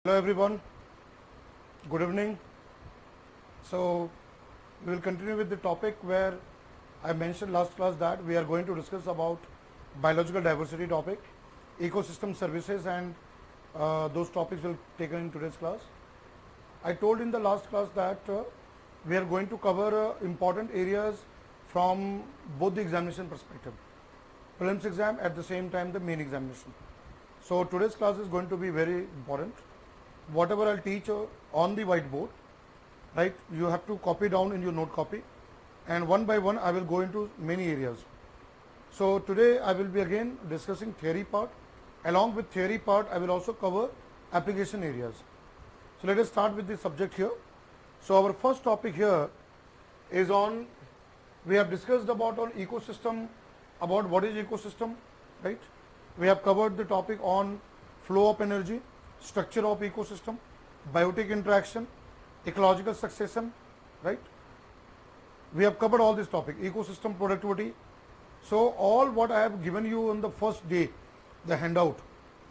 Hello everyone, good evening. So we will continue with the topic where I mentioned last class that we are going to discuss about biological diversity topic, ecosystem services, and those topics will be taken in today's class. I told in the last class that we are going to cover important areas from both the examination perspective, prelims exam at the same time the main examination. So today's class is going to be very important. Whatever I'll teach on the whiteboard, right, you have to copy down in your note copy, and one by one I will go into many areas. So today I will be again discussing theory part. Along with theory part, I will also cover application areas. So let us start with the subject here. So our first topic here is on, we have discussed about on ecosystem, about what is ecosystem, right? We have covered the topic on flow of energy, structure of ecosystem, biotic interaction, ecological succession, right? We have covered all this topic, ecosystem productivity. So all what I have given you on the first day, the handout,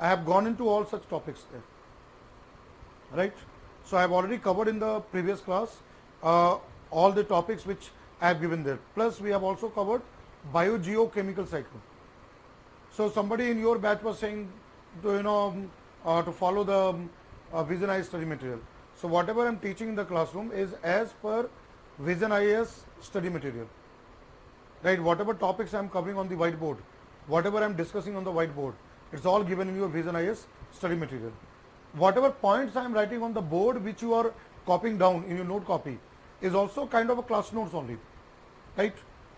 I have gone into all such topics there, right? So I have already covered in the previous class all the topics which I have given there. Plus we have also covered biogeochemical cycle. So somebody in your batch was saying to, to follow the Vision IS study material. So whatever I am teaching in the classroom is as per Vision IS study material, right? Whatever topics I am covering on the whiteboard, whatever I am discussing on the whiteboard, it's all given in your Vision IS study material. Whatever points I am writing on the board which you are copying down in your note copy is also kind of a class notes only, right?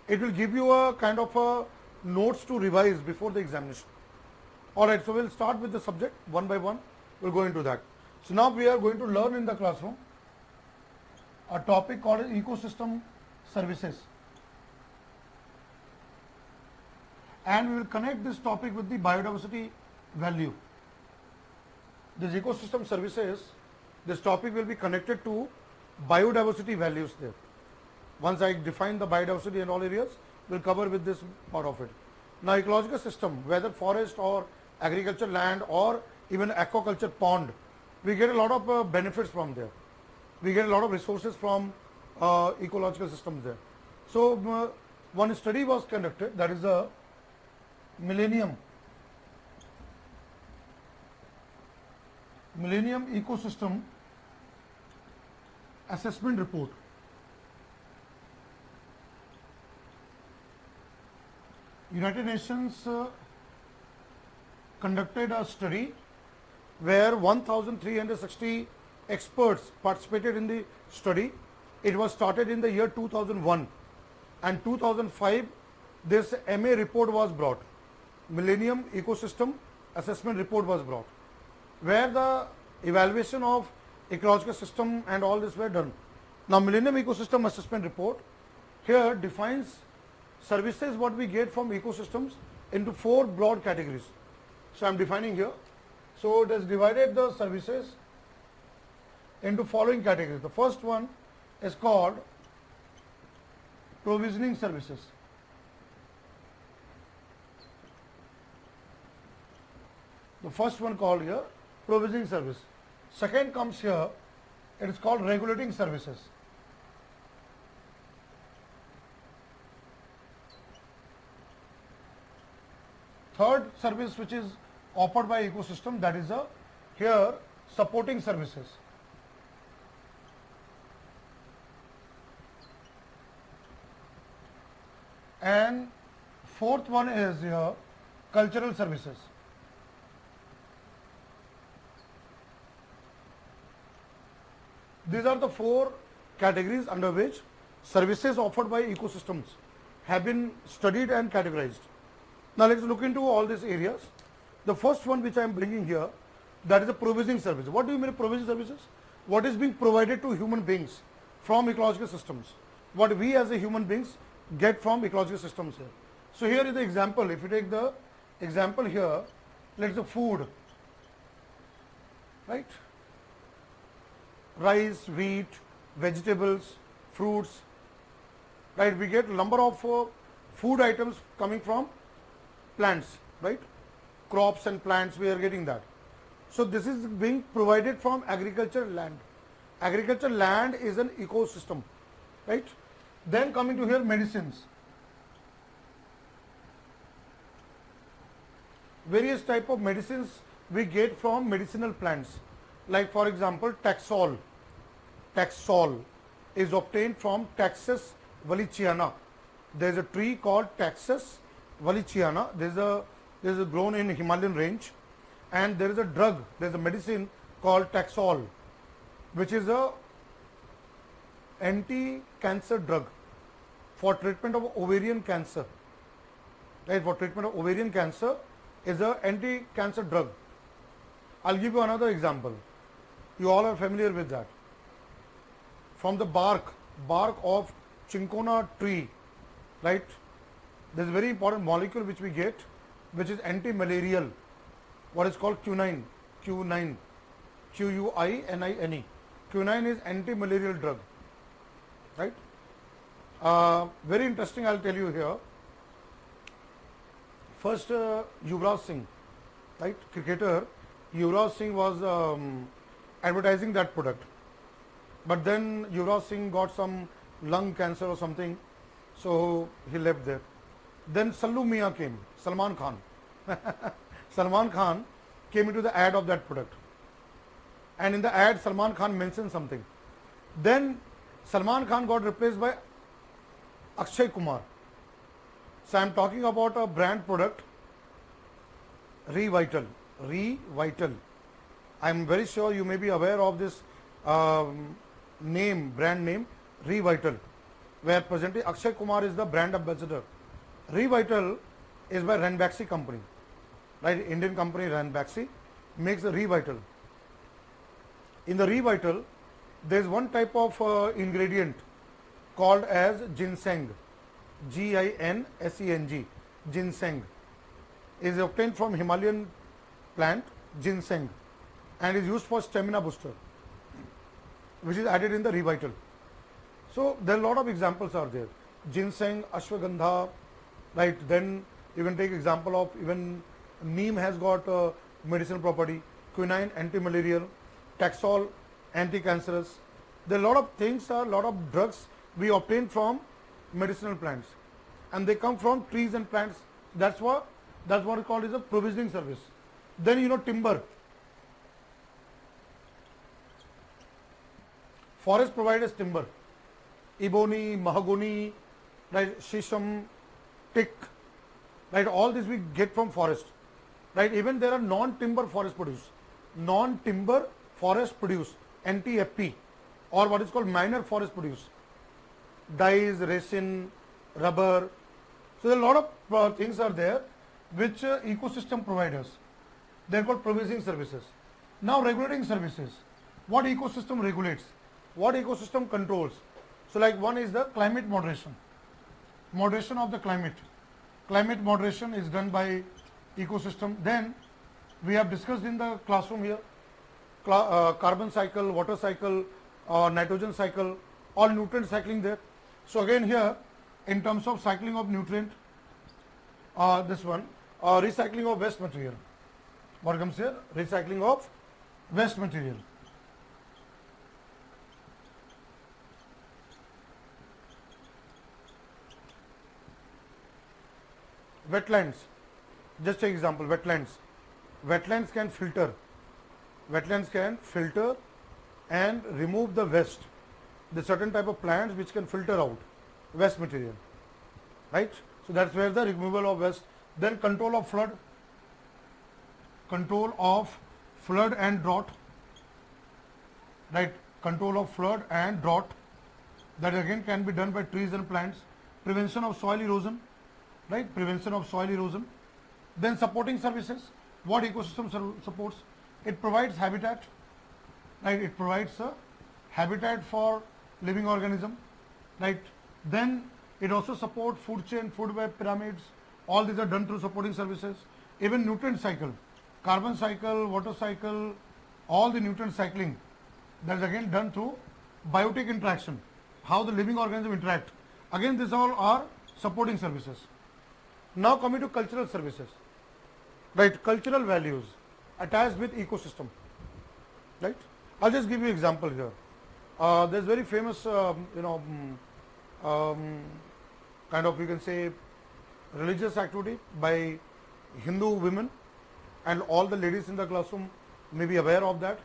It will give you a kind of a notes to revise before the examination. Alright, so we will start with the subject one by one, we will go into that. So now we are going to learn in the classroom a topic called ecosystem services, and we will connect this topic with the biodiversity value. This ecosystem services, this topic will be connected to biodiversity values there. Once I define the biodiversity in all areas, we will cover with this part of it. Now ecological system, whether forest or agriculture land or even aquaculture pond, we get a lot of benefits from there. We get a lot of resources from ecological systems there. So one study was conducted, that is a Millennium Ecosystem Assessment Report. United Nations conducted a study where 1,360 experts participated in the study. It was started in the year 2001, and 2005 this MA report was brought, Millennium Ecosystem Assessment Report was brought, where the evaluation of ecological system and all this were done. Now Millennium Ecosystem Assessment Report here defines services what we get from ecosystems into 4 broad categories. So I am defining here. So it has divided the services into following categories. The first one is called provisioning services. The first one called here provisioning service. Second comes here, it is called regulating services. Third service which is offered by ecosystem, that is here supporting services. And fourth one is here cultural services. These are the 4 categories under which services offered by ecosystems have been studied and categorized. Now let us look into all these areas. The first one which I am bringing here, that is the provisioning service. What do you mean provisioning services? What is being provided to human beings from ecological systems? What we as a human beings get from ecological systems here. So here is the example. If you take the example here, let's say food, right? Rice, wheat, vegetables, fruits, right? We get a number of food items coming from plants, right? Crops and plants, we are getting that. So this is being provided from agricultural land. Agricultural land is an ecosystem, right? Then coming to here, medicines. Various type of medicines we get from medicinal plants. Like for example, Taxol. Taxol is obtained from Taxus wallichiana. There is a tree called Taxus wallichiana. There is a grown in Himalayan range, and there is a drug. There is a medicine called Taxol, which is a anti-cancer drug for treatment of ovarian cancer. Right, for treatment of ovarian cancer is a anti-cancer drug. I'll give you another example. You all are familiar with that. From the bark of cinchona tree, right? There is a very important molecule which we get, which is anti-malarial. What is called quinine? Quinine, Quinine. Quinine is anti-malarial drug, right? Very interesting. I'll tell you here. First, Yuvraj Singh, right? Cricketer Yuvraj Singh was advertising that product, but then Yuvraj Singh got some lung cancer or something, so he left there. Then Sallu Mian came, Salman Khan. Salman Khan came into the ad of that product, and in the ad Salman Khan mentioned something. Then Salman Khan got replaced by Akshay Kumar. So I am talking about a brand product, Revital. Revital. I am very sure you may be aware of this name, brand name, Revital, where presently Akshay Kumar is the brand ambassador. Revital is by Ranbaxy company, right? Indian company Ranbaxy makes the Revital. In the Revital, there is one type of ingredient called as ginseng. Ginseng. Ginseng is obtained from Himalayan plant ginseng and is used for stamina booster, which is added in the Revital. So there are a lot of examples are there. Ginseng, ashwagandha, right? Then you can take example of even neem has got medicinal property, quinine anti-malarial, Taxol anti-cancerous. There are a lot of things, a lot of drugs we obtain from medicinal plants, and they come from trees and plants. That's what is called is a provisioning service. Then timber. Forest provides timber, ebony, mahogany, right, shisham, teak, right, all this we get from forest, right. Even there are non-timber forest produce, NTFP, or what is called minor forest produce, dyes, resin, rubber. So there are a lot of things are there which ecosystem providers. They are called provisioning services. Now regulating services. What ecosystem regulates? What ecosystem controls? So like one is the climate moderation. Moderation of the climate. Climate moderation is done by ecosystem. Then we have discussed in the classroom here carbon cycle, water cycle, nitrogen cycle, all nutrient cycling there. So again here in terms of cycling of nutrient, this one recycling of waste material. What comes here? Recycling of waste material. Wetlands. Just an example. Wetlands. Wetlands can filter. Wetlands can filter and remove the waste. There are certain type of plants which can filter out waste material, right? So that's where the removal of waste. Then control of flood. Control of flood and drought, right? Control of flood and drought. That again can be done by trees and plants. Prevention of soil erosion, right? Prevention of soil erosion. Then supporting services. What ecosystem supports? It provides habitat, right? It provides a habitat for living organism, right? Then it also supports food chain, food web pyramids. All these are done through supporting services. Even nutrient cycle, carbon cycle, water cycle, all the nutrient cycling, that is again done through biotic interaction, how the living organism interact. Again, these all are supporting services. Now coming to cultural services, right? Cultural values. attached with ecosystem, right? I'll just give you example here. There's very famous, kind of, you can say, religious activity by Hindu women, and all the ladies in the classroom may be aware of that.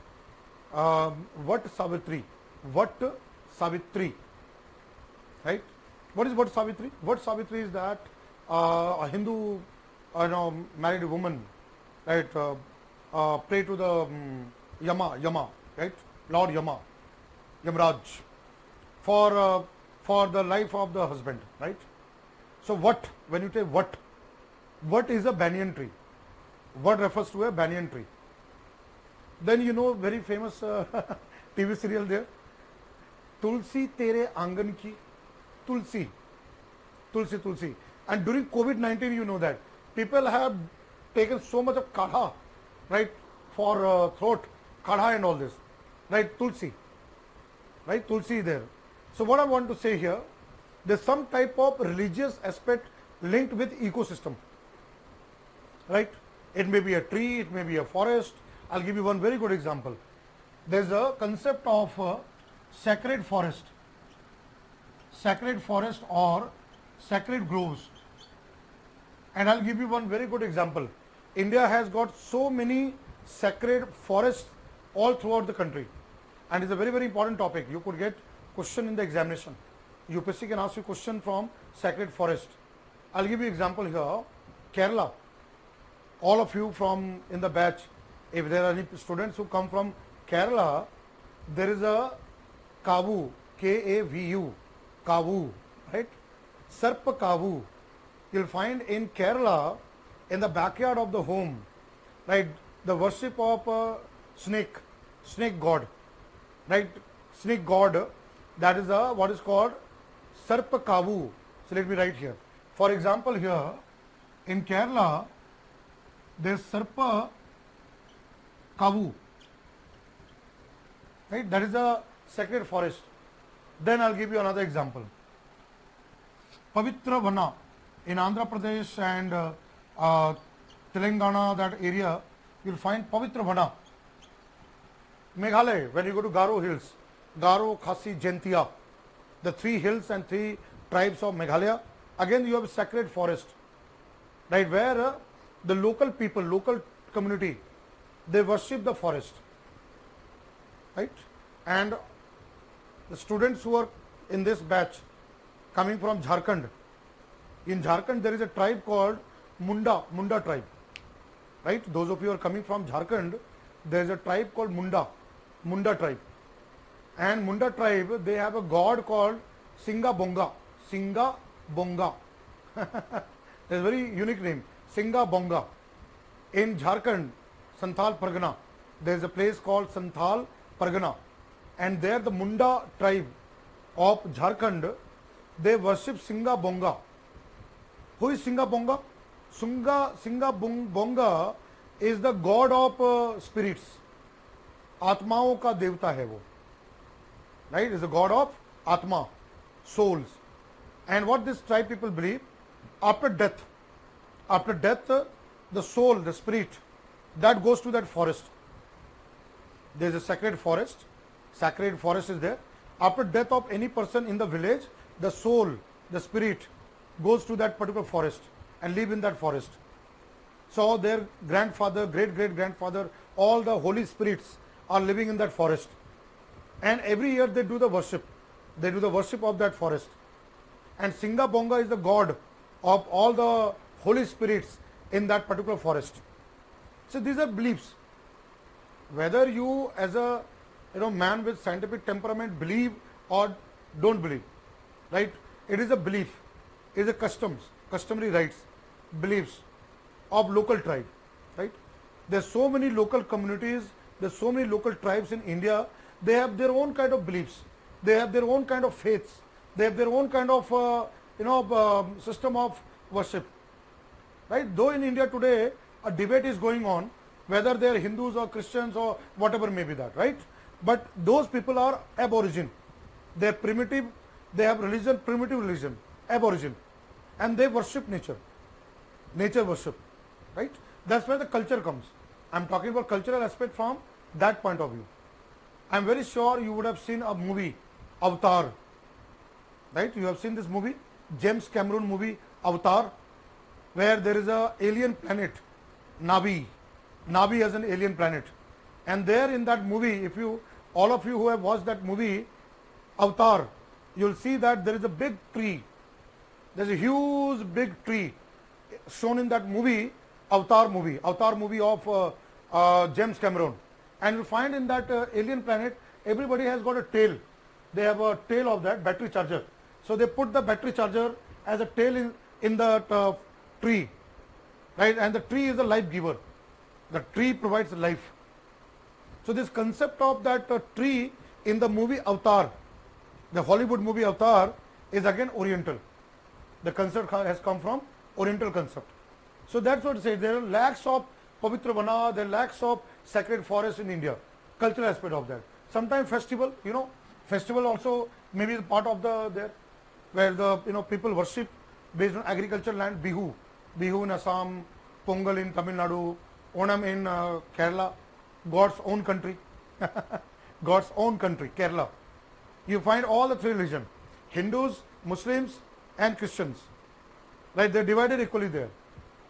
What Savitri? What Savitri? Right? What is What Savitri? What Savitri is that a Hindu, married woman, right? Pray to the Yama, right? Lord Yama, Yamraj, for the life of the husband, right? So what, when you say what is a banyan tree? What refers to a banyan tree? Then you know very famous TV serial there, Tulsi Tere Angan Ki, Tulsi. And during COVID-19, you know that people have taken so much of kadha, right, for throat, kadha and all this, right? Tulsi, right? Tulsi there. So what I want to say here, there's some type of religious aspect linked with ecosystem, right? It may be a tree, it may be a forest. I'll give you one very good example. There's a concept of sacred forest or sacred groves. And I'll give you one very good example. India has got so many sacred forests all throughout the country. And it's a very, very important topic. You could get question in the examination. UPSC can ask you question from sacred forest. I'll give you example here. Kerala. All of you from in the batch, if there are any students who come from Kerala, there is a Kavu, K-A-V-U, Kavu, right? Sarpa Kavu. You'll find in Kerala, in the backyard of the home, right? The worship of snake god, right? Snake god, that is what is called Sarpa Kavu. So let me write here. For example, here in Kerala, there is Sarpa Kavu, right? That is a sacred forest. Then I'll give you another example. Pavitra Vana in Andhra Pradesh and Telangana, that area, you'll find Pavitra Vana. Meghalaya, when you go to Garo Hills, Garo, Khasi, Jaintia, the 3 hills and 3 tribes of Meghalaya, again you have a sacred forest, right, where the local people, local community, they worship the forest, right? And the students who are in this batch coming from Jharkhand, in Jharkhand there is a tribe called Munda tribe, right? Those of you who are coming from Jharkhand, there is a tribe called Munda tribe. And Munda tribe, they have a god called Singa Bonga. There's a very unique name, Singa Bonga. In Jharkhand, Santhal Pargana, there is a place called Santhal Pargana, and there the Munda tribe of Jharkhand, they worship Singa Bonga. Who is Singa Bonga? Singa Bonga is the god of spirits. आत्माओं का देवता है वो, right? Is the god of Atma, souls. And what this tribe people believe, after death, the soul, the spirit, that goes to that forest. There is a sacred forest is there. After death of any person in the village, the soul, the spirit, goes to that particular forest and live in that forest. So their grandfather, great grandfather, all the holy spirits are living in that forest. And every year they do the worship. They do the worship of that forest. And Singa Bonga is the god of all the holy spirits in that particular forest. So these are beliefs. Whether you as a man with scientific temperament believe or don't believe, right? It is a belief, it is a customary rights, beliefs of local tribe, right? There's so many local communities, there's so many local tribes in India. They have their own kind of beliefs, they have their own kind of faiths, they have their own kind of system of worship, right? Though in India today a debate is going on whether they are Hindus or Christians or whatever may be that, right? But those people are aborigine, they are primitive, they have religion, primitive religion, aborigine, and they worship nature worship, right? That's where the culture comes. I'm talking about cultural aspect from that point of view. I'm very sure you would have seen a movie, Avatar, right? You have seen this movie, James Cameron movie, Avatar, where there is a alien planet, Navi. Navi as an alien planet. And there in that movie, if you, all of you who have watched that movie, Avatar, you'll see that there is a big tree. There's a huge big tree shown in that movie, Avatar movie of James Cameron. And you'll find in that alien planet, everybody has got a tail. They have a tail of that battery charger. So they put the battery charger as a tail in the tree, right? And the tree is a life giver. The tree provides life. So this concept of that tree in the movie Avatar, the Hollywood movie Avatar, is again Oriental. The concept has come from Oriental concept. So that's what it says. There are lakhs of Pavitra Vana, there are lakhs of sacred forests in India. Cultural aspect of that. Sometimes festival, festival also maybe is part of there, where the people worship based on agricultural land. Bihu in Assam, Pongal in Tamil Nadu, Onam in Kerala, God's own country, God's own country, Kerala. You find all the three religions, Hindus, Muslims and Christians, right? They're divided equally there.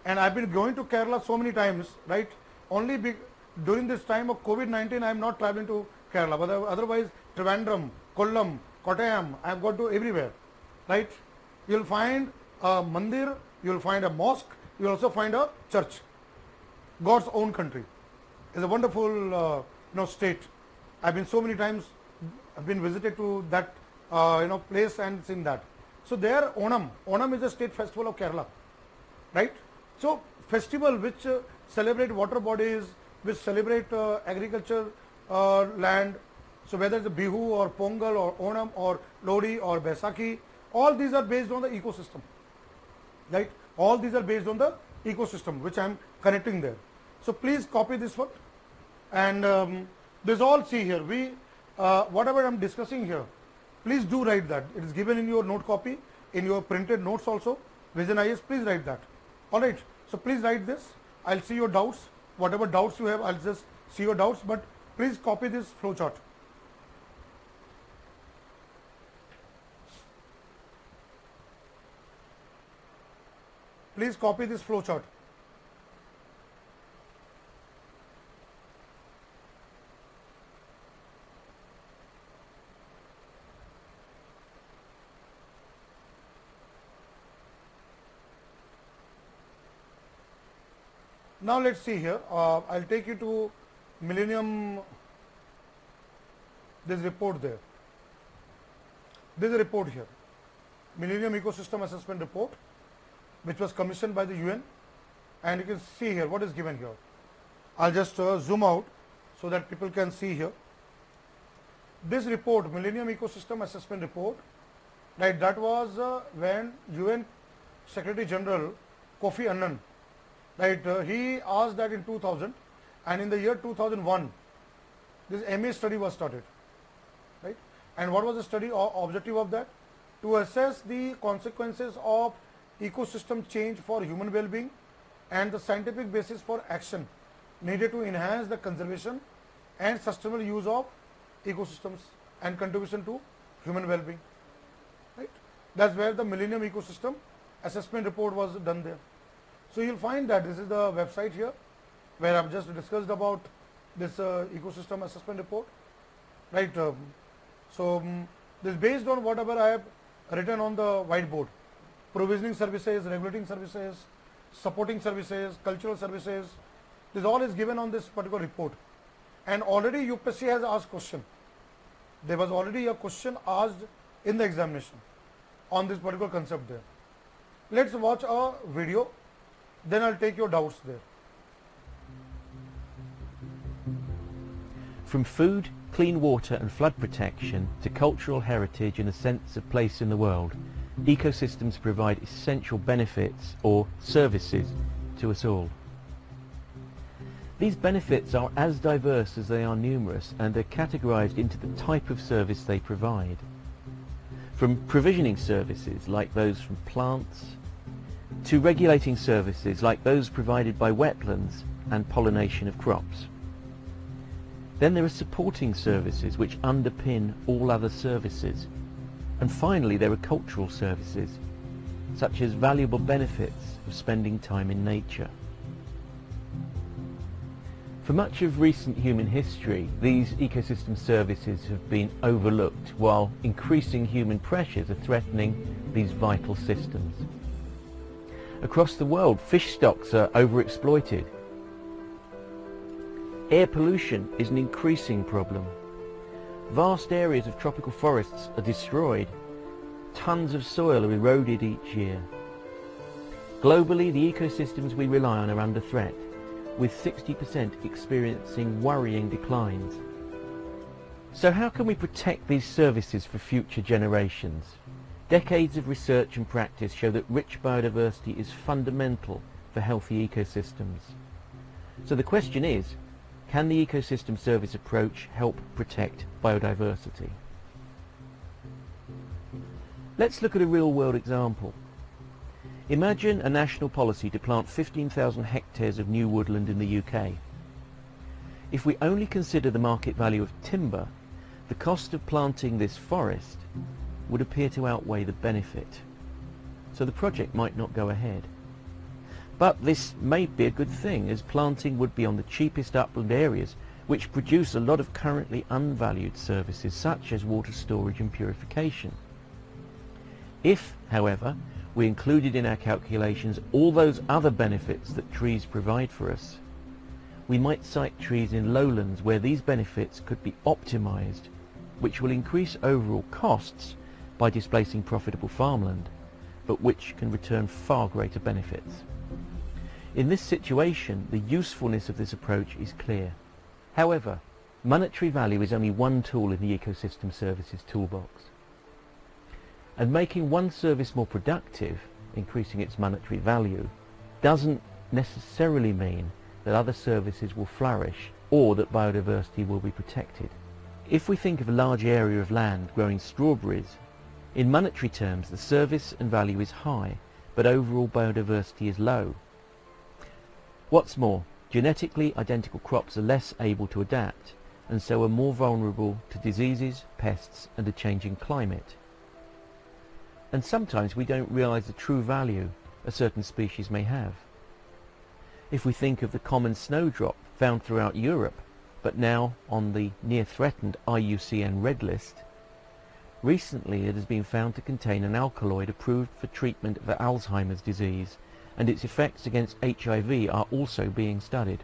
And I've been going to Kerala so many times, right? Only during this time of COVID-19, I'm not traveling to Kerala, but otherwise Trivandrum, Kollam, Kottayam, I've got to everywhere, right? You'll find a mandir, you'll find a mosque, you'll also find a church. God's own country. It's a wonderful state. I've been so many times, I've been visited to that place and seen that. So there Onam is a state festival of Kerala, right? So festival which celebrate water bodies, which celebrate agriculture land. So whether it's a Bihu or Pongal or Onam or Lodi or Baisakhi, all these are based on the ecosystem, right? All these are based on the ecosystem which I am connecting there. So please copy this one, and this all see here. Whatever I am discussing here, please do write that. It is given in your note copy, in your printed notes also. Vision IS, please write that. All right. So please write this. I'll see your doubts. Whatever doubts you have, I'll just see your doubts. But please copy this flow chart. Please copy this flow chart. Now let's see here. I'll take you to Millennium. This report there. This is a report here. Millennium Ecosystem Assessment Report, which was commissioned by the UN, and you can see here what is given here. I'll just zoom out so that people can see here. This report, Millennium Ecosystem Assessment Report, right? That was when UN Secretary General Kofi Annan, right? He asked that in 2000, and in the year 2001, this MA study was started, right? And what was the study objective of that? To assess the consequences of ecosystem change for human well-being and the scientific basis for action needed to enhance the conservation and sustainable use of ecosystems and contribution to human well-being, right? That's where the Millennium Ecosystem Assessment Report was done there. So you'll find that this is the website here where I've just discussed about this ecosystem assessment report, right? This is based on whatever I have written on the whiteboard: provisioning services, regulating services, supporting services, cultural services. This all is given on this particular report. And already UPSC has asked question. There was already a question asked in the examination on this particular concept there. Let's watch a video, then I'll take your doubts there. From food, clean water and flood protection to cultural heritage and a sense of place in the world, ecosystems provide essential benefits or services to us all. These benefits are as diverse as they are numerous and are categorized into the type of service they provide. From provisioning services like those from plants, to regulating services like those provided by wetlands, and pollination of crops. Then there are supporting services which underpin all other services. And finally, there are cultural services, such as valuable benefits of spending time in nature. For much of recent human history, these ecosystem services have been overlooked, while increasing human pressures are threatening these vital systems. Across the world, fish stocks are overexploited. Air pollution is an increasing problem. Vast areas of tropical forests are destroyed. Tons of soil are eroded each year. Globally, the ecosystems we rely on are under threat, with 60% experiencing worrying declines. So how can we protect these services for future generations? Decades of research and practice show that rich biodiversity is fundamental for healthy ecosystems. So the question is, can the ecosystem service approach help protect biodiversity? Let's look at a real-world example. Imagine a national policy to plant 15,000 hectares of new woodland in the UK. If we only consider the market value of timber, the cost of planting this forest would appear to outweigh the benefit. So the project might not go ahead. But this may be a good thing, as planting would be on the cheapest upland areas, which produce a lot of currently unvalued services such as water storage and purification. If, however, we included in our calculations all those other benefits that trees provide for us, we might cite trees in lowlands where these benefits could be optimized, which will increase overall costs by displacing profitable farmland, but which can return far greater benefits. In this situation, the usefulness of this approach is clear. However, monetary value is only one tool in the ecosystem services toolbox. And making one service more productive, increasing its monetary value, doesn't necessarily mean that other services will flourish or that biodiversity will be protected. If we think of a large area of land growing strawberries, in monetary terms the service and value is high, but overall biodiversity is low. What's more, genetically identical crops are less able to adapt, and so are more vulnerable to diseases, pests, and a changing climate. And sometimes we don't realise the true value a certain species may have. If we think of the common snowdrop found throughout Europe, but now on the near-threatened IUCN Red List, recently it has been found to contain an alkaloid approved for treatment of Alzheimer's disease, and its effects against HIV are also being studied.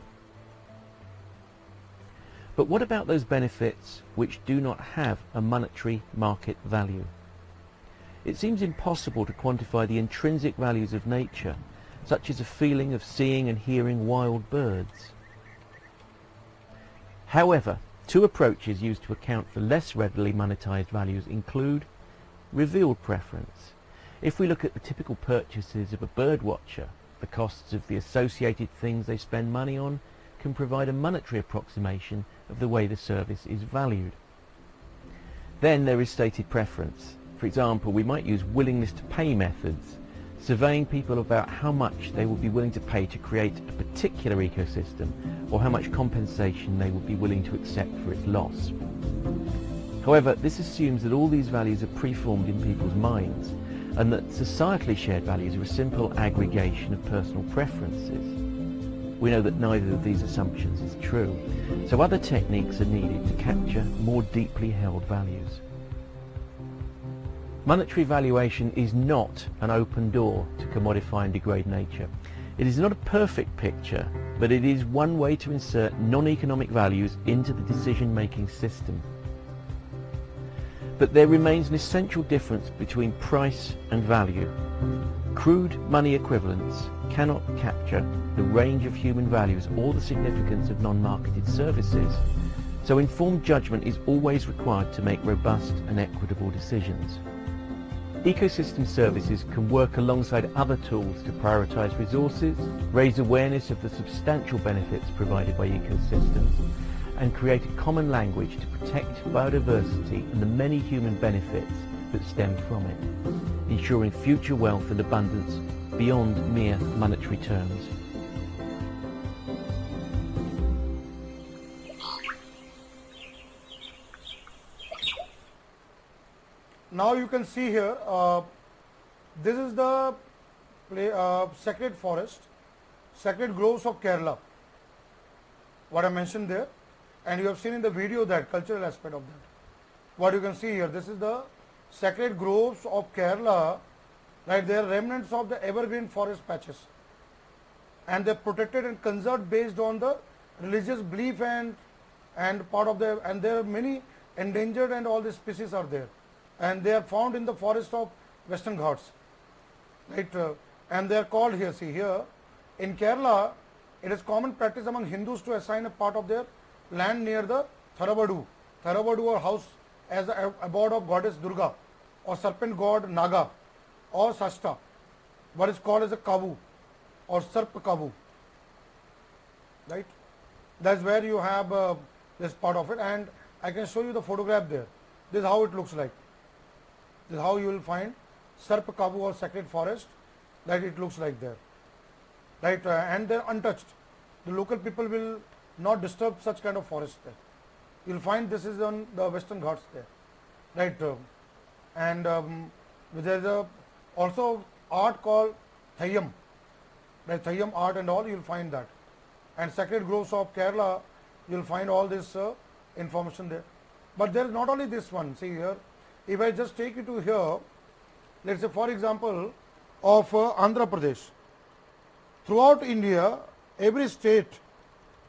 But what about those benefits which do not have a monetary market value? It seems impossible to quantify the intrinsic values of nature, such as a feeling of seeing and hearing wild birds. However, two approaches used to account for less readily monetized values include revealed preference. If we look at the typical purchases of a bird watcher, the costs of the associated things they spend money on can provide a monetary approximation of the way the service is valued. Then there is stated preference. For example, we might use willingness to pay methods, surveying people about how much they would be willing to pay to create a particular ecosystem, or how much compensation they would be willing to accept for its loss. However, this assumes that all these values are preformed in people's minds, and that societally shared values are a simple aggregation of personal preferences. We know that neither of these assumptions is true, so other techniques are needed to capture more deeply held values. Monetary valuation is not an open door to commodify and degrade nature. It is not a perfect picture, but it is one way to insert non-economic values into the decision-making system. But there remains an essential difference between price and value. Crude money equivalents cannot capture the range of human values or the significance of non-marketed services, so informed judgment is always required to make robust and equitable decisions. Ecosystem services can work alongside other tools to prioritize resources, raise awareness of the substantial benefits provided by ecosystems, and create a common language to protect biodiversity and the many human benefits that stem from it, ensuring future wealth and abundance beyond mere monetary terms. now you can see here, this is the sacred forest, sacred groves of Kerala, what I mentioned there, and you have seen in the video that cultural aspect of that. What you can see here, this is the sacred groves of Kerala, right? They are remnants of the evergreen forest patches, and they are protected and conserved based on the religious belief and part of the, and there are many endangered and all the species are there, and they are found in the forest of Western Ghats, right? And they are called here, see here, in Kerala, it is common practice among Hindus to assign a part of their land near the Tharabadu or house as the abode of goddess Durga or serpent god Naga or Sashta, what is called as a Kavu or Sarp Kavu, right? That's where you have this part of it, and I can show you the photograph there. This is how it looks like. This is how you will find Sarp Kavu or sacred forest, that it looks like there, right? And they're untouched. The local people will not disturb such kind of forest there. You'll find this is on the Western Ghats there, right? And there's also art called Thayyam, right? Thayyam art and all, you'll find that. And sacred groves of Kerala, you'll find all this information there. But there is not only this one. See here, if I just take you to here, let's say for example of Andhra Pradesh. Throughout India, every state,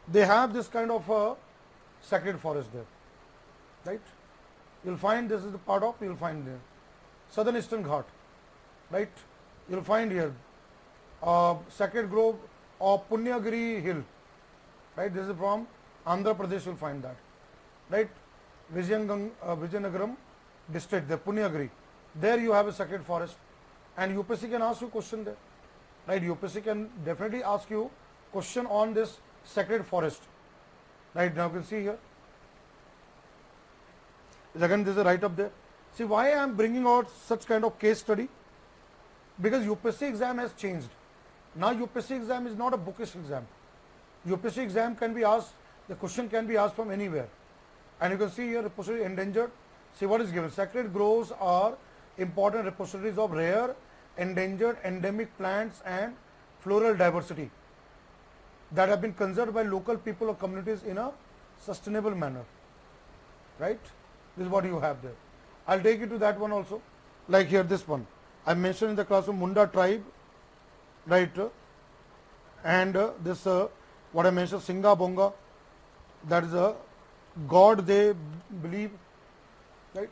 they have this kind of sacred forest there, right? You'll find this is the part of, you'll find there. Southern Eastern Ghat, right? You'll find here sacred grove of Punyagiri Hill, right? This is from Andhra Pradesh, you'll find that, right? Vijayanagaram district, the Punyagiri, there you have a sacred forest, and UPSC can ask you question there, right? UPSC can definitely ask you question on this sacred forest, right? Now you can see here, again this is right up there. See why I am bringing out such kind of case study, because UPSC exam has changed. Now UPSC exam is not a bookish exam. UPSC exam can be asked, the question can be asked from anywhere, and you can see here repository endangered. See what is given. Sacred groves are important repositories of rare, endangered, endemic plants and floral diversity that have been conserved by local people or communities in a sustainable manner, right? This is what you have there. I'll take you to that one also, like here this one. I mentioned in the classroom Munda tribe, right? And this what I mentioned Singa Bonga, that is a god they believe, right?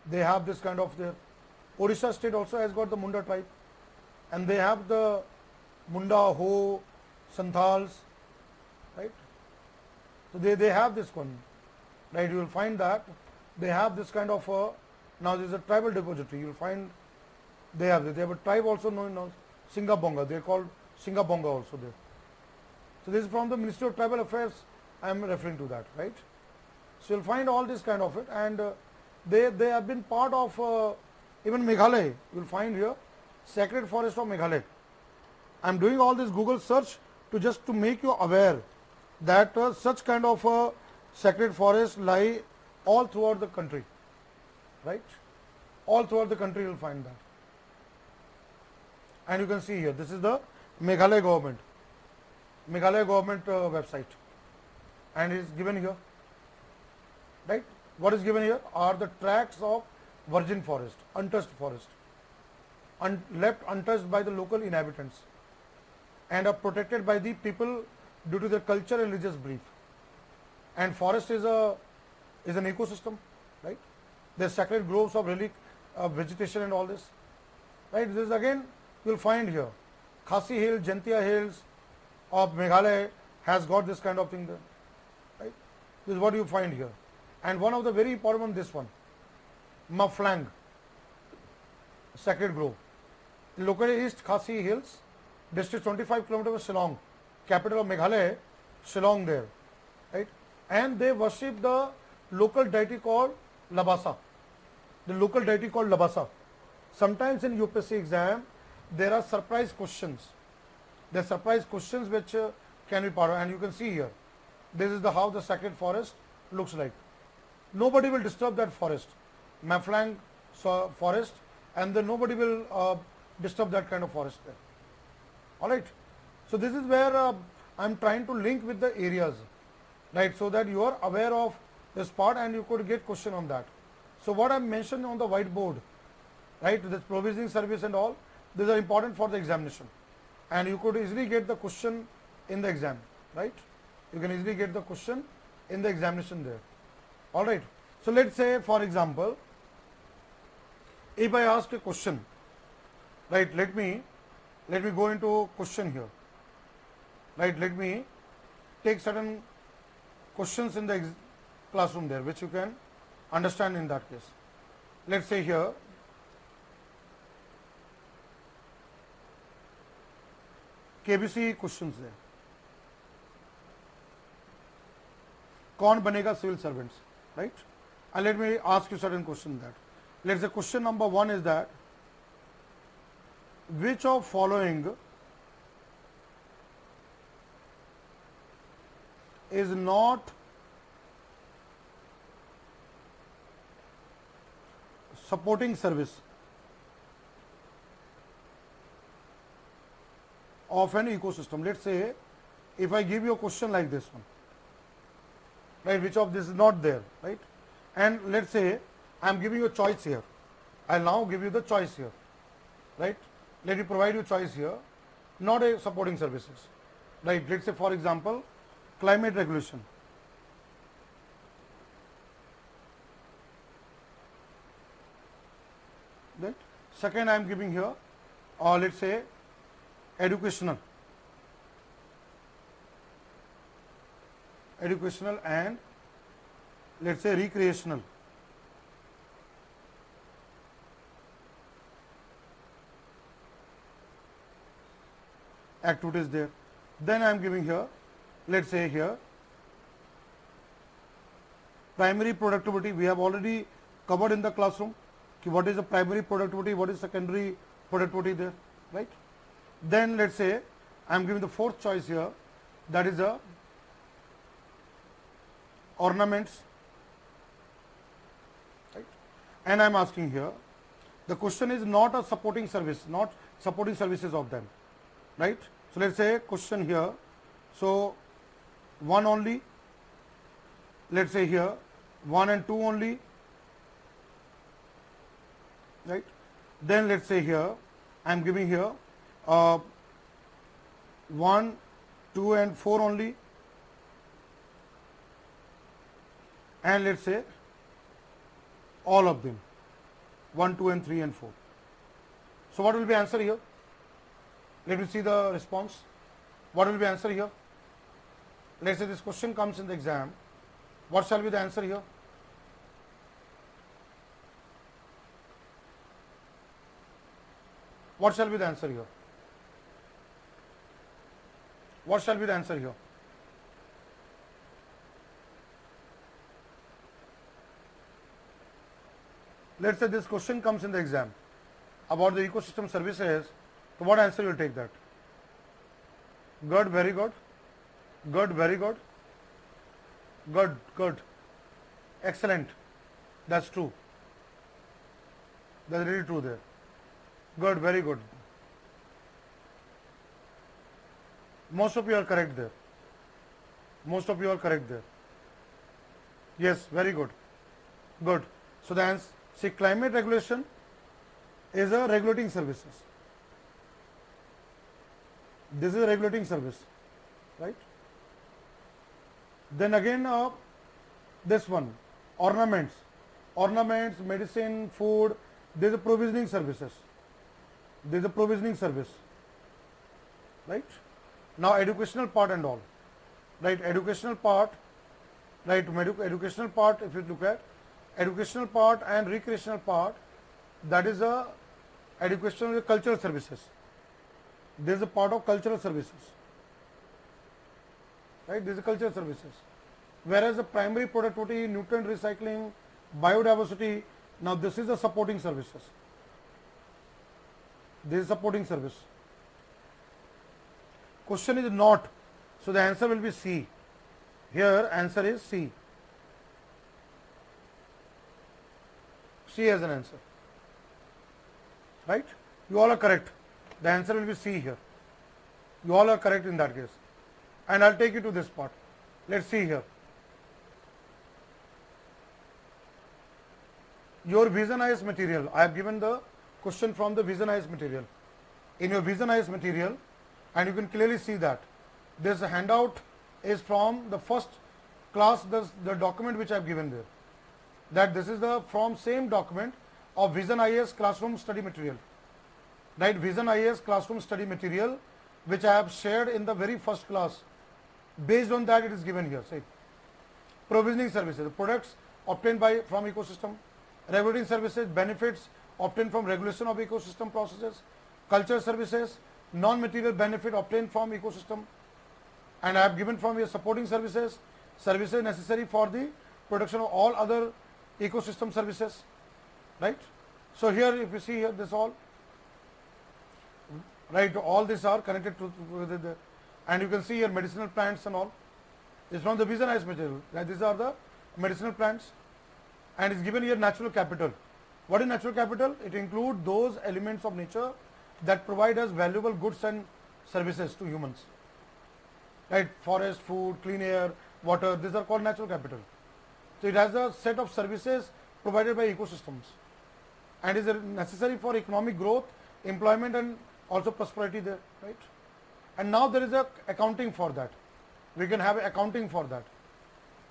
They have this kind of their. Odisha state also has got the Munda tribe, and they have the Munda, Ho, Santhals, right? So they have this one, right? You will find that they have this kind of now this is a tribal depository. You will find they have a tribe also known as Singabonga. They are called Singabonga also there. So this is from the Ministry of Tribal Affairs. I am referring to that, right? So you'll find all this kind of it, and they have been part of even Meghalaya. You'll find here Sacred Forest of Meghalaya. I am doing all this Google search to just to make you aware that such kind of sacred forests lie all throughout the country, right? All throughout the country you'll find that. And you can see here, this is the Meghalaya government website, and it is given here, right? What is given here are the tracts of virgin forest, untouched forest, left untouched by the local inhabitants, and are protected by the people due to their culture and religious belief. And forest is an ecosystem, right? There's sacred groves of relic, vegetation and all this, right? This again you'll find here. Khasi Hill, Jantia Hills of Meghalaya has got this kind of thing there, right? This is what you find here. And one of the very important one, this one, Maflang, sacred grove, located east Khasi Hills, district 25 kilometers of Shillong, capital of Meghalaya, Shillong there, right? And they worship the local deity called Labasa. The local deity called Labasa. Sometimes in UPSC exam, there are surprise questions. There are surprise questions which can be part of, and you can see here. This is how the sacred forest looks like. Nobody will disturb that forest. Maflang forest, and then nobody will disturb that kind of forest there. All right. So this is where I am trying to link with the areas, right, so that you are aware of this part and you could get question on that. So what I mentioned on the whiteboard, right, this provisioning service and all, these are important for the examination, and you could easily get the question in the exam, right. You can easily get the question in the examination there. All right. So let's say, for example, if I ask a question, right, let me go into question here, right, let me take certain questions in the classroom there, which you can understand in that case. Let's say here, KBC questions there. कौन बनेगा civil servants, right? And let me ask you certain question that. Let's say question number 1 is that which of following is not supporting service of an ecosystem. Let's say if I give you a question like this one, right, which of this is not there, right? And let's say I am giving you a choice here. I will now give you the choice here, right? Let me provide you choice here, not a supporting services, right? Let's say for example, climate regulation. Right? Second, I am giving here, or let's say educational and let's say recreational. Activities there. Then I am giving here, let's say here, primary productivity. We have already covered in the classroom what is the primary productivity, what is secondary productivity there, right? Then let's say I am giving the fourth choice here, that is a ornaments, right? And I am asking here, the question is not a supporting service, not supporting services of them, right? So let's say question here, so 1 only, let's say here 1 and 2 only, right? Then let's say here I am giving here 1, 2 and 4 only, and let's say all of them 1, 2 and 3 and 4. So what will be answer here? Let me see the response. What will be answer here? Let's say this question comes in the exam. What shall be the answer here? What shall be the answer here? What shall be the answer here? Let's say this question comes in the exam about the ecosystem services. So what answer you will take that? Good, very good. Good, very good. Good, good. Excellent. That's true. That's really true there. Good, very good. Most of you are correct there. Most of you are correct there. Yes, very good. Good. So the answer, see, climate regulation is a regulating services. This is a regulating service, right? Then again this one, ornaments, medicine, food, there is a provisioning services. There is a provisioning service, right? Now educational part and all, right? Educational part, right? Educational part, if you look at educational part and recreational part, that is a educational cultural services. There is a part of cultural services, right? This is cultural services. Whereas the primary productivity, nutrient recycling, biodiversity, now this is the supporting services. This is supporting service. Question is not, so the answer will be C. Here answer is C. C as an answer. Right? You all are correct. The answer will be C here. You all are correct in that case. And I'll take you to this part. Let's see here. Your visionized material. I have given the question from the visionized material. In your visionized material, and you can clearly see that this handout is from the first class, the document which I have given there. That this is the from same document of Vision IAS classroom study material. Right, Vision IAS classroom study material, which I have shared in the very first class. Based on that, it is given here. Say, provisioning services, products obtained from ecosystem, regulating services, benefits obtained from regulation of ecosystem processes, culture services, non-material benefit obtained from ecosystem, and I have given from here supporting services, services necessary for the production of all other ecosystem services. Right. So here, if you see here, this all. Right, all these are connected to the, and you can see here medicinal plants and all is from the visionized material. Right, these are the medicinal plants, and it's given here natural capital. What is natural capital? It includes those elements of nature that provide us valuable goods and services to humans. Right, forest, food, clean air, water. These are called natural capital. So it has a set of services provided by ecosystems, and is necessary for economic growth, employment, and also prosperity there, right? And now there is a accounting for that. We can have accounting for that,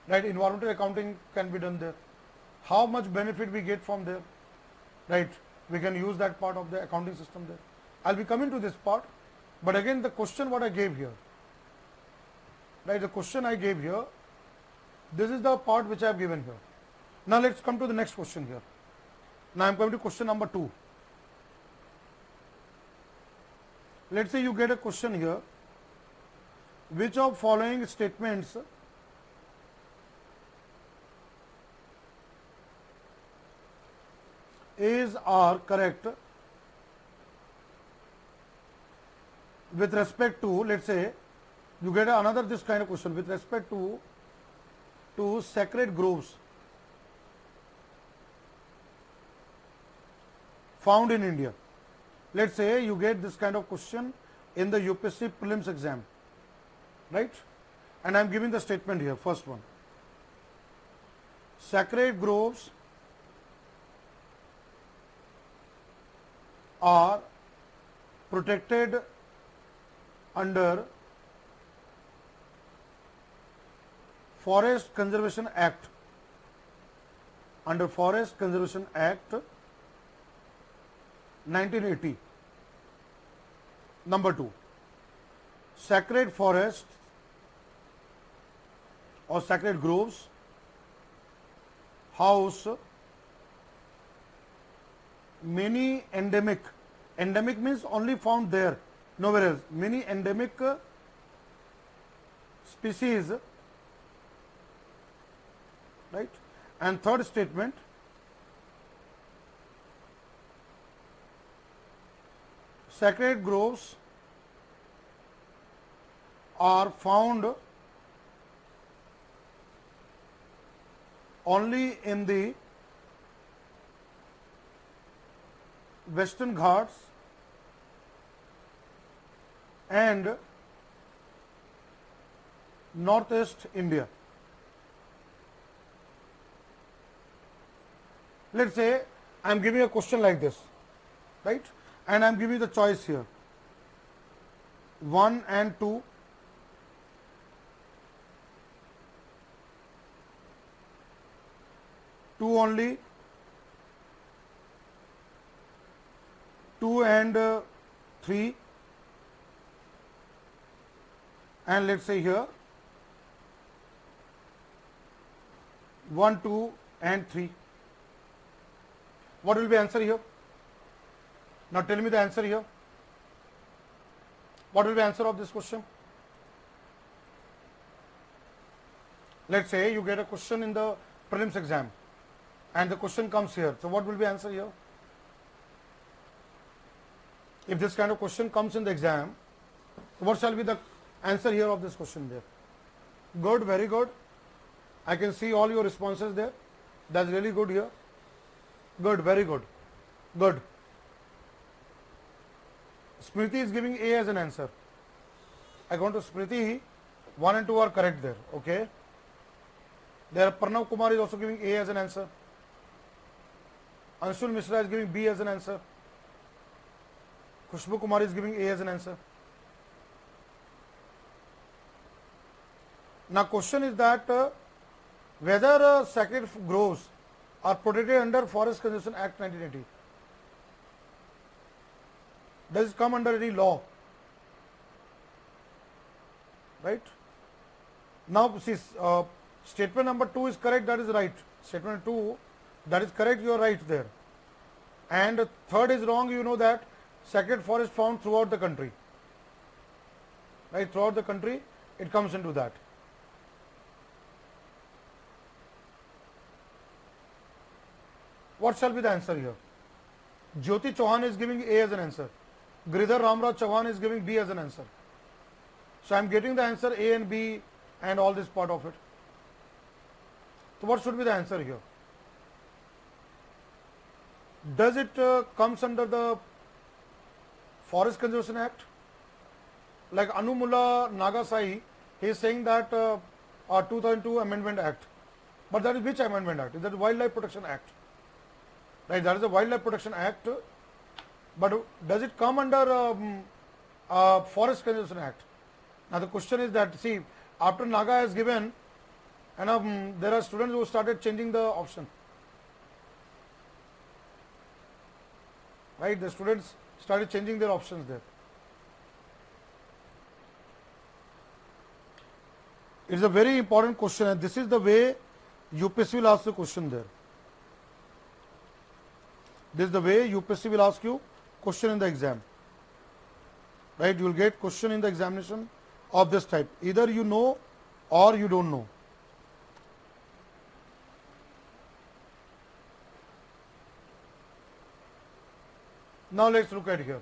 right? Environmental accounting can be done there. How much benefit we get from there, right? We can use that part of the accounting system there. I'll be coming to this part, but again the question what I gave here, right? The question I gave here, this is the part which I have given here. Now let's come to the next question here. Now I'm coming to question number 2. Let's say you get a question here, which of following statements are correct with respect to, let's say you get another this kind of question with respect to sacred groves found in India. Let's say you get this kind of question in the UPSC prelims exam, right? And I am giving the statement here, first one. Sacred groves are protected under Forest Conservation Act, under Forest Conservation Act 1980. Number 2, sacred forests or sacred groves house many endemic means only found there, nowhere else, many endemic species, right? And third statement, sacred groves are found only in the Western Ghats and Northeast India. Let's say I am giving a question like this, right? And I am giving the choice here 1 and 2, two only, 2 and 3, and let's say here 1, 2 and 3. What will be answer here? Now tell me the answer here. What will be answer of this question? Let's say you get a question in the prelims exam and the question comes here. So what will be answer here? If this kind of question comes in the exam, what shall be the answer here of this question there? Good, very good. I can see all your responses there. That's really good here. Good, very good. Good. Smriti is giving A as an answer. I go to Smriti, 1 and 2 are correct there. Okay. There Pranav Kumar is also giving A as an answer. Anshul Mishra is giving B as an answer. Khushbu Kumar is giving A as an answer. Now question is that whether sacred groves are protected under Forest Conservation Act 1980. Does it come under any law? Right? Now see, statement number 2 is correct, that is right. Statement 2, that is correct, you are right there. And third is wrong, you know that sacred forest found throughout the country. Right? Throughout the country, it comes into that. What shall be the answer here? Jyoti Chauhan is giving A as an answer. Giridhar Ramraj Chauhan is giving B as an answer. So I am getting the answer A and B and all this part of it. So what should be the answer here? Does it comes under the Forest Conservation Act? Like Anumula Nagasai, he is saying that 2002 Amendment Act. But that is which Amendment Act? Is that Wildlife Protection Act? Right, that is the Wildlife Protection Act. But does it come under Forest Conservation Act? Now the question is that, see, after Naga has given, and there are students who started changing the option. Right, the students started changing their options there. It is a very important question, and this is the way UPSC will ask the question there. This is the way UPSC will ask you question in the exam. Right, you will get question in the examination of this type. Either you know or you don't know. Now let's look at here.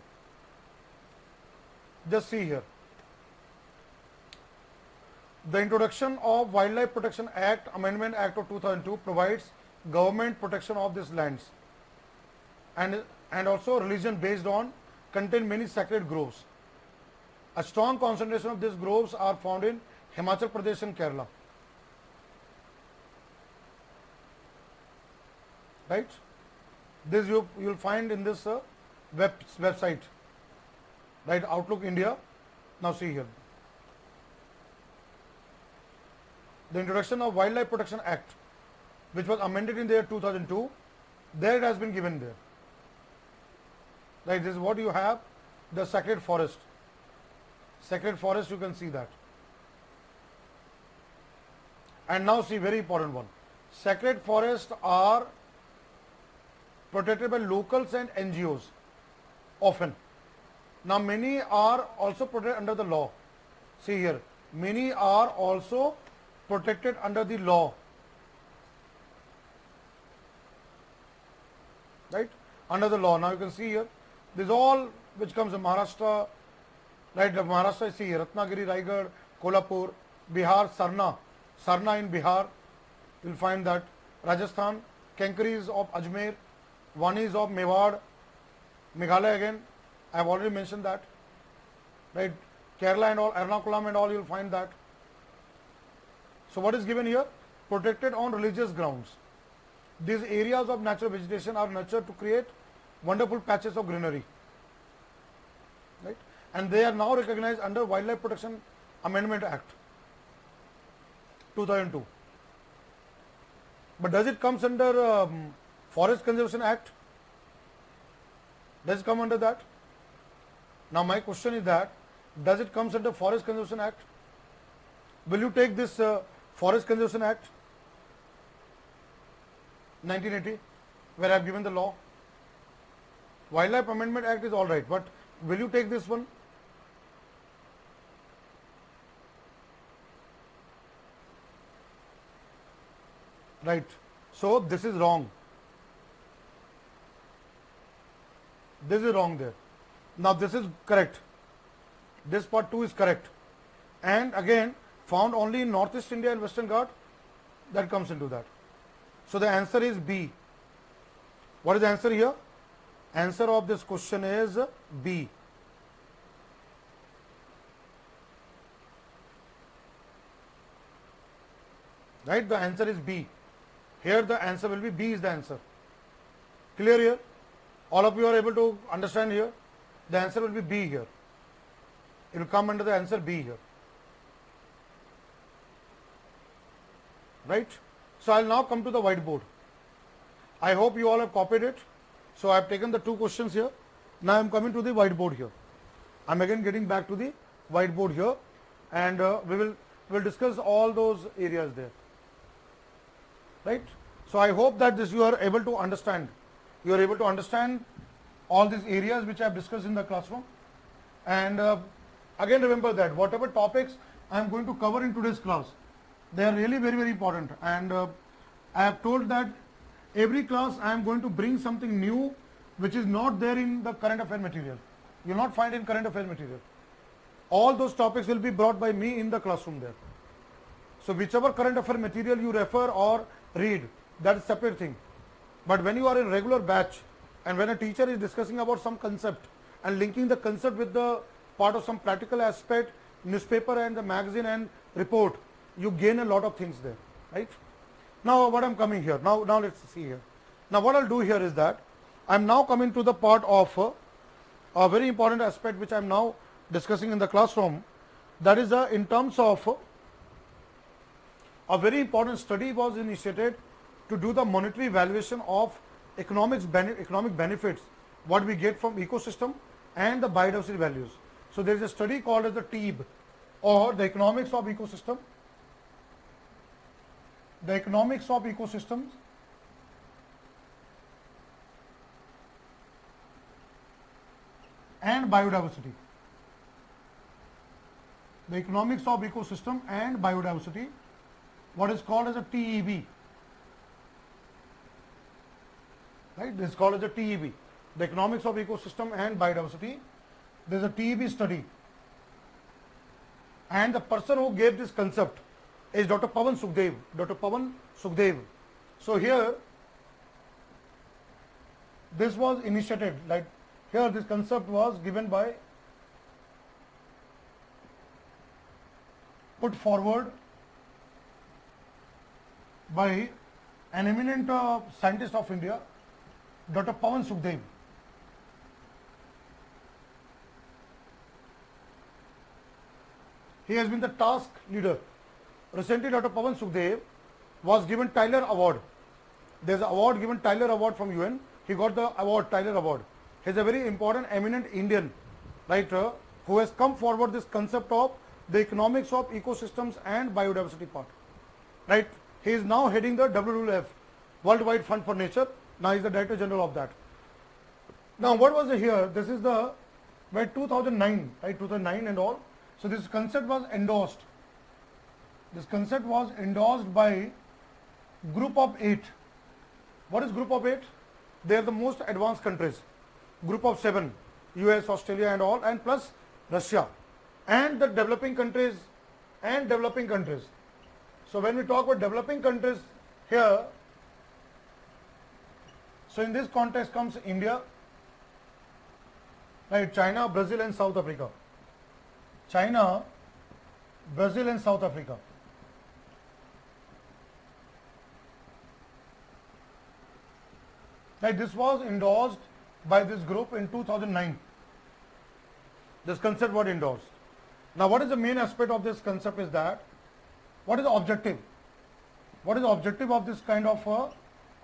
Just see here. The introduction of Wildlife Protection Act, Amendment Act of 2002 provides government protection of these lands and also religion based on contain many sacred groves. A strong concentration of these groves are found in Himachal Pradesh and Kerala. Right? This you will find in this website. Right? Outlook India. Now see here. The introduction of Wildlife Protection Act, which was amended in the year 2002, there it has been given there. Right, this is what you have, the sacred forest. Sacred forest, you can see that. And now see, very important one. Sacred forests are protected by locals and NGOs often. Now many are also protected under the law. See here, many are also protected under the law. Right? Under the law. Now you can see here, this is all which comes in Maharashtra, right? Maharashtra, see here, Ratnagiri, Raigad, Kolhapur, Bihar, Sarna in Bihar, you will find that. Rajasthan, Kankaris of Ajmer, Vanis of Mewad, Meghalaya again, I have already mentioned that. Right? Kerala and all, Ernakulam and all, you will find that. So what is given here? Protected on religious grounds. These areas of natural vegetation are nurtured to create wonderful patches of greenery. Right? And they are now recognized under Wildlife Protection Amendment Act 2002. But does it comes under Forest Conservation Act? Does it come under that? Now my question is that, does it comes under Forest Conservation Act? Will you take this Forest Conservation Act 1980, where I have given the law? Wildlife Amendment Act is all right, but will you take this one? Right. So this is wrong. This is wrong there. Now this is correct. This part 2 is correct. And again, found only in Northeast India and Western Ghat, that comes into that. So the answer is B. What is the answer here? Answer of this question is B. Right, the answer is B. Here the answer will be B is the answer. Clear here? All of you are able to understand here? The answer will be B here. It will come under the answer B here. Right? So I'll now come to the whiteboard. I hope you all have copied it. So I've taken the two questions here. Now I'm coming to the whiteboard here. I'm again getting back to the whiteboard here, and we will discuss all those areas there. Right? So I hope that this you are able to understand. You are able to understand all these areas which I have discussed in the classroom. And again remember that whatever topics I am going to cover in today's class, they are really very, very important. And I have told that every class I am going to bring something new which is not there in the current affair material. You will not find in current affair material. All those topics will be brought by me in the classroom there. So whichever current affair material you refer or read, that is separate thing. But when you are in regular batch and when a teacher is discussing about some concept and linking the concept with the part of some practical aspect, newspaper and the magazine and report, you gain a lot of things there, right? Now what I'm coming here, now let's see here. Now what I'll do here is that I'm now coming to the part of a very important aspect which I'm now discussing in the classroom. That is in terms of a very important study was initiated to do the monetary valuation of economic benefits what we get from ecosystem and the biodiversity values. So there is a study called as the TEEB, or the economics of ecosystem, the economics of ecosystems and biodiversity. The economics of ecosystem and biodiversity, what is called as a TEB. Right? This is called as a TEB. The economics of ecosystem and biodiversity. There is a TEB study. And the person who gave this concept is Dr. Pawan Sukhdev. Dr. Pawan Sukhdev. So here, this was initiated, like here this concept was given by, put forward by an eminent scientist of India, Dr. Pawan Sukhdev. He has been the task leader. Recently, Dr. Pawan Sukhdev was given Tyler Award. There is an award given, Tyler Award from UN. He got the award, Tyler Award. He is a very important, eminent Indian writer who has come forward this concept of the economics of ecosystems and biodiversity part. Right? He is now heading the WWF, Worldwide Fund for Nature. Now he is the Director General of that. Now what was here? This is the, by 2009, right? 2009 and all. So this concept was endorsed. This concept was endorsed by Group of 8. What is Group of 8? They are the most advanced countries. Group of 7, US, Australia and all, and plus Russia. And the developing countries and developing countries. So when we talk about developing countries here, so in this context comes India, right? China, Brazil and South Africa. China, Brazil and South Africa. Right, this was endorsed by this group in 2009. This concept was endorsed. Now what is the main aspect of this concept is that, what is the objective? What is the objective of this kind of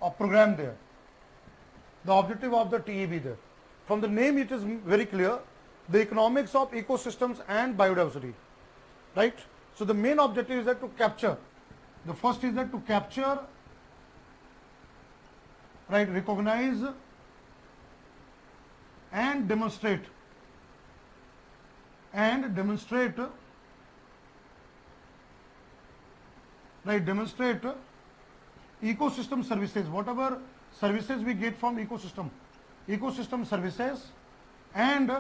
a program there? The objective of the TEB there. From the name it is very clear, the economics of ecosystems and biodiversity. Right? So the main objective is that to capture, the first is that to capture, right, recognize and demonstrate ecosystem services, whatever services we get from ecosystem services and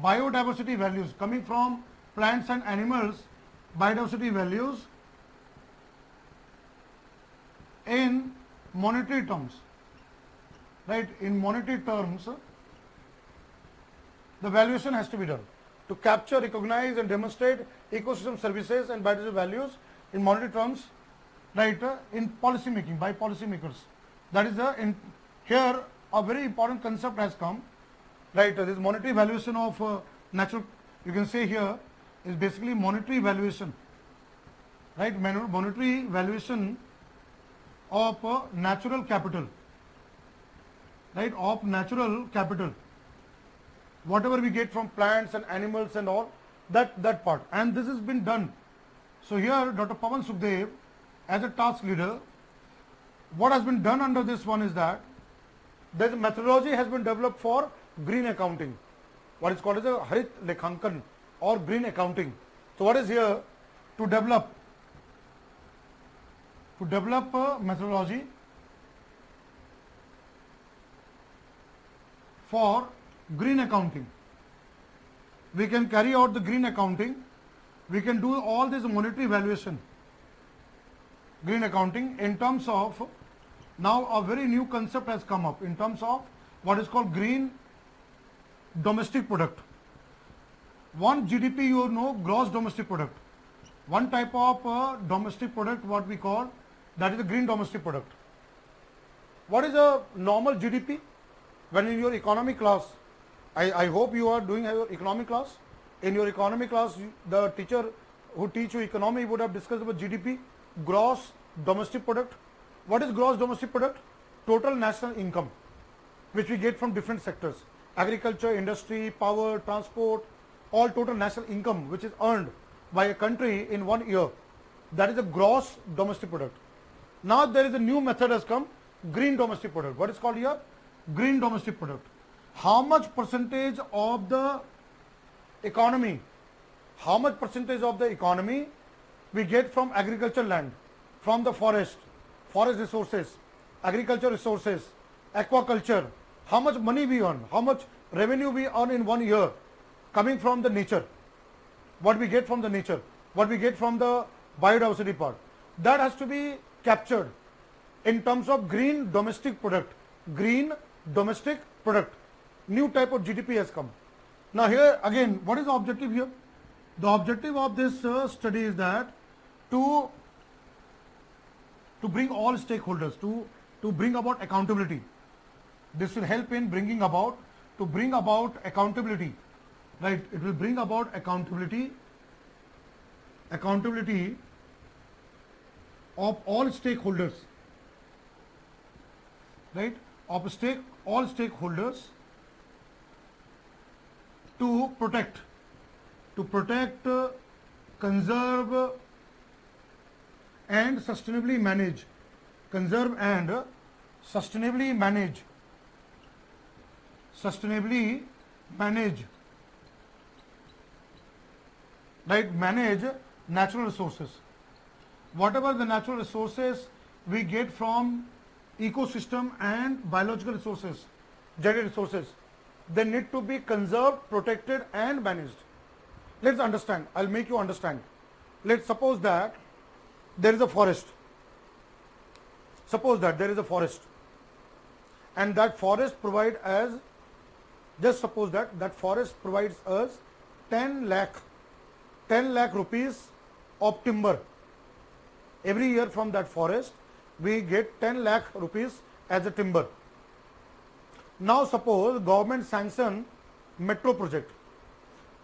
biodiversity values coming from plants and animals, biodiversity values in monetary terms. right? In monetary terms, the valuation has to be done to capture, recognize and demonstrate ecosystem services and biodiversity values in monetary terms, right? In policy making by policy makers. That is here a very important concept has come, right? This monetary valuation of natural, you can say here is basically monetary valuation, right? Monetary valuation of natural capital, right? Of natural capital, whatever we get from plants and animals and all that part, and this has been done. So here Dr. Pawan Sukhdev, as a task leader, what has been done under this one is that there is a methodology has been developed for green accounting, what is called as a Harit Lekhankan or green accounting. So what is here to develop a methodology for green accounting. We can carry out the green accounting, we can do all this monetary valuation, green accounting in terms of, now a very new concept has come up in terms of what is called green domestic product. One GDP, you know, gross domestic product. One type of domestic product, what we call, that is the green domestic product. What is a normal GDP? When in your economy class, I hope you are doing your economy class. In your economy class, the teacher who teach you economy would have discussed about GDP, gross domestic product. What is gross domestic product? Total national income, which we get from different sectors: agriculture, industry, power, transport, all total national income which is earned by a country in 1 year. That is a gross domestic product. Now there is a new method has come, green domestic product. What is called here? Green domestic product. How much percentage of the economy, we get from agriculture land, from the forest resources, agriculture resources, aquaculture, how much money we earn, how much revenue we earn in 1 year coming from the nature, what we get from the nature, what we get from the biodiversity part. That has to be captured in terms of green domestic product. Green domestic product. New type of GDP has come. Now here again, what is the objective here? The objective of this study is that to bring all stakeholders, to bring about accountability. This will help in bring about accountability, right? It will bring about accountability of all stakeholders, right? All stakeholders to protect, conserve and sustainably manage, right? Manage natural resources. Whatever the natural resources we get from ecosystem and biological resources, genetic resources, they need to be conserved, protected and managed. Let's understand. I'll make you understand. Let's suppose that there is a forest. And that forest provides us, just suppose that forest provides us 10 lakh rupees of timber. Every year from that forest, we get 10 lakh rupees as a timber. Now suppose government sanction metro project.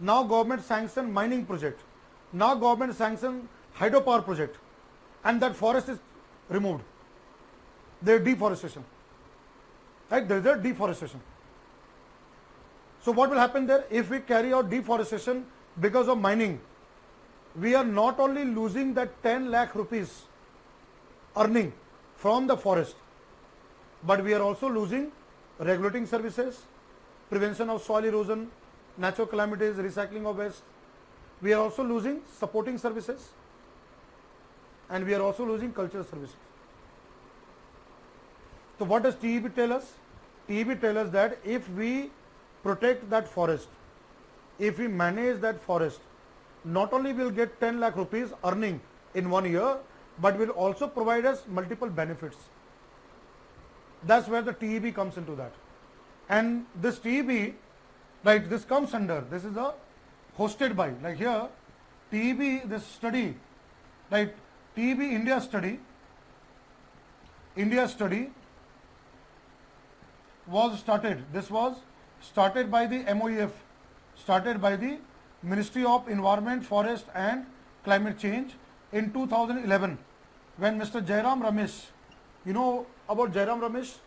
Now government sanction mining project. Now government sanction hydropower project. And that forest is removed. There is deforestation. Right? There is a deforestation. So what will happen there? If we carry out deforestation because of mining, we are not only losing that 10 lakh rupees earning from the forest, but we are also losing regulating services, prevention of soil erosion, natural calamities, recycling of waste. We are also losing supporting services, and we are also losing cultural services. So what does TEB tell us? TEB tells us that if we protect that forest, if we manage that forest, not only will get 10 lakh rupees earning in 1 year, but will also provide us multiple benefits. That's where the TEB comes into that. And this TEB, right, this comes under, this is a hosted by, like here, TEB, this study, right, TEB India study was started. This was started by the MOEF, started by the Ministry of Environment, Forest and Climate Change in 2011, when Mr. Jairam Ramesh, you know about Jairam Ramesh?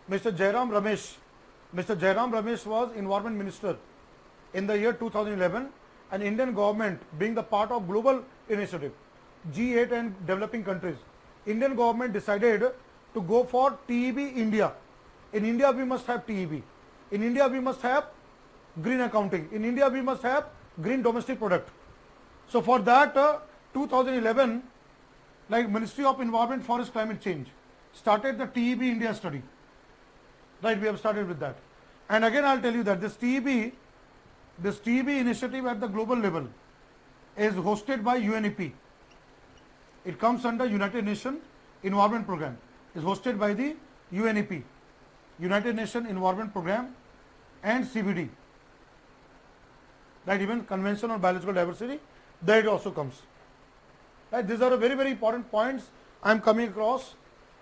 Mr. Jairam Ramesh was Environment Minister in the year 2011, and Indian government being the part of global initiative, G8 and developing countries, Indian government decided to go for TEB India. In India we must have TEB. In India we must have green accounting. In India we must have green domestic product. So for that 2011, like Ministry of Environment, Forest, Climate Change started the TEB India study. Right, we have started with that. And again I'll tell you that this TEB initiative at the global level is hosted by UNEP. It comes under United Nations Environment Program. Is hosted by the UNEP, United Nations Environment Program, and CBD. Right, even Convention on Biological Diversity, there it also comes. Right, these are very, very important points I am coming across,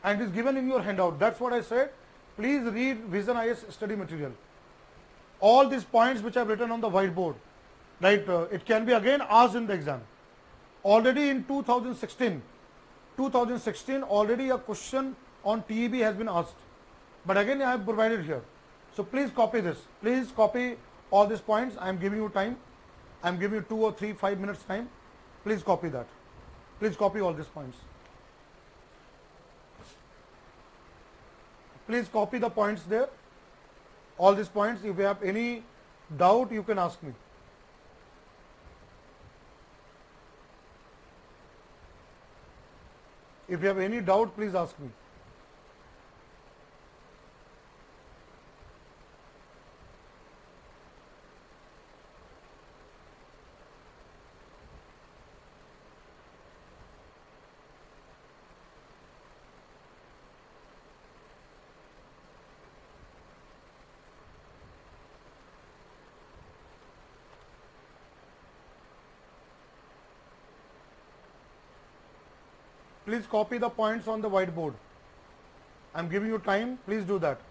and it is given in your handout. That's what I said. Please read Vision IS study material. All these points which I have written on the whiteboard, right, it can be again asked in the exam. Already in 2016, already a question on TEB has been asked, but again I have provided here. So please copy this. Please copy all these points. I am giving you time. I am giving you 2 or 3, 5 minutes time. Please copy that. Please copy all these points. Please copy the points there. All these points. If you have any doubt, you can ask me. If you have any doubt, please ask me. Please copy the points on the whiteboard. I am giving you time. Please do that.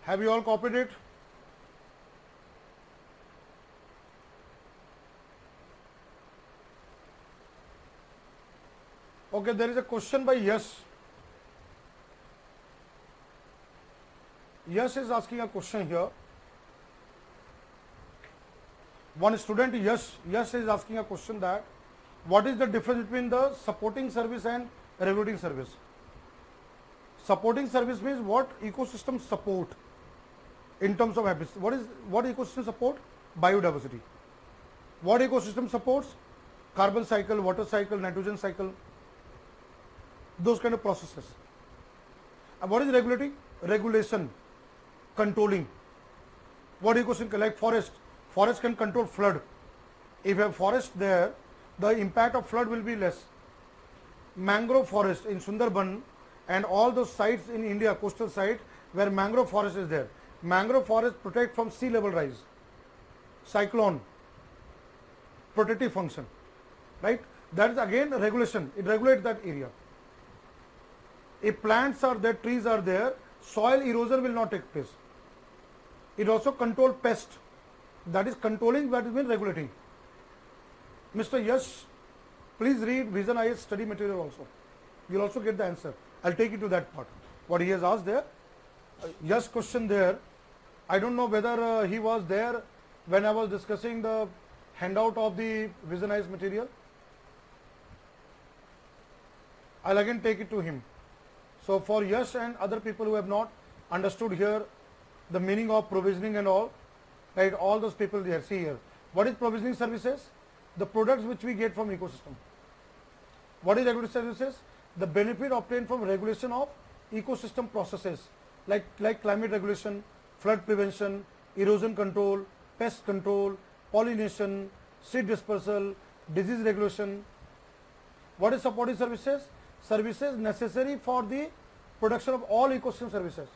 Have you all copied it? Okay, there is a question by Yes. Yes is asking a question here. One student, Yes is asking a question that what is the difference between the supporting service and regulating service? Supporting service means what ecosystem support in terms of habits. What ecosystem support? Biodiversity. What ecosystem supports? Carbon cycle, water cycle, nitrogen cycle, those kind of processes. And what is regulating? Regulation, controlling. What ecosystem, like forest? Forest can control flood. If you have forest there, the impact of flood will be less. Mangrove forest in Sundarban and all those sites in India, coastal site where mangrove forest is there. Mangrove forest protect from sea level rise, cyclone, protective function, right? That is again regulation. It regulates that area. If plants are there, trees are there, soil erosion will not take place. It also control pest. That is controlling, that is mean regulating. Mr. Yash, please read Vision IS study material also. you'll also get the answer. I'll take you to that part. What he has asked there, yes question there. I don't know whether he was there when I was discussing the handout of the visionized material. I'll again take it to him. So for Yash and other people who have not understood here the meaning of provisioning and all, right, all those people there, see here. What is provisioning services? The products which we get from ecosystem. What is regulatory services? The benefit obtained from regulation of ecosystem processes like climate regulation, flood prevention, erosion control, pest control, pollination, seed dispersal, disease regulation. What is supporting services? Services necessary for the production of all ecosystem services.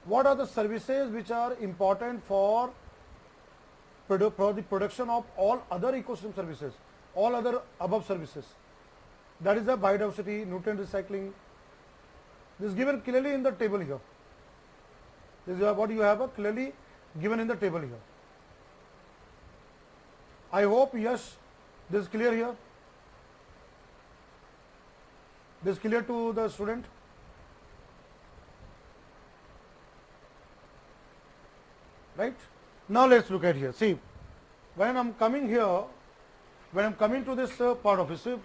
What are the services which are important for the production of all other ecosystem services, all other above services? That is the biodiversity, nutrient recycling. This is given clearly in the table here. This is what you have clearly given in the table here. I hope, yes, this is clear here. This is clear to the student. Right? Now let's look at here. See, when I'm coming here, when I'm coming to this part of it, see,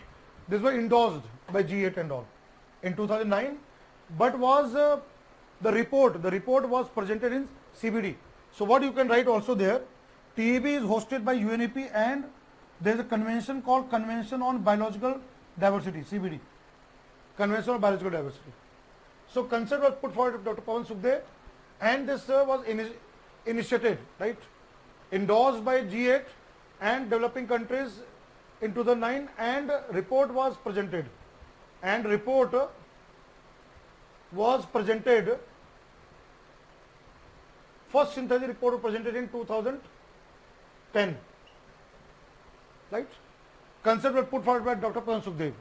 this was endorsed by G8 and all in 2009, but was the report was presented in CBD. So what you can write also there, TEB is hosted by UNEP and there is a convention called Convention on Biological Diversity, CBD, Convention on Biological Diversity. So concept was put forward by Dr. Pawan Sukhdev and this was initiated, right, endorsed by G8 and developing countries in 2009 and report was presented first synthesis report was presented in 2010, right. Concept was put forward by Dr. Pawan Sukhdev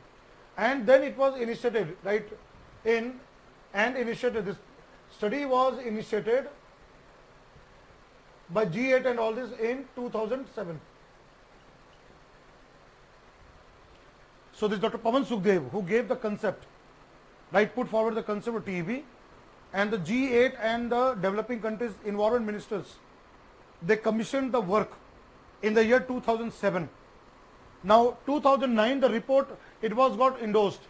and then it was initiated, right, this study was initiated by G8 and all this in 2007. So this Dr. Pawan Sukhdev who gave the concept, right, put forward the concept of TEB, and the G8 and the developing countries environment ministers, they commissioned the work in the year 2007. Now 2009 the report, it was got endorsed,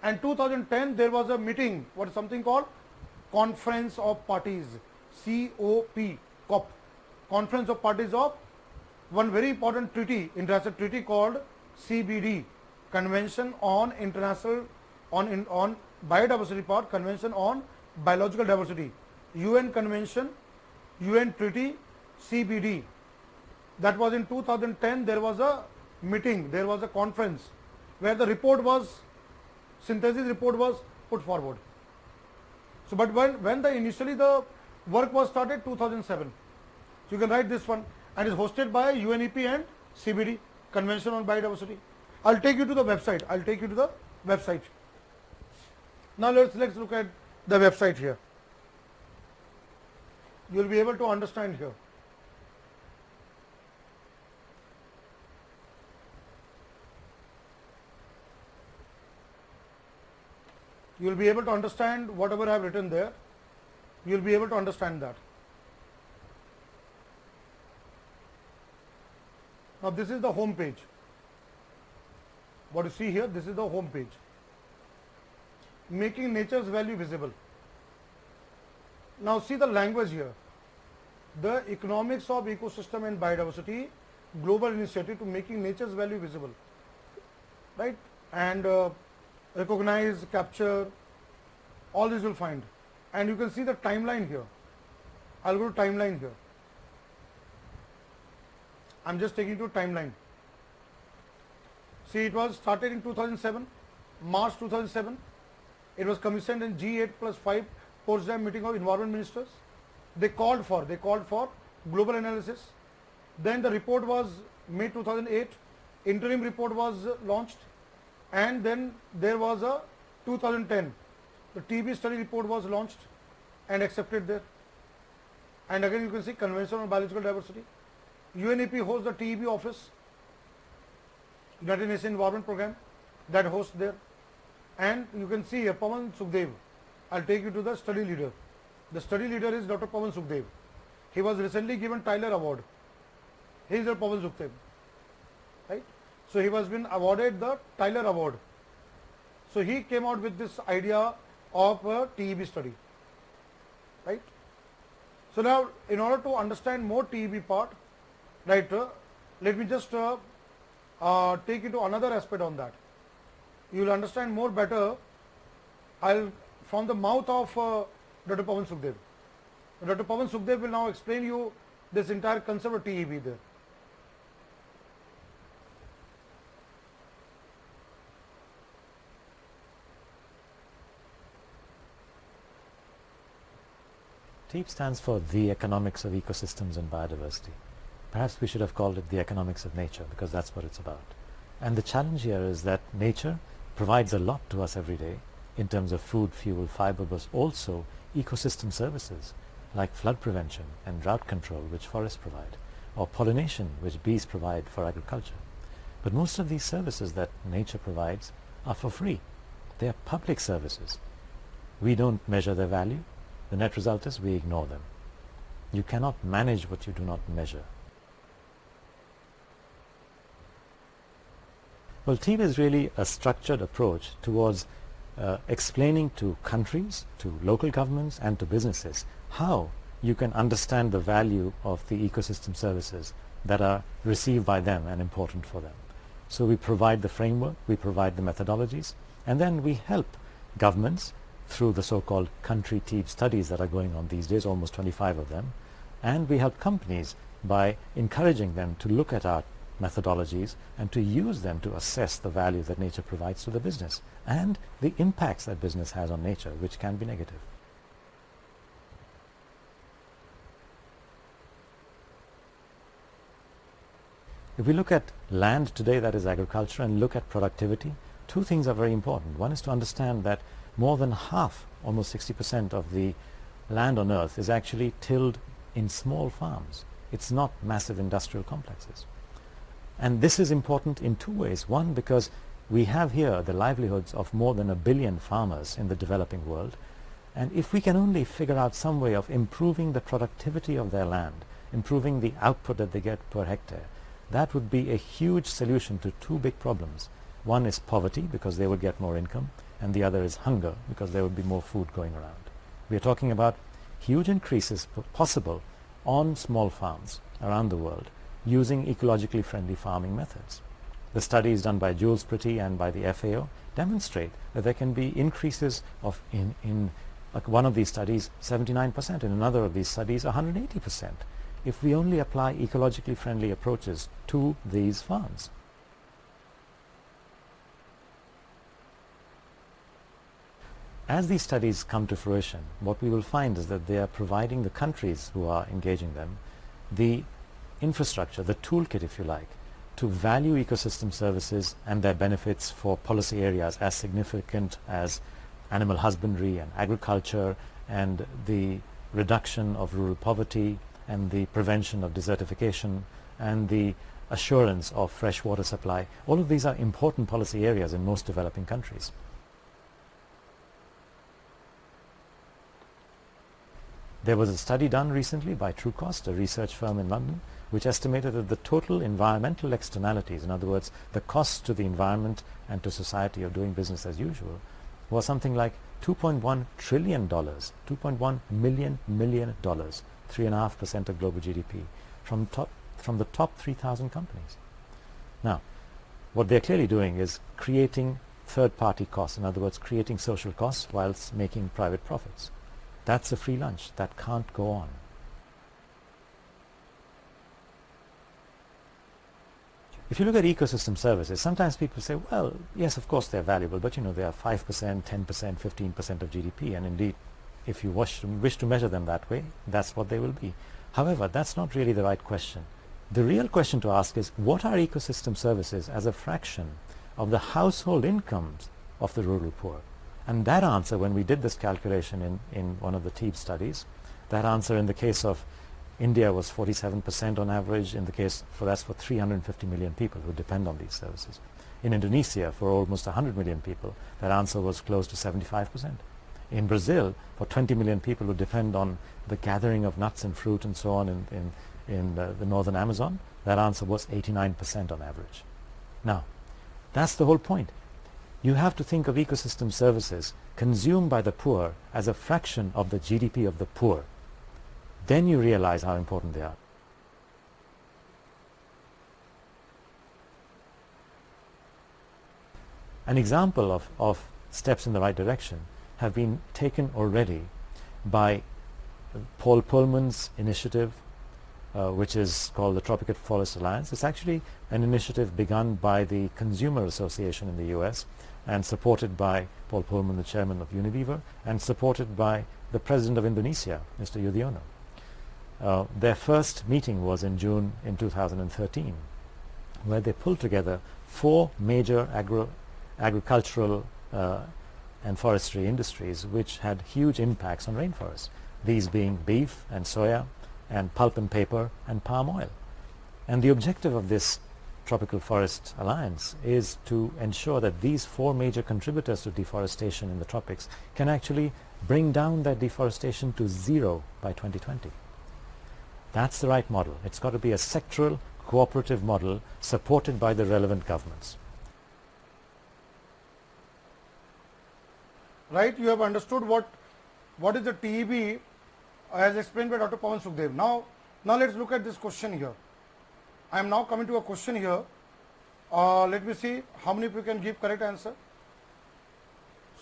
and 2010 there was a meeting, what is something called Conference of Parties, COP, Conference of Parties of one very important treaty, international treaty called CBD, Convention on International on Biodiversity part, Convention on Biological Diversity, UN Convention, UN Treaty, CBD. That was in 2010. There was a meeting, there was a conference where the report was, synthesis report was put forward. So, but when initially the work was started 2007. So you can write this one, and is hosted by UNEP and CBD, Convention on Biodiversity. I'll take you to the website. Now let's look at the website here. You will be able to understand here. You will be able to understand whatever I have written there. You will be able to understand that. Now this is the home page. What you see here, this is the home page. Making nature's value visible. Now see the language here. The economics of ecosystem and biodiversity, global initiative to making nature's value visible, right? And recognize, capture, all this you'll find. And you can see the timeline here. I'll go to timeline here. I'm just taking you to timeline. See, it was started in 2007, March 2007. It was commissioned in G8+5 Potsdam meeting of environment ministers. They called for global analysis. Then the report was May 2008. Interim report was launched, and then there was a 2010. The TB study report was launched and accepted there. And again, you can see Convention on Biological Diversity. UNEP hosts the TEB office, United Nations Environment Program, that hosts there. and you can see here Pawan Sukhdev. I'll take you to the study leader. The study leader is Dr. Pawan Sukhdev. He was recently given Tyler Award. He is the Pawan Sukhdev, right? So he was been awarded the Tyler Award. So he came out with this idea of a TEB study, right? So now, in order to understand more TEB part, right, let me just take you to another aspect on that. You will understand more better. I'll from the mouth of Dr. Pawan Sukhdev. Dr. Pawan Sukhdev will now explain you this entire concept of TEB there. TEEB stands for the economics of ecosystems and biodiversity. Perhaps we should have called it the economics of nature, because that's what it's about. And the challenge here is that nature provides a lot to us every day in terms of food, fuel, fiber, but also ecosystem services like flood prevention and drought control, which forests provide, or pollination, which bees provide for agriculture. But most of these services that nature provides are for free. They are public services. We don't measure their value. The net result is we ignore them. You cannot manage what you do not measure. Well, TEEB is really a structured approach towards explaining to countries, to local governments and to businesses how you can understand the value of the ecosystem services that are received by them and important for them. So we provide the framework, we provide the methodologies, and then we help governments through the so-called country TEEB studies that are going on these days, almost 25 of them, and we help companies by encouraging them to look at our methodologies and to use them to assess the value that nature provides to the business and the impacts that business has on nature, which can be negative. If we look at land today, that is agriculture, and look at productivity, two things are very important. One is to understand that more than half, almost 60% of the land on earth is actually tilled in small farms. It's not massive industrial complexes. And this is important in two ways. One, because we have here the livelihoods of more than 1 billion farmers in the developing world. And if we can only figure out some way of improving the productivity of their land, improving the output that they get per hectare, that would be a huge solution to two big problems. One is poverty, because they would get more income, and the other is hunger, because there would be more food going around. We are talking about huge increases possible on small farms around the world using ecologically friendly farming methods. The studies done by Jules Pretty and by the FAO demonstrate that there can be increases of in like one of these studies 79%, in another of these studies 180%, if we only apply ecologically friendly approaches to these farms. As these studies come to fruition, what we will find is that they are providing the countries who are engaging them the infrastructure, the toolkit, if you like, to value ecosystem services and their benefits for policy areas as significant as animal husbandry and agriculture and the reduction of rural poverty and the prevention of desertification and the assurance of fresh water supply. All of these are important policy areas in most developing countries. There was a study done recently by Trucost, a research firm in London, which estimated that the total environmental externalities, in other words, the costs to the environment and to society of doing business as usual, was something like $2.1 trillion, $2.1 million, 3.5% of global GDP, from the top 3,000 companies. Now, what they're clearly doing is creating third-party costs, in other words, creating social costs whilst making private profits. That's a free lunch. That can't go on. If you look at ecosystem services, sometimes people say, well, yes, of course they're valuable, but you know, they are 5%, 10%, 15% of GDP, and indeed, if you wish to measure them that way, that's what they will be. However, that's not really the right question. The real question to ask is, what are ecosystem services as a fraction of the household incomes of the rural poor? And that answer, when we did this calculation in one of the TEEB studies, that answer in the case of India was 47% on average, in the case that's for 350 million people who depend on these services. In Indonesia, for almost 100 million people, that answer was close to 75%. In Brazil, for 20 million people who depend on the gathering of nuts and fruit and so on in the northern Amazon, that answer was 89% on average. Now, that's the whole point. You have to think of ecosystem services consumed by the poor as a fraction of the GDP of the poor. Then you realize how important they are. An example of steps in the right direction have been taken already by Paul Pullman's initiative, which is called the Tropical Forest Alliance. It's actually an initiative begun by the Consumer Association in the US and supported by Paul Pullman, the chairman of Unilever, and supported by the president of Indonesia, Mr. Yudhoyono. Their first meeting was in June in 2013, where they pulled together 4 major agricultural and forestry industries which had huge impacts on rainforests, these being beef and soya and pulp and paper and palm oil. And the objective of this Tropical Forest Alliance is to ensure that these 4 major contributors to deforestation in the tropics can actually bring down that deforestation to 0 by 2020. That's the right model. It's got to be a sectoral, cooperative model supported by the relevant governments. Right, you have understood what is the TEB as explained by Dr. Pawan Sukhdev. Now let's look at this question here. I am now coming to a question here. Let me see how many of you can give correct answer.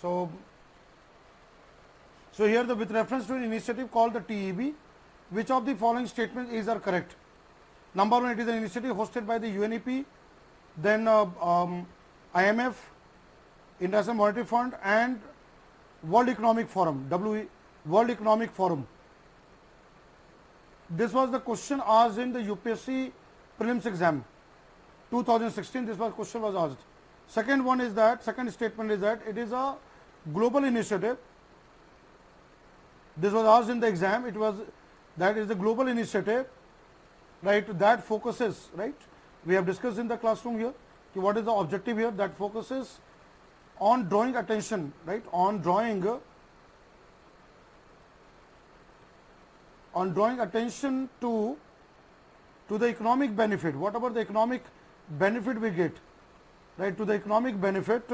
So here with reference to an initiative called the TEB, which of the following statements are correct? Number 1, it is an initiative hosted by the UNEP, then IMF, International Monetary Fund, and World Economic Forum, World Economic Forum. This was the question asked in the UPSC prelims exam 2016. This question was asked. Second statement is that it is a global initiative. This was asked in the exam. That is a global initiative, right, that focuses, right, we have discussed in the classroom here, what is the objective here, that focuses on drawing attention, right, on drawing attention to the economic benefit, whatever the economic benefit we get, right, to the economic benefit,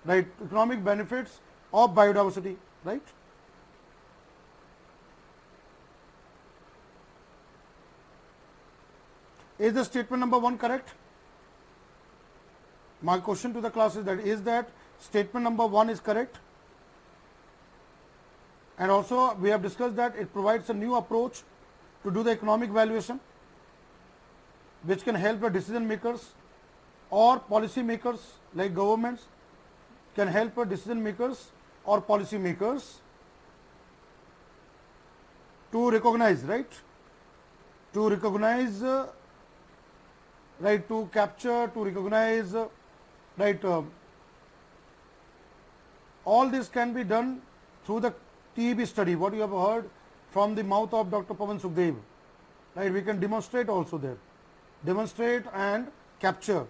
right, economic benefits of biodiversity, right. Is the statement number 1 correct? My question to the class is that statement number 1 is correct? And also we have discussed that it provides a new approach to do the economic valuation, which can help the decision makers or policy makers, like governments can help the decision makers or policy makers to recognize, right, to recognize, right, to capture, to recognize, right, all this can be done through the TEB study, what you have heard from the mouth of Dr. Pawan Sukhdev, right. We can demonstrate also there, demonstrate and capture,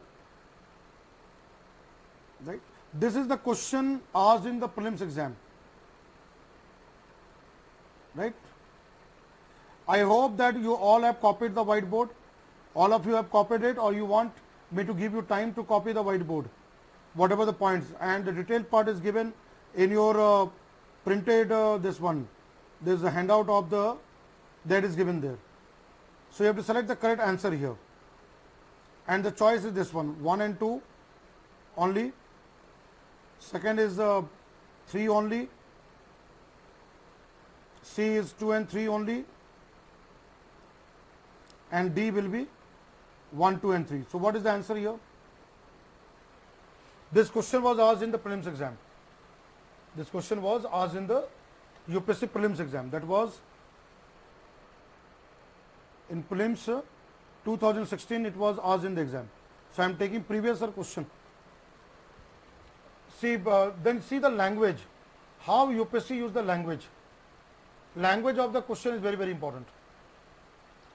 right. This is the question asked in the prelims exam, right. I hope that you all have copied the whiteboard. All of you have copied it, or you want me to give you time to copy the whiteboard, whatever the points, and the detailed part is given in your printed this one. There is a handout of that is given there. So you have to select the correct answer here, and the choice is this one, 1 and 2 only. Second is 3 only. C is 2 and 3 only, and D will be 1, 2 and 3. So what is the answer here? This question was asked in the prelims exam. This question was asked in the UPSC prelims exam. That was in prelims 2016. It was asked in the exam. So I am taking previous year question. See, then see the language. How UPSC use the language. Language of the question is very, very important.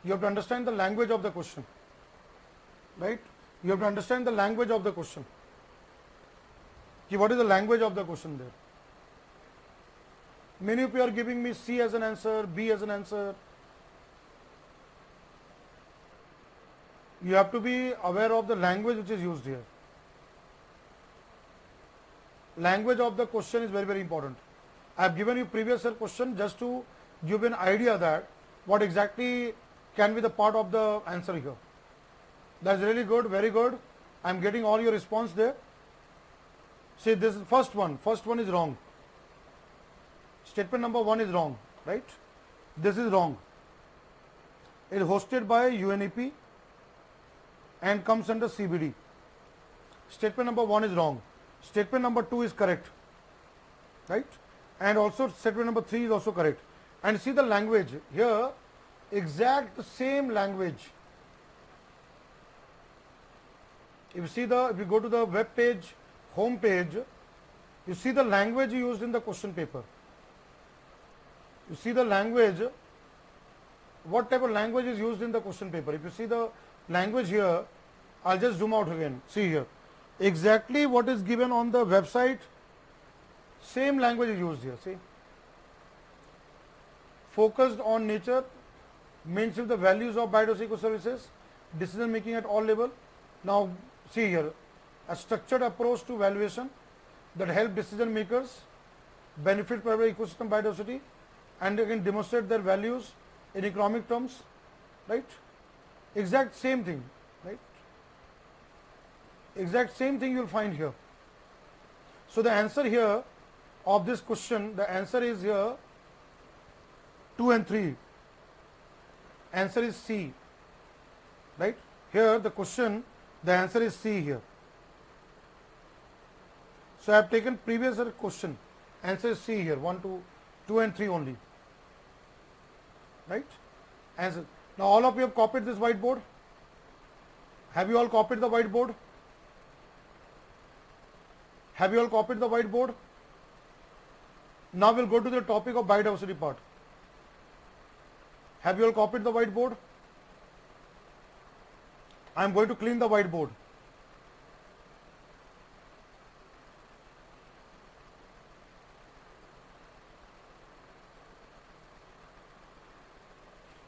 You have to understand the language of the question, right. You have to understand the language of the question. What is the language of the question there? Many of you are giving me C as an answer, B as an answer. You have to be aware of the language which is used here. Language of the question is very, very important. I have given you previous year question just to give an idea that what exactly can be the part of the answer here. That's really good, very good. I am getting all your response there. See, this is first one is wrong. Statement number 1 is wrong, right? This is wrong. It is hosted by UNEP and comes under CBD. Statement number 1 is wrong. Statement number 2 is correct, right? And also statement number 3 is also correct. And see the language here, exact same language. If you go to the web page, home page, you see the language used in the question paper. You see the language, what type of language is used in the question paper. If you see the language here, I'll just zoom out again. See here, exactly what is given on the website, same language is used here. See, focused on nature, mentions the values of biodiversity ecoservices, decision making at all level. Now see here, a structured approach to valuation that help decision makers benefit from ecosystem biodiversity and they can demonstrate their values in economic terms, right? Exact same thing, right? Exact same thing you will find here. So the answer here of this question, the answer is here 2 and 3. Answer is C, right? Here the question, the answer is C here. So I have taken previous question, answer is C here, 1, 2 and 3 only, right? Answer. Now all of you have copied this whiteboard. Have you all copied the whiteboard? Have you all copied the whiteboard? Now we'll go to the topic of biodiversity part. Have you all copied the whiteboard? I am going to clean the whiteboard.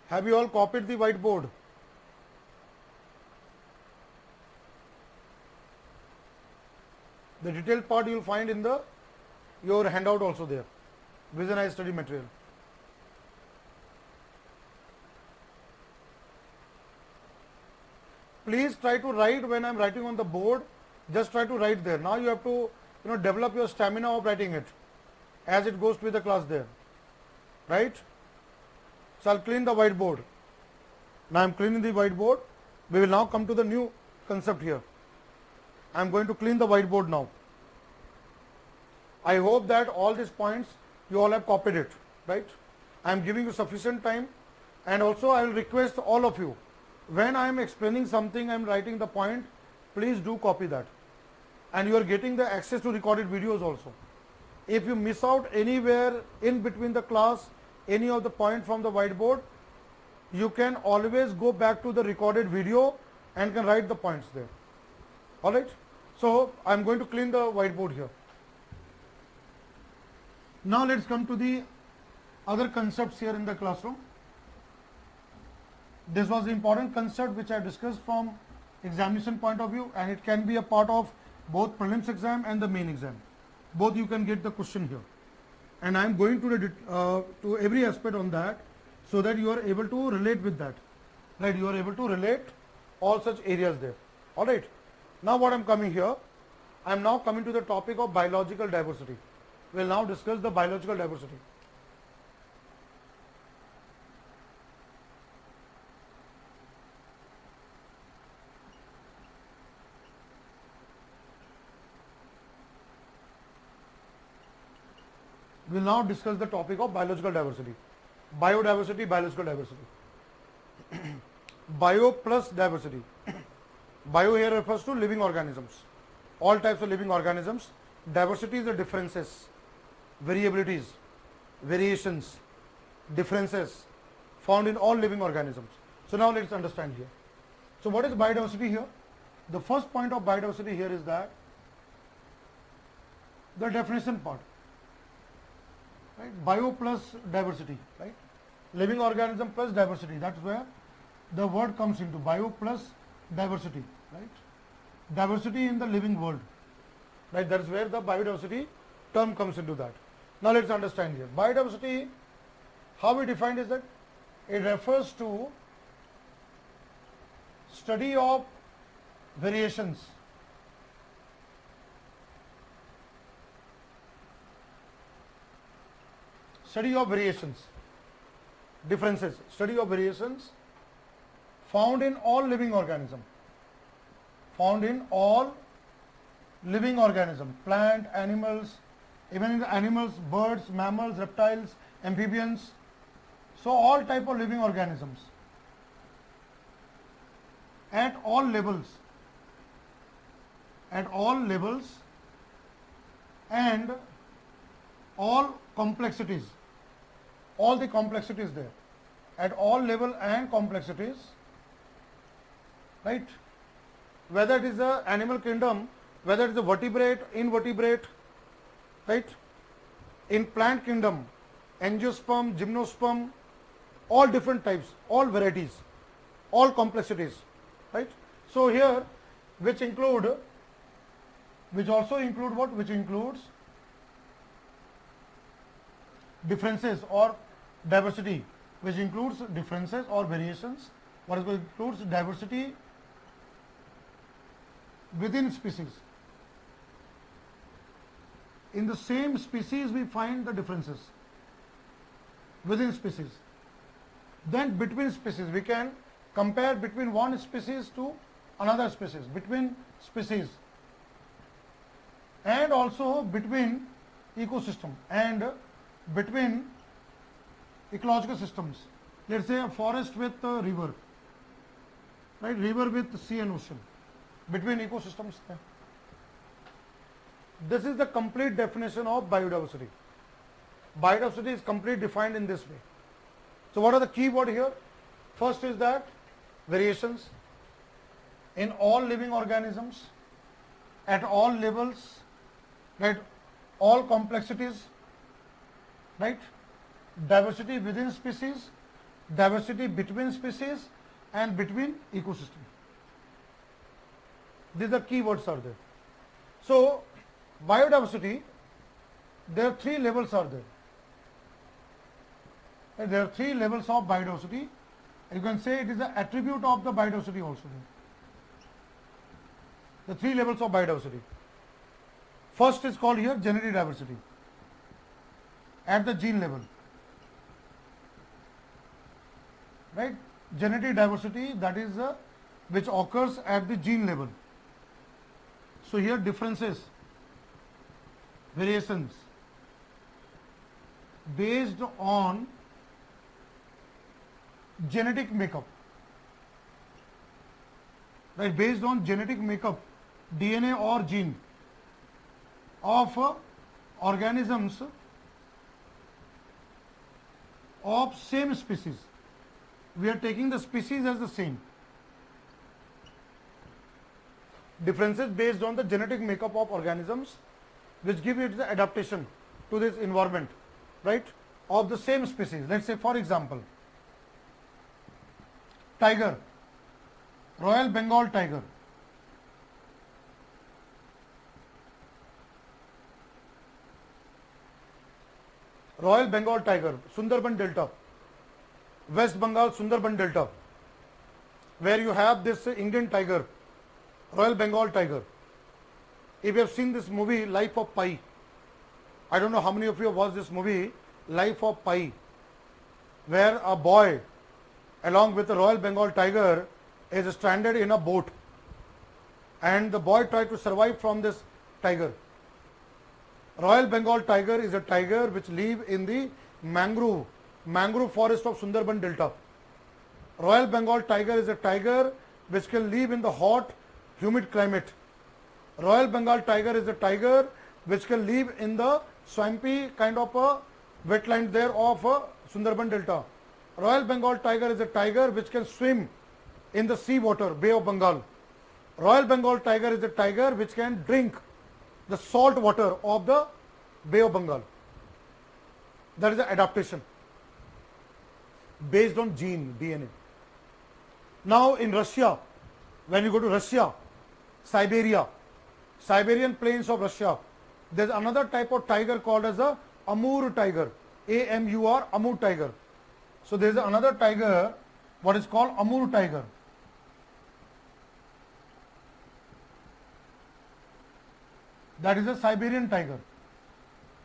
Have you all copied the whiteboard? The detailed part you will find in your handout also there. Visualized study material. Please try to write when I am writing on the board. Just try to write there. Now you have to develop your stamina of writing it as it goes with the class there, right? So I'll clean the whiteboard. Now I'm cleaning the whiteboard. We will now come to the new concept here. I'm going to clean the whiteboard now. I hope that all these points you all have copied it, right? I'm giving you sufficient time, and also I will request all of you, when I am explaining something, I am writing the point, please do copy that. And you are getting the access to recorded videos also. If you miss out anywhere in between the class, any of the point from the whiteboard, you can always go back to the recorded video and can write the points there. Alright. So I am going to clean the whiteboard here. Now let's come to the other concepts here in the classroom. This was the important concept which I discussed from examination point of view, and it can be a part of both prelims exam and the main exam. Both you can get the question here. And I am going to every aspect on that, so that you are able to relate with that, right? You are able to relate all such areas there. All right. Now what I am coming here, I am now coming to the topic of biological diversity. We will now discuss the biological diversity. We will now discuss the topic of biological diversity. Biodiversity, biological diversity. Bio plus diversity. Bio here refers to living organisms. All types of living organisms. Diversity is the differences, variabilities, variations, differences found in all living organisms. So now let's understand here. So what is biodiversity here? the first point of biodiversity here is that the definition part, right? Bio plus diversity, right? Living organism plus diversity. That's where the word comes into bio plus diversity, right? Diversity in the living world, right? That's where the biodiversity term comes into that. Now let's understand here. Biodiversity, how we define is that it refers to study of variations differences, study of variations found in all living organism, plant, animals, even in the animals, birds, mammals, reptiles, amphibians, so all type of living organisms at all levels and all complexities, all the complexities there, at all level and complexities, right? Whether it is the animal kingdom, whether it is the vertebrate, invertebrate, right? In plant kingdom, angiosperm, gymnosperm, all different types, all varieties, all complexities, right? So here, which also include what? Which includes differences or diversity, which includes differences or variations, what includes diversity within species. In the same species we find the differences within species. Then between species we can compare between one species to another species, between species, and also between ecosystem and between ecological systems. Let's say a forest with a river, right? River with sea and ocean, between ecosystems. This is the complete definition of biodiversity. Biodiversity is completely defined in this way. So what are the key words here? First is that variations in all living organisms at all levels, right? All complexities, right? Diversity within species, diversity between species, and between ecosystem. These are keywords are there. So biodiversity, there are three levels are there. And there are three levels of biodiversity. You can say it is an attribute of the biodiversity also. The three levels of biodiversity. First is called here genetic diversity at the gene level. Right? Genetic diversity, that is which occurs at the gene level. So here differences, variations based on genetic makeup, right? Based on genetic makeup, DNA or gene of organisms of same species. We are taking the species as the same. Differences based on the genetic makeup of organisms which give it the adaptation to this environment, right, of the same species. Let's say for example, tiger, Royal Bengal tiger. Royal Bengal tiger, Sundarban Delta, West Bengal Sundarban Delta, where you have this Indian tiger, Royal Bengal tiger. If you have seen this movie, Life of Pi, I don't know how many of you have watched this movie, Life of Pi, where a boy along with the Royal Bengal tiger is stranded in a boat and the boy tried to survive from this tiger. Royal Bengal tiger is a tiger which live in the mangrove forest of Sundarban Delta. Royal Bengal tiger is a tiger which can live in the hot, humid climate. Royal Bengal tiger is a tiger which can live in the swampy kind of a wetland there of Sundarban Delta. Royal Bengal tiger is a tiger which can swim in the sea water, Bay of Bengal. Royal Bengal tiger is a tiger which can drink the salt water of the Bay of Bengal. That is the adaptation based on gene, DNA. Now in Russia, when you go to Russia, Siberia, Siberian plains of Russia, there is another type of tiger called as the Amur tiger, A-M-U-R, Amur tiger. So there is another tiger, what is called Amur tiger. That is a Siberian tiger.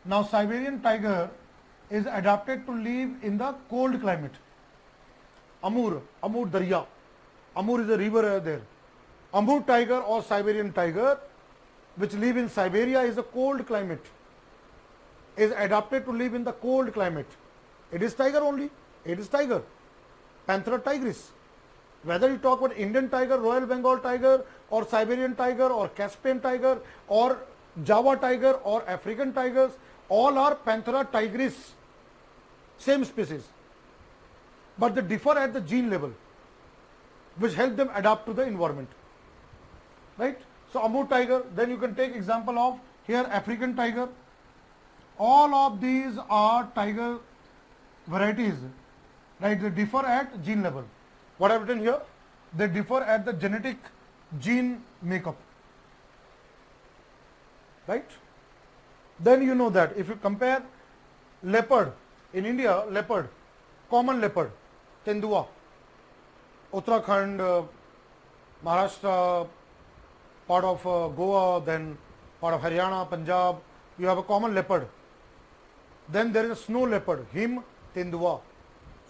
Now Siberian tiger is adapted to live in the cold climate. Amur Darya. Amur is a river there. Amur tiger or Siberian tiger, which live in Siberia, is a cold climate. Is adapted to live in the cold climate. It is tiger only. It is tiger. Panthera tigris. Whether you talk about Indian tiger, Royal Bengal tiger, or Siberian tiger, or Caspian tiger, or Java tiger, or African tigers, all are Panthera tigris. Same species. But they differ at the gene level, which help them adapt to the environment. Right? So Amur tiger, then you can take example of here African tiger. All of these are tiger varieties, right? They differ at gene level. What I've written here? They differ at the genetic gene makeup. Right? Then you know that if you compare leopard, in India, leopard, common leopard, Tendua, Uttarakhand, Maharashtra, part of Goa, then part of Haryana, Punjab, you have a common leopard. Then there is a snow leopard, Him Tendua,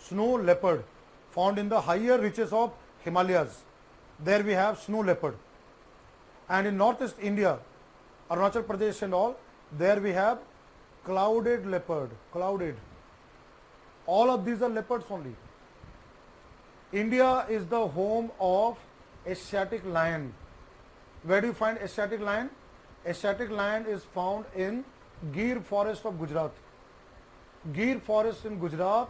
snow leopard, found in the higher reaches of Himalayas. There we have snow leopard. And in northeast India, Arunachal Pradesh and all, there we have clouded leopard, clouded. All of these are leopards only. India is the home of Asiatic lion. Where do you find Asiatic lion? Asiatic lion is found in Gir forest of Gujarat. Gir forest in Gujarat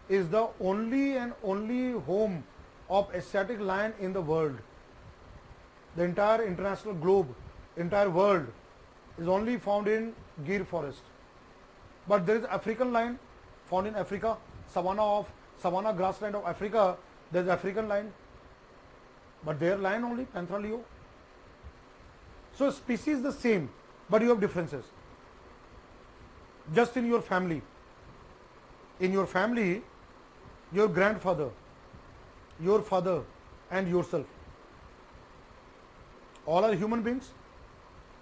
is the only and only home of Asiatic lion in the world. The entire international globe, entire world is only found in Gir forest. But there is African lion found in Africa, savanna grassland of Africa, there is African lion. But their lion only, Panthera leo. So species the same, but you have differences. Just in your family. In your family, your grandfather, your father and yourself. All are human beings.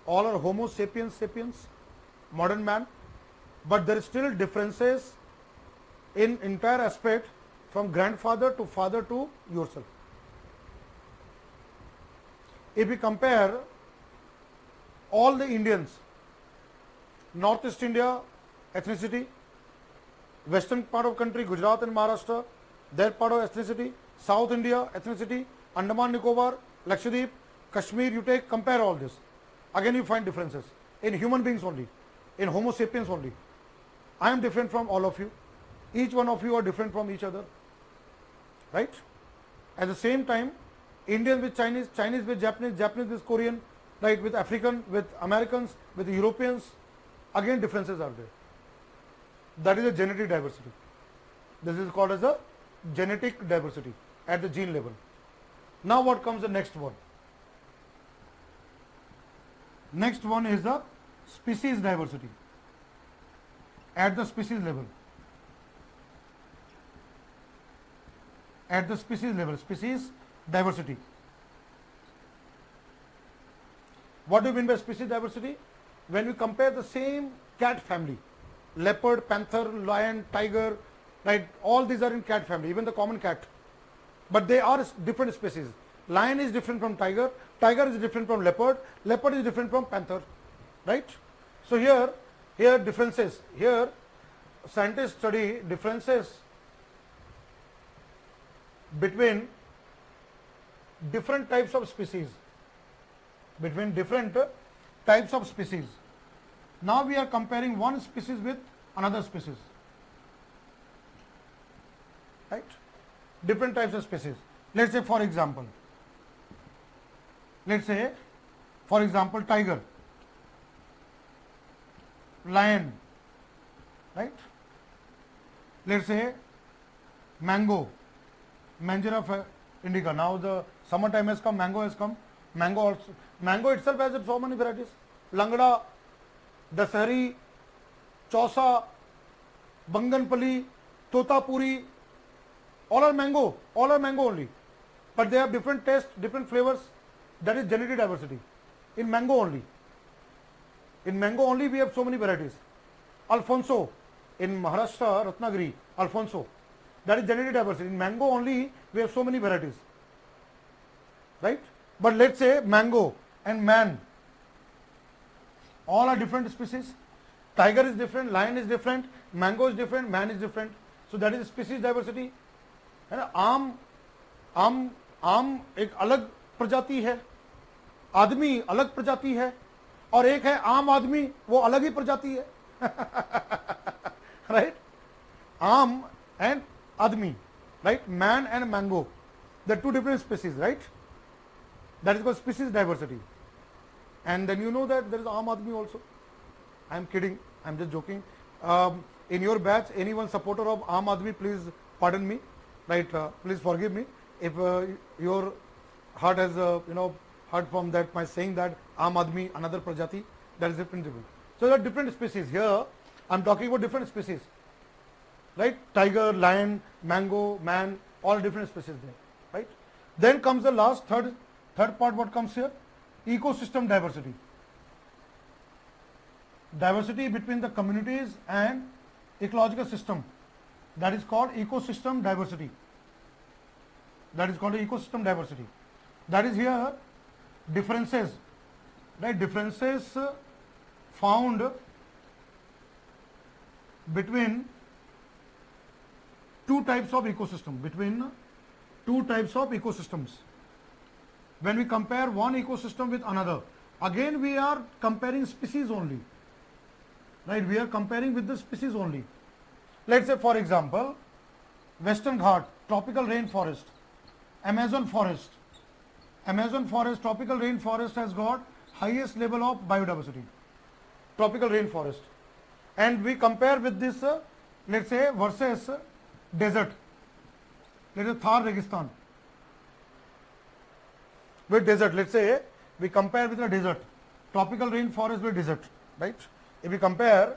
All are Homo sapiens sapiens, modern man. But there is still differences in entire aspect from grandfather to father to yourself. If we compare all the Indians, Northeast India ethnicity, western part of country, Gujarat and Maharashtra, their part of ethnicity, South India ethnicity, Andaman Nicobar, Lakshadweep, Kashmir, you take, compare all this. Again you find differences in human beings only, in Homo sapiens only. I am different from all of you. Each one of you are different from each other. Right? At the same time, Indian with Chinese, Chinese with Japanese, Japanese with Korean, right, with African, with Americans, with Europeans, again differences are there. That is a genetic diversity. This is called as a genetic diversity at the gene level. Now what comes the next one? Next one is the species diversity at the species level. At the species level, species diversity. What do you mean by species diversity? When we compare the same cat family, leopard, panther, lion, tiger, right, all these are in cat family, even the common cat. But they are different species. Lion is different from tiger, tiger is different from leopard, leopard is different from panther, right? So here differences, here scientists study differences between different types of species, between different types of species. Now we are comparing one species with another species, right? Different types of species. Let's say for example, let's say, for example, tiger, lion, right? Let's say mango, Mangera indica. Now the summer time has come, mango has come. Mango also, mango itself has so many varieties. Langda, Dasari, Chausa, Banganpali, Totapuri, all are mango only. But they have different taste, different flavors. That is genetic diversity. In mango only. In mango only we have so many varieties. Alfonso, in Maharashtra, Ratnagiri, Alfonso. That is genetic diversity. In mango only we have so many varieties. Right? But let's say mango and man, all are different species. Tiger is different, lion is different, mango is different, man is different. So that is species diversity. है ना, आम एक अलग प्रजाति है, आदमी अलग प्रजाति है, और एक है आम आदमी, वो अलग ही प्रजाति है. Right? Aam and admi, right? Man and mango, they're two different species, right? That is called species diversity. And then you know that there is aam admi also. I am kidding, I am just joking. In your batch, anyone supporter of aam admi, please pardon me, right? Please forgive me if your heart has heard from that my saying that aam admi, another prajati, that is different. So there are different species. Here I am talking about different species, right? Tiger, lion, mango, man, all different species there, right? Then comes the last third part. What comes here? Ecosystem diversity. Diversity between the communities and ecological system. That is called ecosystem diversity. That is called ecosystem diversity. That is here differences, right? Differences found between two types of ecosystem, when we compare one ecosystem with another, again we are comparing species only, right? We are comparing with the species only. Let's say, for example, Western Ghat, tropical rainforest, Amazon forest, tropical rainforest has got highest level of biodiversity, tropical rainforest, and we compare with this, let's say, versus desert, let's say Thar Registan, with desert. Let's say we compare with the desert, tropical rainforest with desert, right? If we compare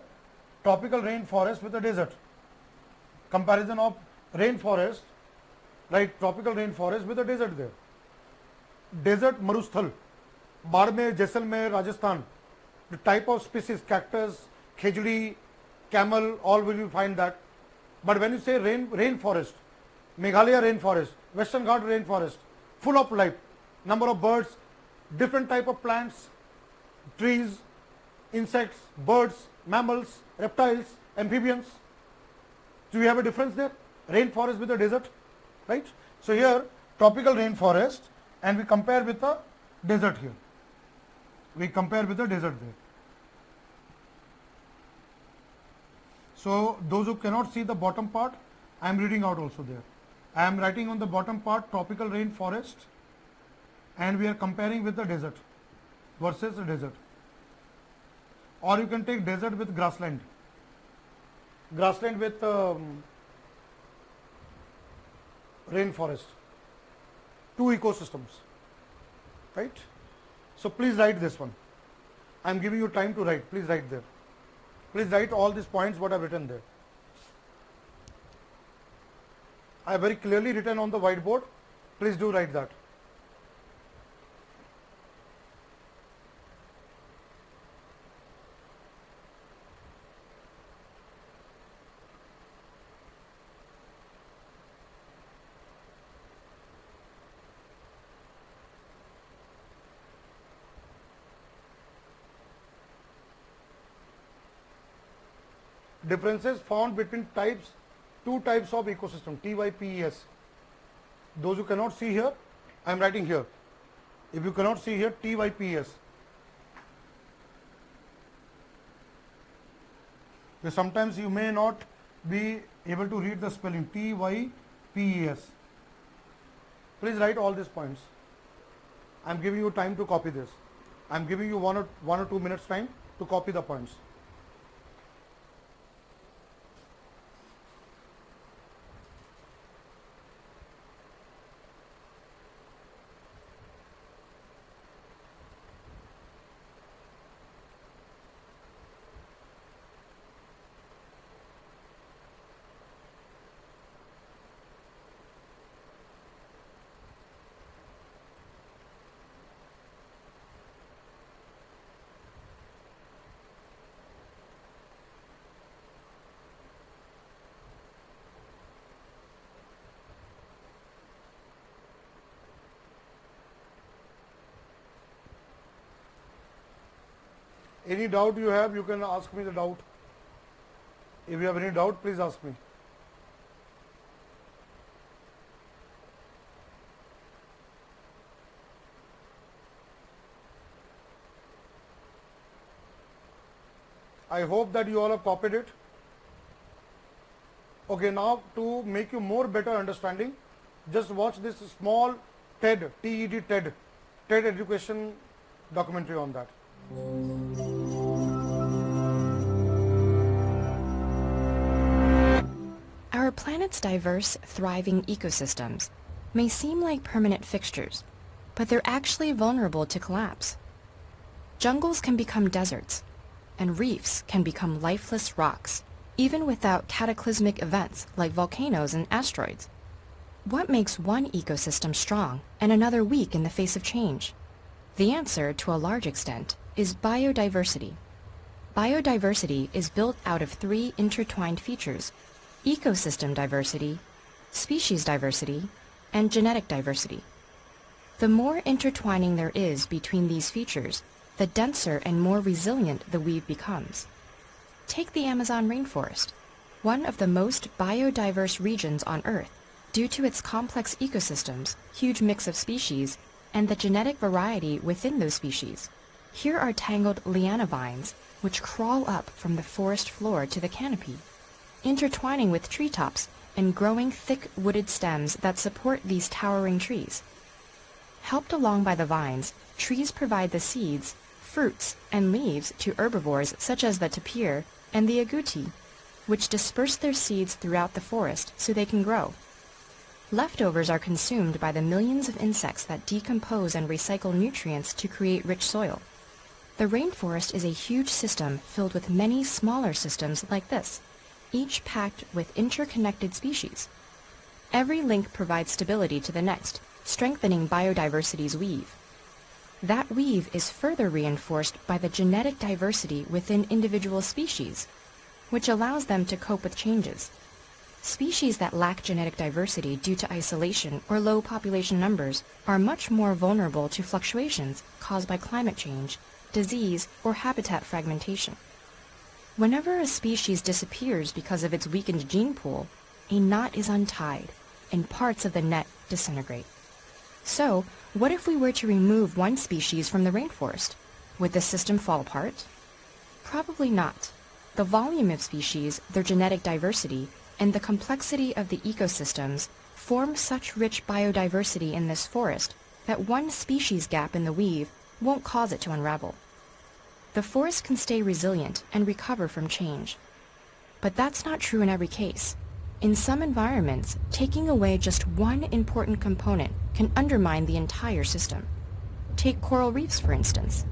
tropical rainforest with the desert, comparison of rainforest, right? Tropical rainforest with the desert there. Desert Marusthal, Barmer, Jaisalmer, Rajasthan, the type of species, cactus, khejdi, camel, all will you find that. But when you say rainforest, Meghalaya rainforest, Western Ghat rainforest, full of life, number of birds, different type of plants, trees, insects, birds, mammals, reptiles, amphibians. Do we have a difference there? Rainforest with the desert, right? So here tropical rainforest, and we compare with the desert here. We compare with the desert there. So those who cannot see the bottom part, I am reading out also there. I am writing on the bottom part tropical rainforest, and we are comparing with the desert versus the desert. Or you can take desert with grassland, grassland with rainforest, two ecosystems, right? So please write this one. I am giving you time to write. Please write there. Please write all these points what I have written there. I have very clearly written on the whiteboard. Please do write that. Differences found between two types of ecosystem, TYPES. Those who cannot see here, I am writing here. If you cannot see here, TYPES. Sometimes you may not be able to read the spelling, TYPES. Please write all these points. I'm giving you time to copy this. I'm giving you 1 or 2 minutes time to copy the points. Any doubt you have, you can ask me the doubt. If you have any doubt, please ask me. I hope that you all have copied it. Okay, now to make you more better understanding, just watch this small TED, TED, TED education documentary on that. Our planet's diverse, thriving ecosystems may seem like permanent fixtures, but they're actually vulnerable to collapse. Jungles can become deserts, and reefs can become lifeless rocks, even without cataclysmic events like volcanoes and asteroids. What makes one ecosystem strong and another weak in the face of change? The answer, to a large extent, is biodiversity. Biodiversity is built out of three intertwined features: ecosystem diversity, species diversity, and genetic diversity. The more intertwining there is between these features, the denser and more resilient the weave becomes. Take the Amazon rainforest, one of the most biodiverse regions on Earth due to its complex ecosystems, huge mix of species, and the genetic variety within those species. Here are tangled liana vines, which crawl up from the forest floor to the canopy, intertwining with treetops and growing thick wooded stems that support these towering trees. Helped along by the vines, trees provide the seeds, fruits, and leaves to herbivores such as the tapir and the agouti, which disperse their seeds throughout the forest so they can grow. Leftovers are consumed by the millions of insects that decompose and recycle nutrients to create rich soil. The rainforest is a huge system filled with many smaller systems like this, each packed with interconnected species. Every link provides stability to the next, strengthening biodiversity's weave. That weave is further reinforced by the genetic diversity within individual species, which allows them to cope with changes. Species that lack genetic diversity due to isolation or low population numbers are much more vulnerable to fluctuations caused by climate change, disease, or habitat fragmentation. Whenever a species disappears because of its weakened gene pool, a knot is untied and parts of the net disintegrate. So, what if we were to remove one species from the rainforest? Would the system fall apart? Probably not. The volume of species, their genetic diversity, and the complexity of the ecosystems form such rich biodiversity in this forest that one species gap in the weave won't cause it to unravel. The forest can stay resilient and recover from change. But that's not true in every case. In some environments, taking away just one important component can undermine the entire system. Take coral reefs, for instance.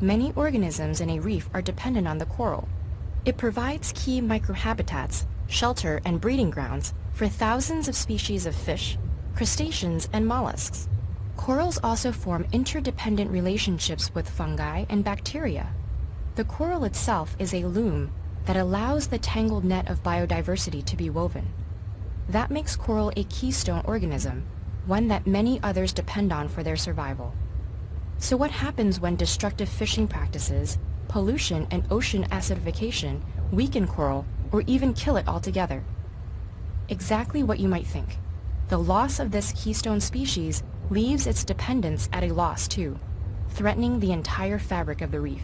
Many organisms in a reef are dependent on the coral. It provides key microhabitats, shelter, and breeding grounds for thousands of species of fish, crustaceans, and mollusks. Corals also form interdependent relationships with fungi and bacteria. The coral itself is a loom that allows the tangled net of biodiversity to be woven. That makes coral a keystone organism, one that many others depend on for their survival. So what happens when destructive fishing practices, pollution, and ocean acidification weaken coral or even kill it altogether? Exactly what you might think. The loss of this keystone species leaves its dependents at a loss too, threatening the entire fabric of the reef.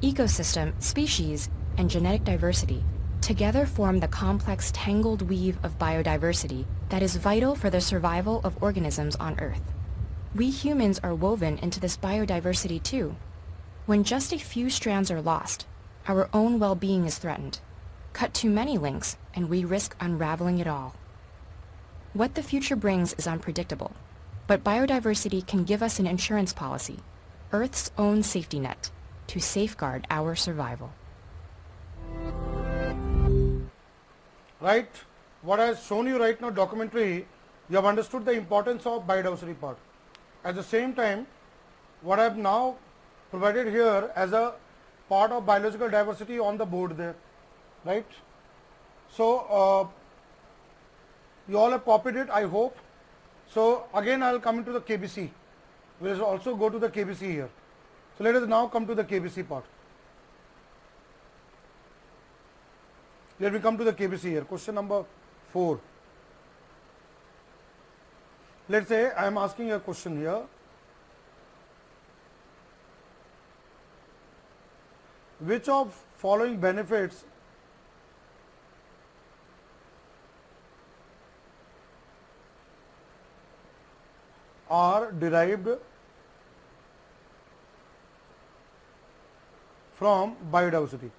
Ecosystem, species, and genetic diversity together form the complex tangled weave of biodiversity that is vital for the survival of organisms on Earth. We humans are woven into this biodiversity too. When just a few strands are lost, our own well-being is threatened. Cut too many links, and we risk unraveling it all. What the future brings is unpredictable, but biodiversity can give us an insurance policy, Earth's own safety net, to safeguard our survival. Right? What I have shown you right now, documentary, you have understood the importance of biodiversity part. At the same time, what I have now provided here as a part of biological diversity on the board there, right? So, you all have copied it, I hope. So, again I will come into the KBC. We will also go to the KBC here. So, let us now come to the KBC part. Let me come to the KBC here. Question number 4. Let's say I am asking a question here. Which of following benefits are derived from biodiversity?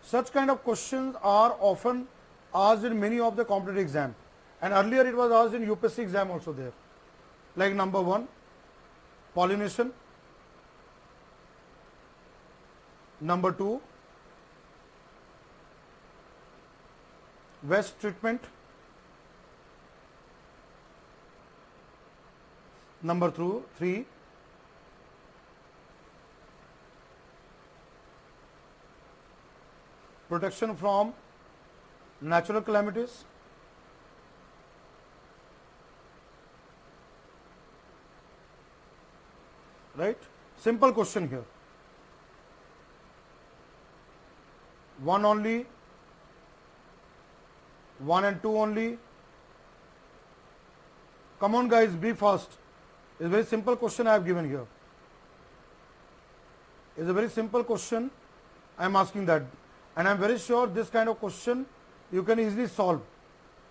Such kind of questions are often asked in many of the competitive exam, and earlier it was asked in UPSC exam also there. Like number 1, pollination. Number 2, waste treatment. Number 3, protection from natural calamities. Right? Simple question here. One only, 1 and 2 only. Come on guys, be fast. It's a very simple question I have given here. It's a very simple question I am asking that, and I am very sure this kind of question you can easily solve.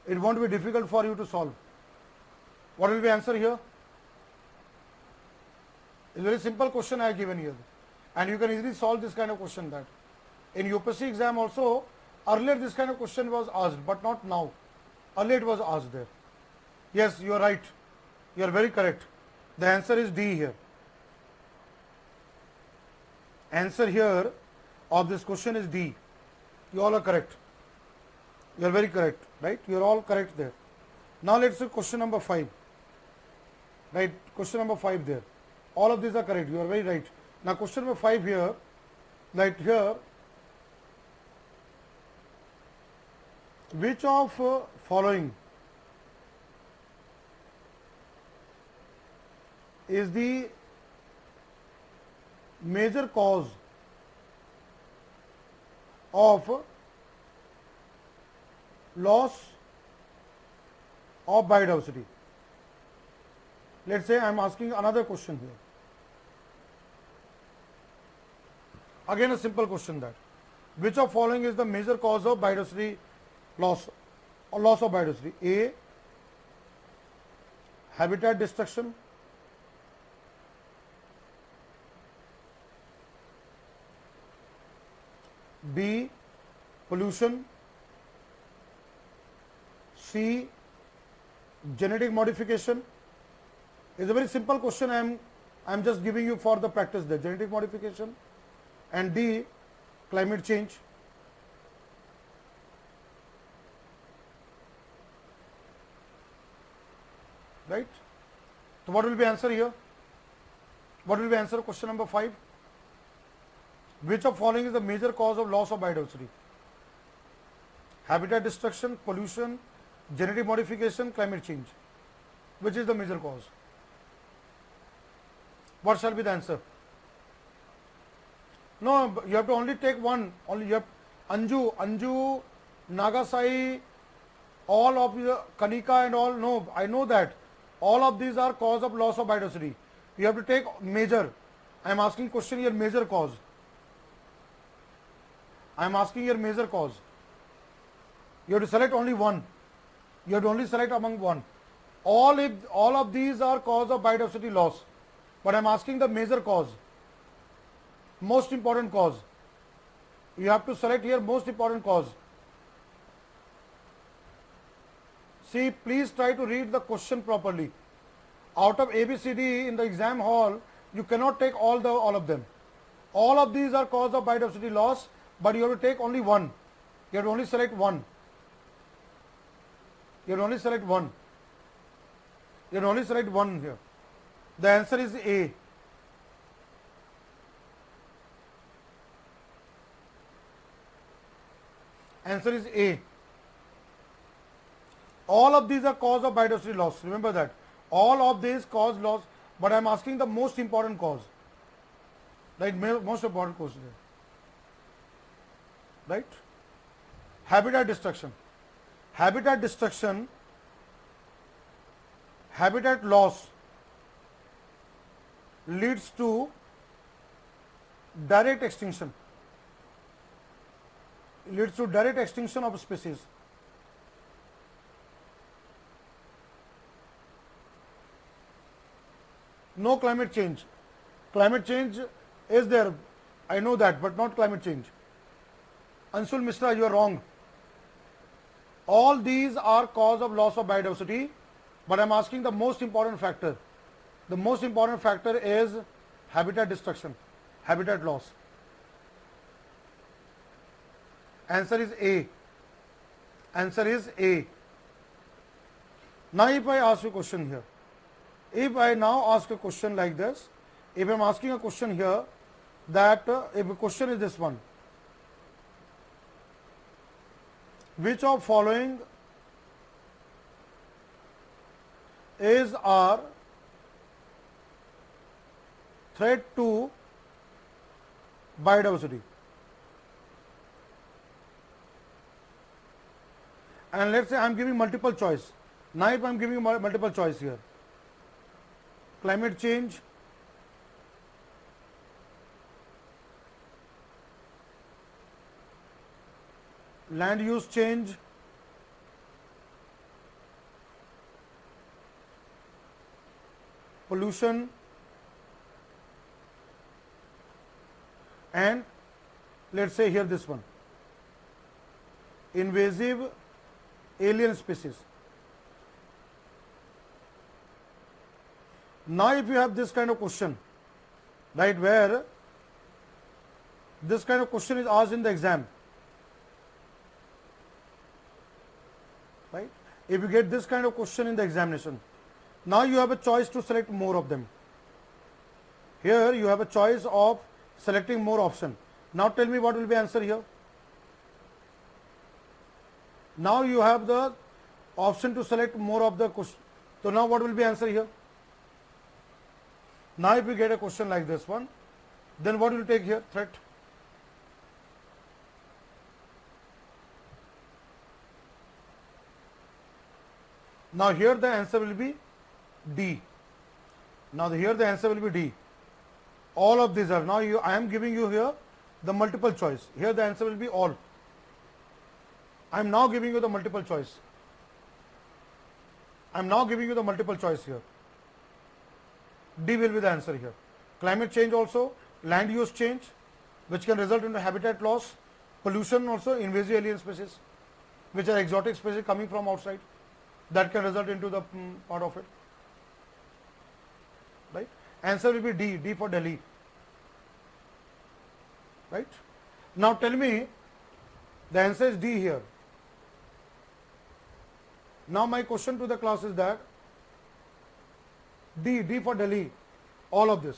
It won't be difficult for you to solve. What will be answer here? It's a very simple question I have given here, and you can easily solve this kind of question. That in UPSC exam also, earlier this kind of question was asked, but not now. Earlier it was asked there. Yes, you are right. You are very correct. The answer is D here. Answer here of this question is D. You all are correct. You are very correct, right? You are all correct there. Now let's see question number 5. Right? Question number 5 there. All of these are correct. You are very right. Now question number 5 here. Right here. Which of following is the major cause of loss of biodiversity? Let's say I am asking another question here. Again a simple question that. Which of following is the major cause of biodiversity loss or loss of biodiversity? A, habitat destruction. B, pollution. C, genetic modification. It's a very simple question I am just giving you for the practice there. Genetic modification. And D, climate change. Right? So what will be answer here? What will be answer question number 5? Which of following is the major cause of loss of biodiversity? Habitat destruction, pollution, genetic modification, climate change. Which is the major cause? What shall be the answer? No, you have to only take one. Only you have Anju, Nagasai, all of the Kanika and all. No, I know that. All of these are cause of loss of biodiversity. You have to take major. I am asking question here major cause. I am asking here major cause. You have to select only one. You have to only select among one. all of these are cause of biodiversity loss, but I'm asking the major cause, most important cause. You have to select here most important cause. See, please try to read the question properly. Out of A, B, C, D in the exam hall, you cannot take all of them. All of these are cause of biodiversity loss, but you have to take only one. You have to only select one. You have to only select one. You have to only select one here. The answer is A. Answer is A. All of these are cause of biodiversity loss. Remember that. All of these cause loss, but I am asking the most important cause. Right? Most important cause. Right? Habitat destruction. Habitat destruction, habitat loss leads to direct extinction. Leads to direct extinction of species. No climate change. Climate change is there, I know that, but not climate change. Anshul Mishra, you are wrong. All these are cause of loss of biodiversity, but I am asking the most important factor. The most important factor is habitat destruction, habitat loss. Answer is A. Answer is A. Now if I ask you a question here, if I now ask a question like this, if I am asking a question here that if a question is this one, which of following is our threat to biodiversity? And let's say I am giving multiple choice. Now if I am giving multiple choice here, climate change, land use change, pollution, and let's say here this one, invasive alien species. Now if you have this kind of question, right, where this kind of question is asked in the exam, right, if you get this kind of question in the examination, now you have a choice to select more of them. Here you have a choice of selecting more option. Now tell me what will be answer here. Now you have the option to select more of the question. So now what will be answer here? Now if you get a question like this one, then what will you take here? Threat. Now here the answer will be D. Now here the answer will be D. All of these are, now I am giving you here the multiple choice. Here the answer will be all. I am now giving you the multiple choice. I am now giving you the multiple choice here. D will be the answer here. Climate change also, land use change, which can result in habitat loss, pollution also, invasive alien species, which are exotic species coming from outside, that can result into the part of it. Right? Answer will be D, D for Delhi. Right? Now tell me, the answer is D here. Now my question to the class is that D for Delhi, all of this.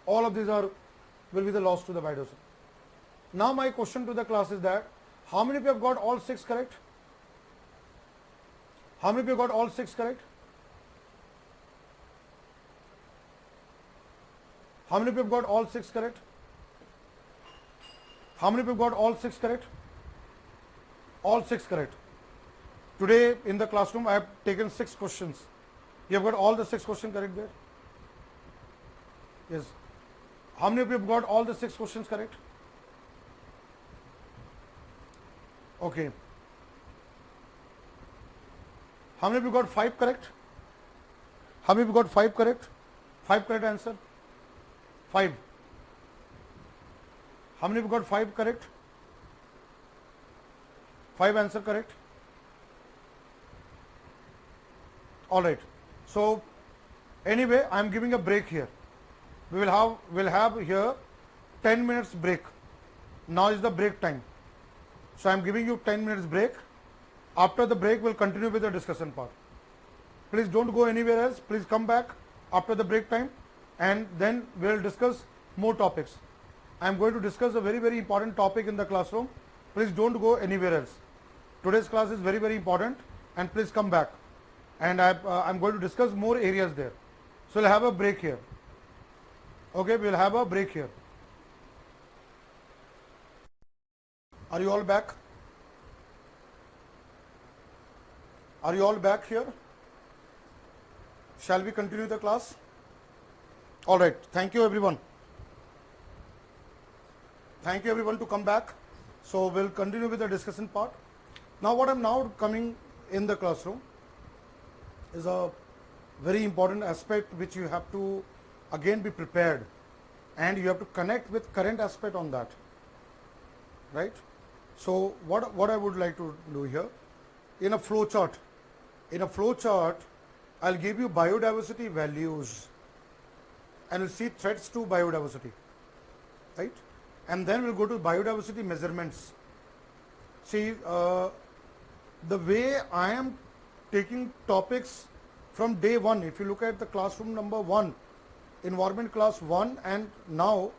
All of these will be the loss to the biodiversity. Now my question to the class is that how many of you have got all 6 correct? How many of you got all 6 correct? How many of you have got all 6 correct? How many of you have got all 6 correct? All 6 correct. Today in the classroom I have taken 6 questions. You have got all the 6 questions correct there? Yes. How many of you have got all the 6 questions correct? Okay. How many of you got 5 correct? How many of you got 5 correct? 5 correct answer? 5. How many of you got 5 correct? 5 answer correct? Alright. So, anyway, I am giving a break here. We'll have here 10 minutes break. Now is the break time. So, I am giving you 10 minutes break. After the break, we'll continue with the discussion part. Please don't go anywhere else. Please come back after the break time and then we'll discuss more topics. I am going to discuss a very important topic in the classroom. Please don't go anywhere else. Today's class is very important and please come back. And I'm going to discuss more areas there. So we'll have a break here. Okay, we'll have a break here. Are you all back? Are you all back here? Shall we continue the class? All right. Thank you, everyone. Thank you, everyone, to come back. So we'll continue with the discussion part. Now, what I'm now coming in the classroom is a very important aspect which you have to again be prepared, and you have to connect with current aspect on that, right? So what I would like to do here, in a flow chart, I'll give you biodiversity values and we'll see threats to biodiversity, right? And then we'll go to biodiversity measurements. See, the way I am taking topics from day one, if you look at the classroom number 1, environment class 1, and now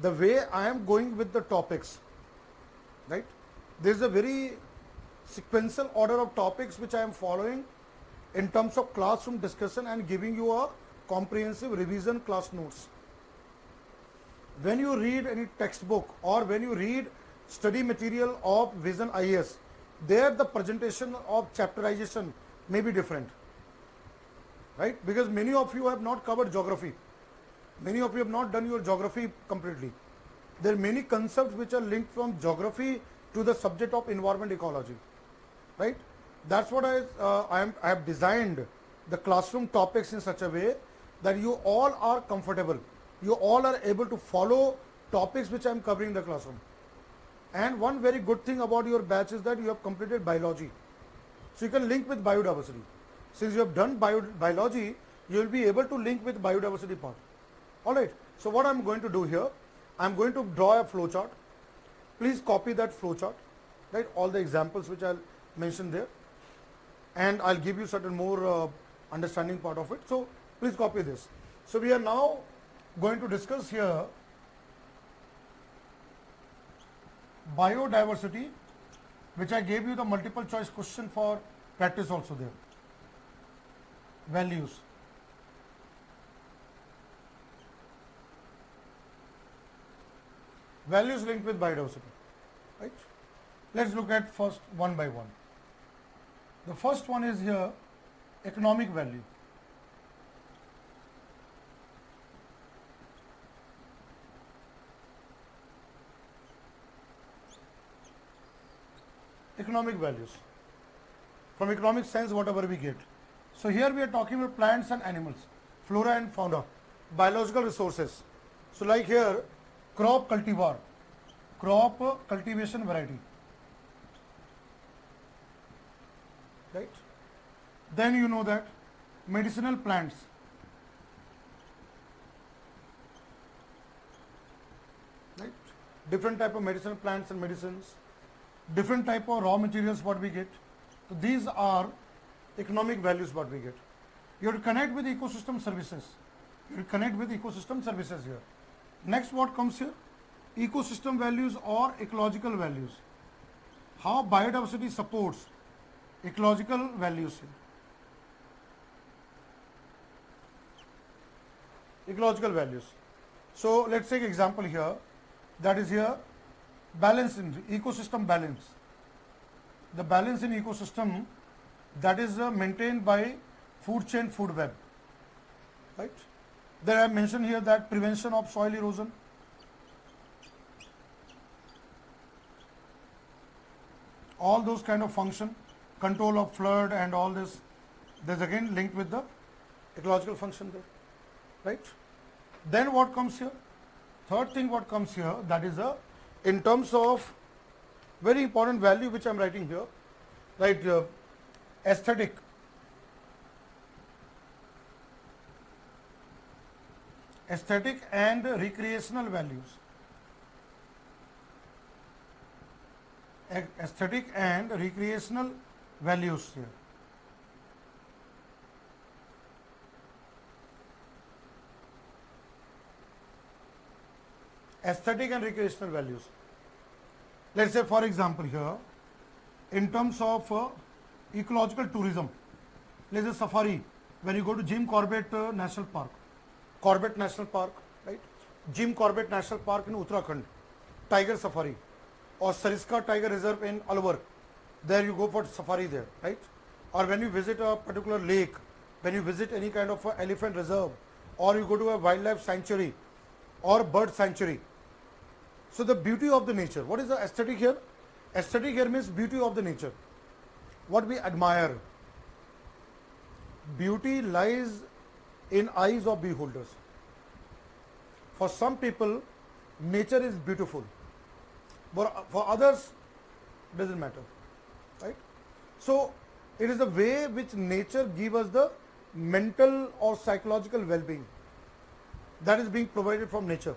the way I am going with the topics, right? There is a very sequential order of topics which I am following in terms of classroom discussion and giving you a comprehensive revision class notes. When you read any textbook or when you read study material of Vision IAS, there the presentation of chapterization may be different, right? Because many of you have not covered geography. Many of you have not done your geography completely. There are many concepts which are linked from geography to the subject of environment ecology, right? That's what I have designed the classroom topics in such a way that you all are comfortable. You all are able to follow topics which I am covering in the classroom. And one very good thing about your batch is that you have completed biology. So you can link with biodiversity. Since you have done biology, you will be able to link with biodiversity part. Alright. So what I am going to do here, I am going to draw a flow chart. Please copy that flow chart, right? All the examples which I'll mention there. And I'll give you certain more understanding part of it. So please copy this. So we are now going to discuss here biodiversity, which I gave you the multiple choice question for practice also there. Values. Values linked with biodiversity, right? Let's look at first one by one. The first one is here economic value. Economic values. From economic sense, whatever we get. So here we are talking about plants and animals, flora and fauna, biological resources. So like here, crop cultivar, crop cultivation variety, right? Then you know that medicinal plants, right? Different type of medicinal plants and medicines, different type of raw materials what we get. So these are economic values what we get. You have to connect with ecosystem services. You have to connect with ecosystem services here. Next what comes here? Ecosystem values or ecological values. How biodiversity supports ecological values here. Ecological values. So let's take example here. That is here balance in ecosystem balance. The balance in ecosystem that is maintained by food chain, food web, right? Then I mentioned here that prevention of soil erosion, all those kind of function, control of flood and all this There's again linked with the ecological function there, right? Then what comes here? Third thing what comes here, that is a, in terms of very important value which I am writing here, right? Aesthetic. Aesthetic and recreational values. Aesthetic and recreational values here. Aesthetic and recreational values. Let's say for example here, in terms of ecological tourism, let's say safari, when you go to Jim Corbett National Park, Corbett National Park, right? Jim Corbett National Park in Uttarakhand, tiger safari, or Sariska Tiger Reserve in Alwar, there you go for safari there, right? Or when you visit a particular lake, when you visit any kind of elephant reserve, or you go to a wildlife sanctuary or bird sanctuary. So the beauty of the nature. What is the aesthetic here? Aesthetic here means beauty of the nature. What we admire. Beauty lies in eyes of beholders. For some people, nature is beautiful. But for others, doesn't matter, right? So it is the way which nature gives us the mental or psychological well-being that is being provided from nature,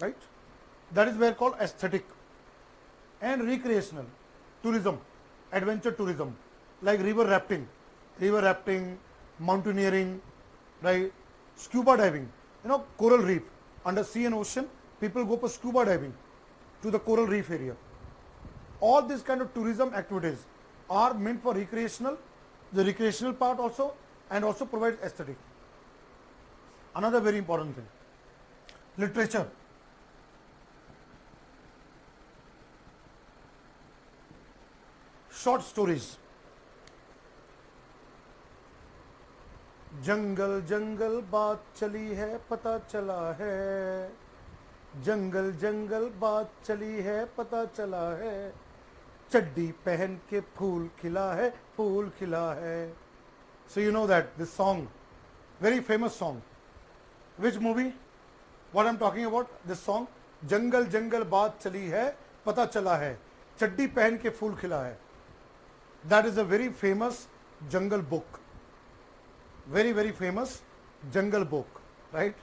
right? That is where called aesthetic. And recreational tourism, adventure tourism, like river rafting, mountaineering, right? Scuba diving, coral reef, under sea and ocean, people go for scuba diving to the coral reef area. All these kind of tourism activities are meant for recreational, the recreational part also, and also provides aesthetic. Another very important thing, literature. Short stories. जंगल जंगल बात चली है पता चला है, जंगल जंगल बात चली है पता चला है, चड्डी पहन के फूल खिला है, फूल खिला है. So you know that this song, very famous song. Which movie? What I'm talking about? This song. जंगल जंगल बात चली है पता चला है, चड्डी पहन के फूल खिला है. That is a very famous jungle book. Very, very famous jungle book, right?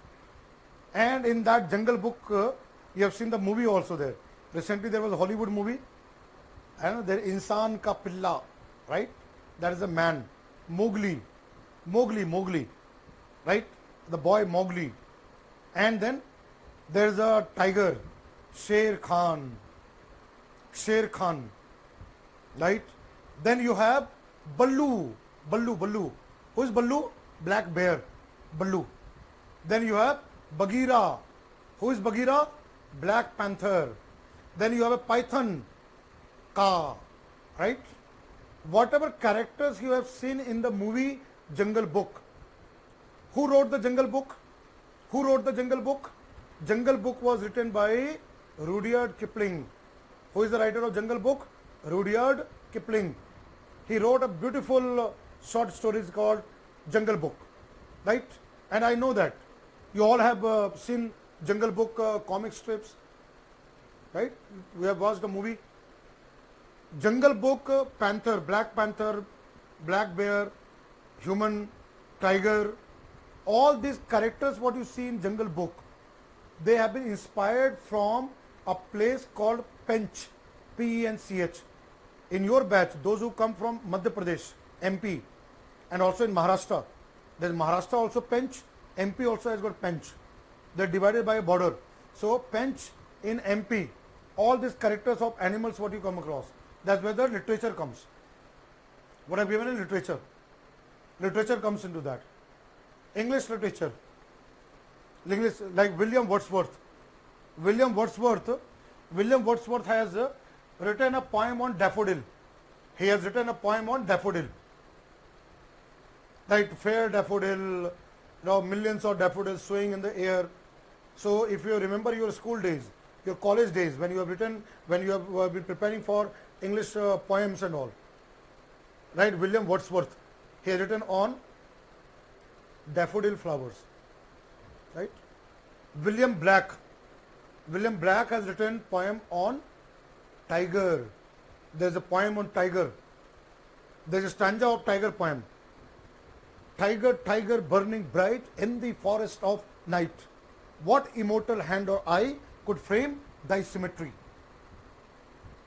And in that jungle book, you have seen the movie also there. Recently there was a Hollywood movie, and there Insan Ka Pilla, right? That is a man, Mowgli, right? The boy Mowgli. And then there is a tiger, Sher Khan, right? Then you have Ballu. Who is Ballu? Black bear, Ballu. Then you have Bagheera. Who is Bagheera? Black panther. Then you have a python, Ka, right? Whatever characters you have seen in the movie Jungle Book. Who wrote the Jungle Book? Jungle Book was written by Rudyard Kipling. Who is the writer of Jungle Book? Rudyard Kipling. He wrote a beautiful short stories called Jungle Book, right? And I know that you all have seen Jungle Book comic strips, right? We have watched the movie. Jungle Book, panther, black bear, human, tiger, all these characters what you see in Jungle Book, they have been inspired from a place called Pench, P-E-N-C-H. In your batch, those who come from Madhya Pradesh, MP, and also in Maharashtra, there is Maharashtra also Pench, MP also has got Pench. They are divided by a border. So Pench in MP, all these characters of animals what you come across, that's where the literature comes. What I have given in literature, literature comes into that. English literature, like William Wordsworth. William Wordsworth has written a poem on daffodil. He has written a poem on daffodil. Right, fair daffodil, millions of daffodils swaying in the air. So if you remember your school days, your college days, when you have been preparing for English poems and all, right? William Wordsworth, He has written on daffodil flowers, right? William Black. William Black has written poem on tiger. There is a poem on tiger. There is a stanza of tiger poem. Tiger, tiger, burning bright in the forest of night. What immortal hand or eye could frame thy symmetry?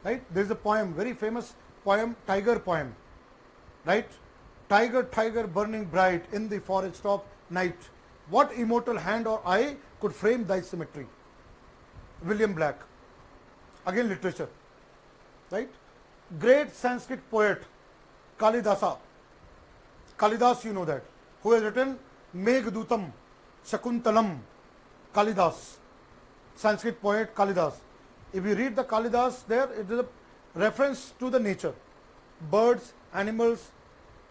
Right? There is a poem, very famous poem, tiger poem. Right? Tiger, tiger, burning bright in the forest of night. What immortal hand or eye could frame thy symmetry? William Black. Again, literature. Right? Great Sanskrit poet, Kalidasa. Kalidas, you know that, who has written Meghdutam, Shakuntalam, Kalidas, Sanskrit poet Kalidas. If you read the Kalidas there, it is a reference to the nature. Birds, animals,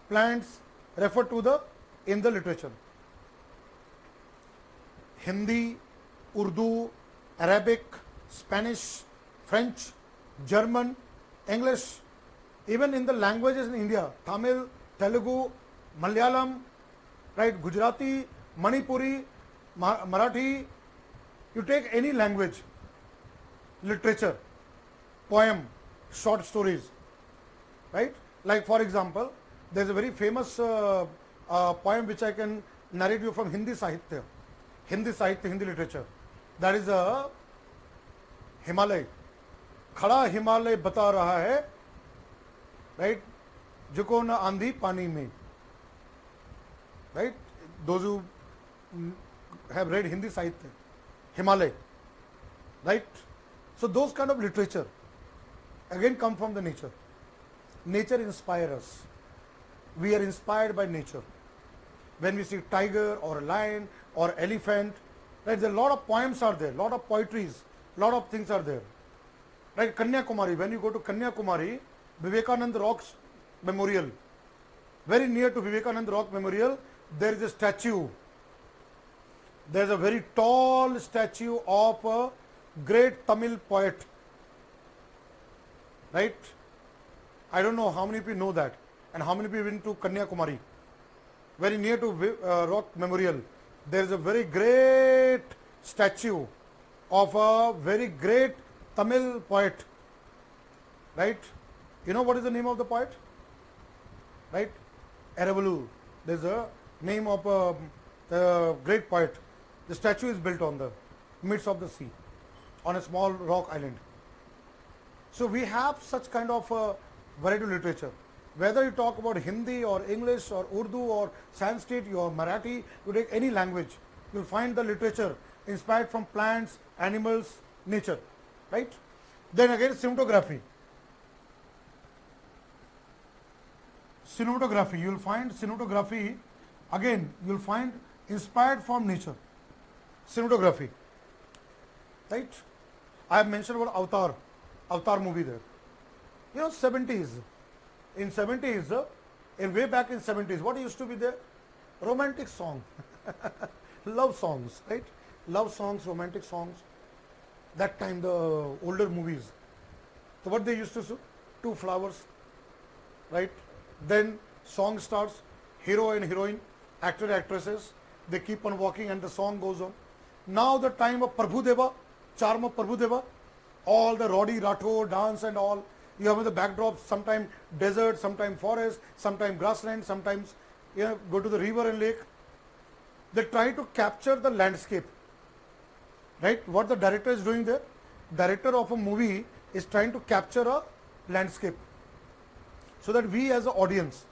plants refer to the in the literature. Hindi, Urdu, Arabic, Spanish, French, German, English, even in the languages in India, Tamil, Telugu, Malayalam, right, Gujarati, Manipuri, Marathi, you take any language, literature, poem, short stories, right? Like for example, there is a very famous poem which I can narrate you from Hindi Sahitya, Hindi literature. That is a Himalay. खड़ा हिमालय बता रहा है, right? Dzukou न आंधी पानी में, right? Those who have read Hindi Sahitya, Himalay, right? So those kind of literature again come from the nature. Nature inspires us. We are inspired by nature. When we see tiger or a lion or elephant, right? There are a lot of poems are there, lot of poetries, lot of things are there. Right? Kanyakumari, when you go to Kanyakumari, Vivekananda Rocks Memorial, very near to Vivekananda Rock Memorial, there is a statue. There is a very tall statue of a great Tamil poet. Right? I don't know how many people know that and how many people went to Kanyakumari. Very near to Rock Memorial, there is a very great statue of a very great Tamil poet. Right? You know what is the name of the poet? Right? Eravulu. There is a name of a great poet. The statue is built on the midst of the sea, on a small rock island. So we have such kind of variety of literature. Whether you talk about Hindi or English or Urdu or Sanskrit or Marathi, you take any language, you will find the literature inspired from plants, animals, nature. Right? Then again cinematography. Cinematography, you will find cinematography, again you will find inspired from nature. Cinematography. Right? I have mentioned about Avatar movie there. You know, 70s. In 70s, in way back in 70s, what used to be there? Romantic song. Love songs, right? Love songs, romantic songs. That time the older movies. So what they used to do? Two flowers, right? Then song starts, hero and heroine, actor, actresses, they keep on walking and the song goes on. Now the time of Prabhudeva, charm of Prabhudeva, all the Roddy Rathod dance and all, you have the backdrop, sometimes desert, sometimes forest, sometimes grassland, sometimes go to the river and lake. They try to capture the landscape. Right? What the director is doing there? Director of a movie is trying to capture a landscape, so that we as an audience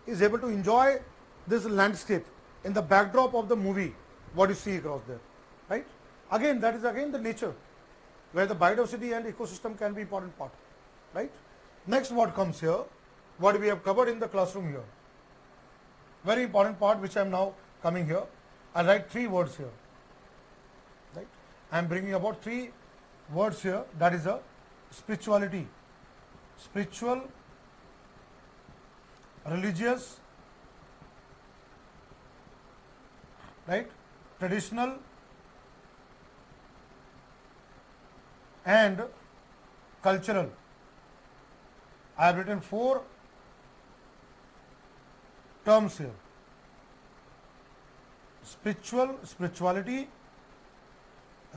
is able to enjoy this landscape in the backdrop of the movie, what you see across there. Right? Again, that is again the nature, where the biodiversity and ecosystem can be important part. Right? Next, what comes here, what we have covered in the classroom here. Very important part which I am now coming here. I write 3 words here. Right? I am bringing about 3 words here. That is a spirituality, spiritual, religious, right? Traditional and cultural. I have written 4 terms here. Spiritual, spirituality,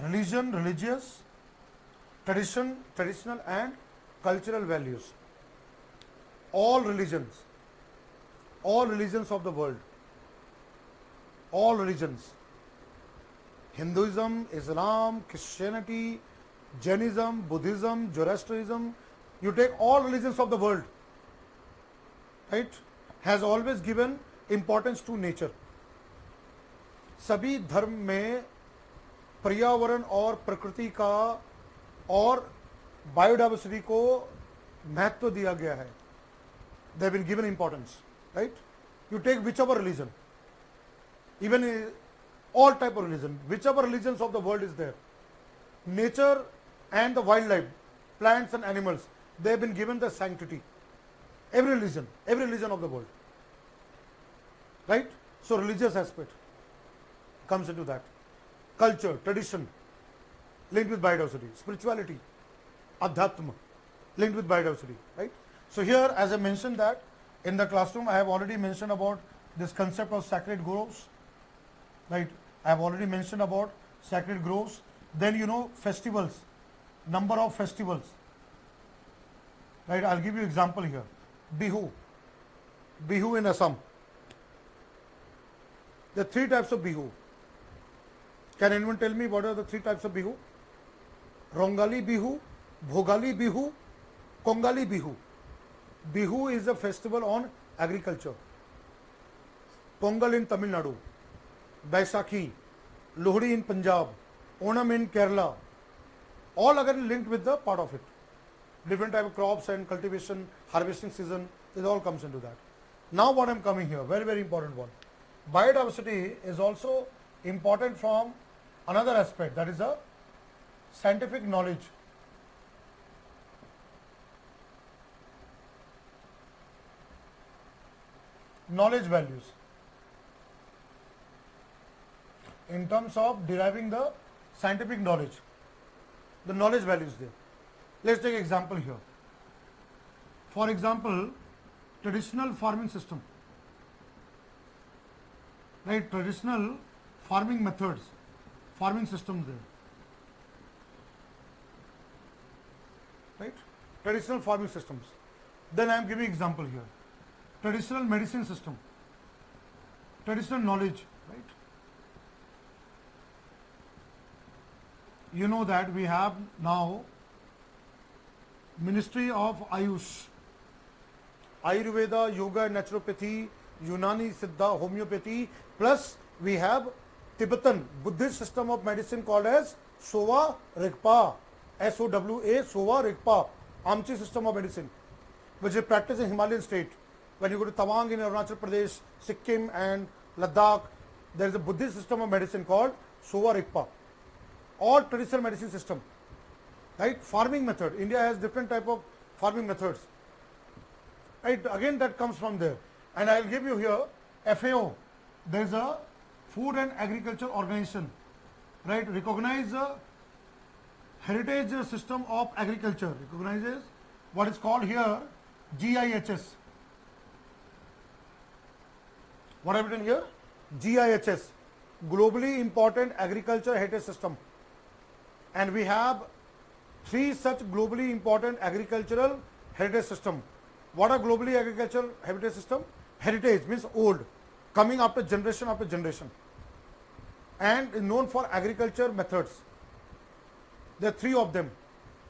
religion, religious, tradition, traditional, and cultural values. All religions of the world, all religions, Hinduism, Islam, Christianity, Jainism, Buddhism, Zoroastrianism, you take all religions of the world, right, has always given importance to nature. सभी धर्म में पर्यावरण और प्रकृति का और biodiversity को महत्व दिया गया है. They have been given importance, right? You take whichever religion, even all type of religion, whichever religions of the world is there, nature and the wildlife, plants and animals, they have been given the sanctity. Every religion of the world, right? So religious aspect comes into that. Culture, tradition, linked with biodiversity. Spirituality, adhyatma, linked with biodiversity, right? So here, as I mentioned that in the classroom, I have already mentioned about this concept of sacred groves, right? I have already mentioned about sacred groves. Then you know festivals, number of festivals, right? I'll give you example here. Bihu in Assam. There are 3 types of Bihu. Can anyone tell me what are the 3 types of Bihu? Rongali Bihu, Bhogali Bihu, Kongali Bihu. Bihu is a festival on agriculture. Pongal in Tamil Nadu, Baisakhi, Lohri in Punjab, Onam in Kerala, all again linked with the part of it. Different type of crops and cultivation, harvesting season, it all comes into that. Now what I am coming here, very, very important one. Biodiversity is also important from another aspect, that is a scientific knowledge. Knowledge values. In terms of deriving the scientific knowledge, the knowledge values there. Let's take example here. For example, traditional farming system, right? Traditional farming methods, farming systems there, right? Traditional farming systems. Then I am giving example here. Traditional medicine system, traditional knowledge, right? You know that we have now Ministry of Ayush, Ayurveda, Yoga, Naturopathy, Unani, Siddha, Homeopathy, plus we have Tibetan Buddhist system of medicine called as Sowa Rigpa, SOWA, Sowa Rigpa, Amchi system of medicine, which is practiced in Himalayan state. When you go to Tawang in Arunachal Pradesh, Sikkim and Ladakh, there is a Buddhist system of medicine called Sowa Rigpa. All traditional medicine system, right? Farming method, India has different type of farming methods, right? Again that comes from there. And I will give you here FAO, there is a Food and Agriculture Organization, right? Recognize the heritage system of agriculture, recognizes what is called here GIHS. What have I written here? GIHS, globally important agriculture heritage system. And we have 3 such globally important agricultural heritage system. What are globally agricultural heritage system? Heritage means old, coming after generation, and is known for agriculture methods. There are 3 of them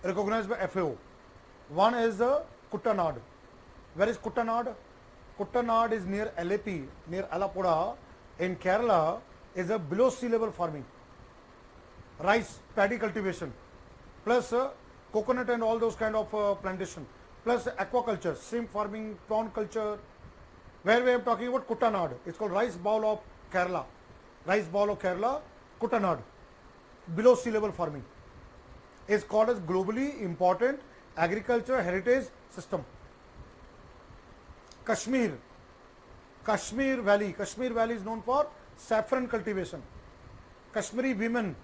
recognized by FAO. One is the Kuttanad. Where is Kuttanad? Kuttanad is near LAP, near Alappuzha in Kerala, is a below sea level farming. Rice, paddy cultivation, plus coconut and all those kind of plantation, plus aquaculture, shrimp farming, prawn culture. Where we are talking about Kuttanad, it's called rice bowl of Kerala. Rice bowl of Kerala, Kuttanad, below sea level farming, is called as globally important agriculture heritage system. Kashmir Valley is known for saffron cultivation. Kashmiri women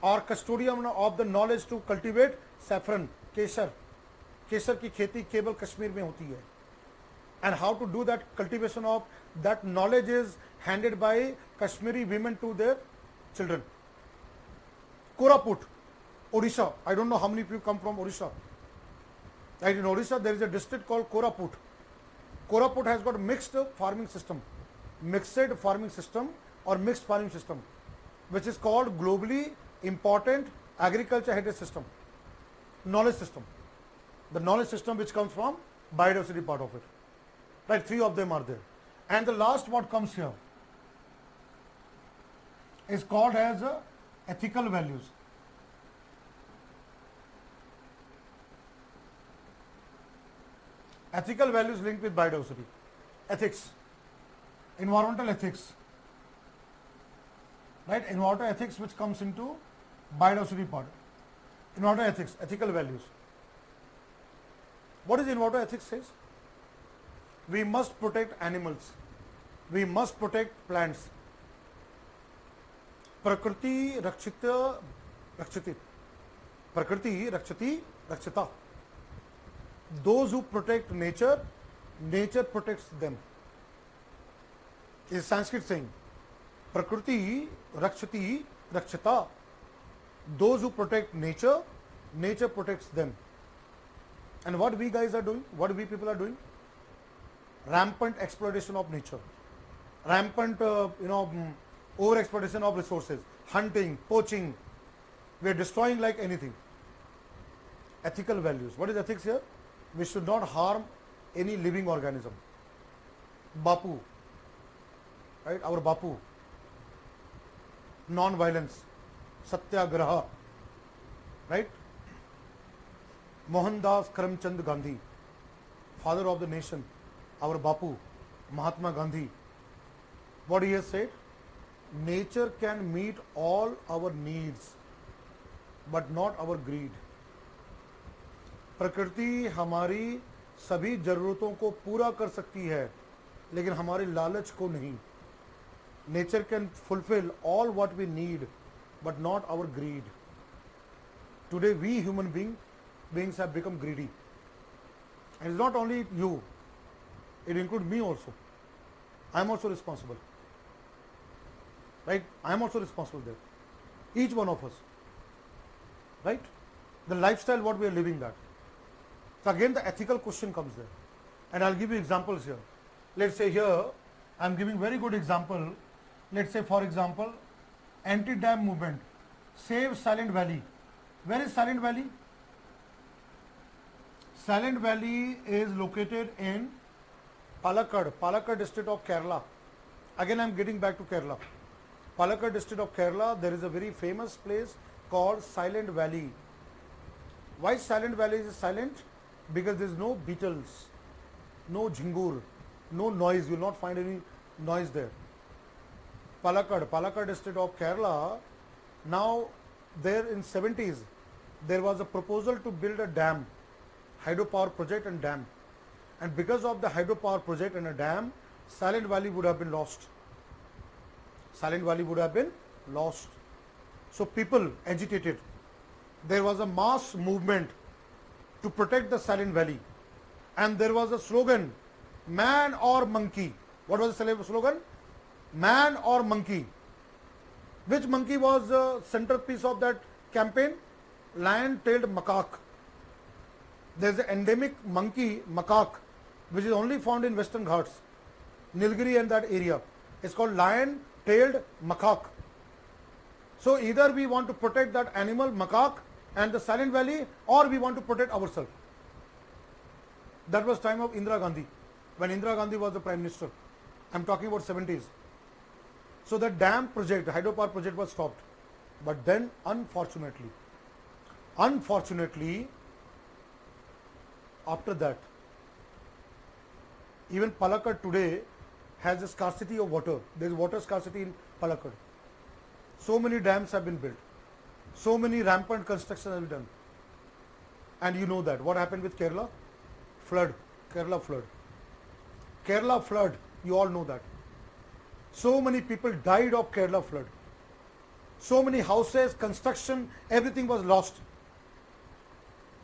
are custodian of the knowledge to cultivate saffron, केसर की खेती केवल कश्मीर में होती है. And how to do that cultivation of that knowledge is handed by Kashmiri women to their children. Koraput, Odisha. I don't know how many people come from Odisha. Right, in Odisha there is a district called Koraput. Koraput has got a mixed farming system, or mixed farming system, which is called globally important agriculture heritage system, knowledge system. The knowledge system which comes from biodiversity part of it. Right, 3 of them are there. And the last what comes here is called as ethical values. Ethical values linked with biodiversity. Ethics, environmental ethics. Right, environmental ethics which comes into biodiversity part. Environmental ethics, ethical values. What is environmental ethics says? We must protect animals. We must protect plants. Prakriti rakshita rakshati. Prakriti rakshati rakshita. Those who protect nature, nature protects them. Is Sanskrit saying. Prakriti rakshati rakshata. Those who protect nature, nature protects them. And what we guys are doing, what we people are doing? Rampant exploitation of nature, rampant over exploitation of resources, hunting, poaching. We are destroying like anything. Ethical values. What is ethics here? We should not harm any living organism. Bapu, right? Our Bapu. Non-violence, Satyagraha, right? Mohandas Karamchand Gandhi, father of the nation. Our Bapu, Mahatma Gandhi, what he has said, nature can meet all our needs, but not our greed. प्रकृति हमारी सभी जरूरतों को पूरा कर सकती है, लेकिन हमारे लालच को नहीं. Nature can fulfill all what we need, but not our greed. Today we human beings have become greedy. And it's not only you. It includes me also. I am also responsible. Right? I am also responsible there. Each one of us. Right? The lifestyle what we are living that. So again the ethical question comes there. And I'll give you examples here. Let's say here, I'm giving very good example. Let's say for example, anti-dam movement. Save Silent Valley. Where is Silent Valley? Silent Valley is located in Palakkad district of Kerala. Again I am getting back to Kerala. Palakkad district of Kerala, there is a very famous place called Silent Valley. Why Silent Valley is silent? Because there is no beetles, no jhingur, no noise. You will not find any noise there. Palakkad district of Kerala. Now there in 70s there was a proposal to build a dam, hydropower project and dam. And because of the hydropower project and a dam, Silent Valley would have been lost. Silent Valley would have been lost. So people agitated. There was a mass movement to protect the Silent Valley. And there was a slogan, man or monkey. What was the slogan? Man or monkey. Which monkey was the centerpiece of that campaign? Lion-tailed macaque. There is an endemic monkey, macaque, which is only found in Western Ghats, Nilgiri and that area. It's called lion-tailed macaque. So either we want to protect that animal, macaque, and the Silent Valley, or we want to protect ourselves. That was time of Indira Gandhi, when Indira Gandhi was the Prime Minister. I'm talking about 70s. So the dam project, the hydropower project was stopped. But then unfortunately, after that, even Palakkad today has a scarcity of water. There is water scarcity in Palakkad. So many dams have been built. So many rampant construction have been done. And you know that. What happened with Kerala? Flood. Kerala flood. Kerala flood. You all know that. So many people died of Kerala flood. So many houses, construction, everything was lost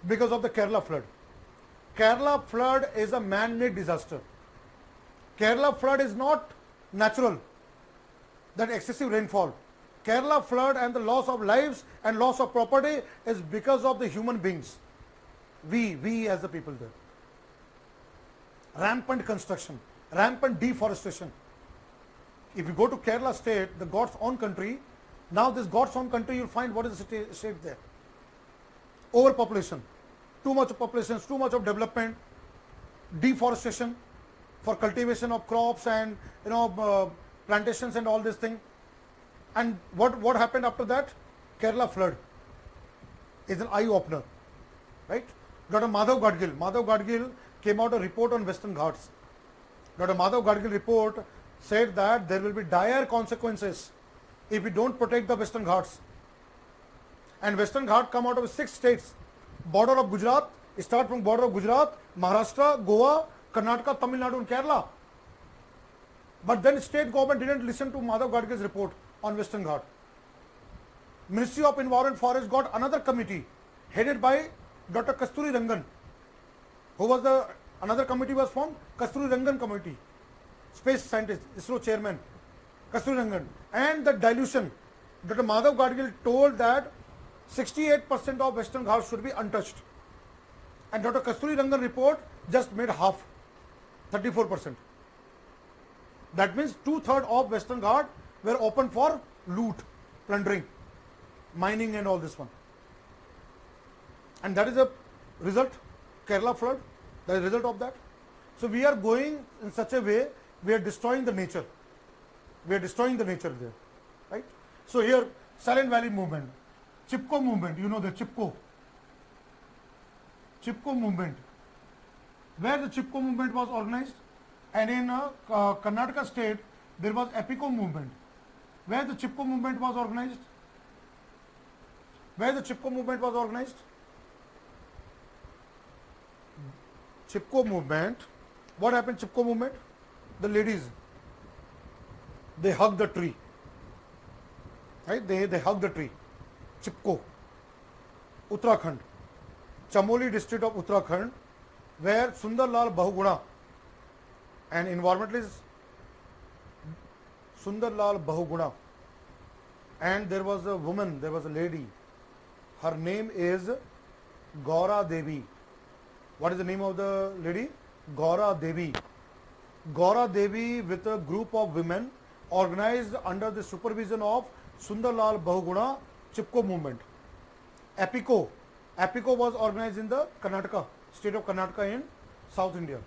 because of the Kerala flood. Kerala flood is a man-made disaster. Kerala flood is not natural, that excessive rainfall. Kerala flood and the loss of lives and loss of property is because of the human beings. We as the people there. Rampant construction, rampant deforestation. If you go to Kerala state, the God's own country, now this God's own country, you'll find what is the state there. Overpopulation, too much of population, too much of development, deforestation for cultivation of crops and plantations and all this thing. And what happened after that? Kerala flood is an eye opener, right? Dr. Madhav Gadgil came out a report on Western Ghats. Dr. Madhav Gadgil report said that there will be dire consequences if we don't protect the Western Ghats. And Western Ghat come out of 6 states, border of Gujarat, start from border of Gujarat, Maharashtra, Goa, Karnataka, Tamil Nadu and Kerala. But then state government didn't listen to Madhav Gadgil's report on Western Ghat. Ministry of Environment Forest got another committee headed by Dr. Kasturi Rangan, who was another committee was formed, Kasturi Rangan committee, space scientist, ISRO chairman, Kasturi Rangan. And the dilution, Dr. Madhav Gadgil told that 68% of Western Ghats should be untouched. And Dr. Kasturi Rangan report just made half, 34%. That means 2/3 of Western Ghat were open for loot, plundering, mining and all this one. And that is a result, Kerala flood, the result of that. So we are going in such a way, we are destroying the nature. We are destroying the nature there, right? So here, Silent Valley movement, Chipko movement, you know the Chipko movement, where the Chipko movement was organized, and in Karnataka state, there was Epico movement, where the Chipko movement was organized. Where the Chipko movement was organized? Chipko movement, what happened Chipko movement? The ladies, they hug the tree, right? They hug the tree. Chipko, Uttarakhand, Chamoli district of Uttarakhand, where Sundarlal Bahuguna, an environmentalist, Sundarlal Bahuguna, and there was a woman, there was a lady, her name is Gaura Devi. What is the name of the lady? Gaura Devi. Gaura Devi with a group of women organized under the supervision of Sundarlal Bahuguna, Chipko movement. Epico was organized in the Karnataka, state of Karnataka in South India.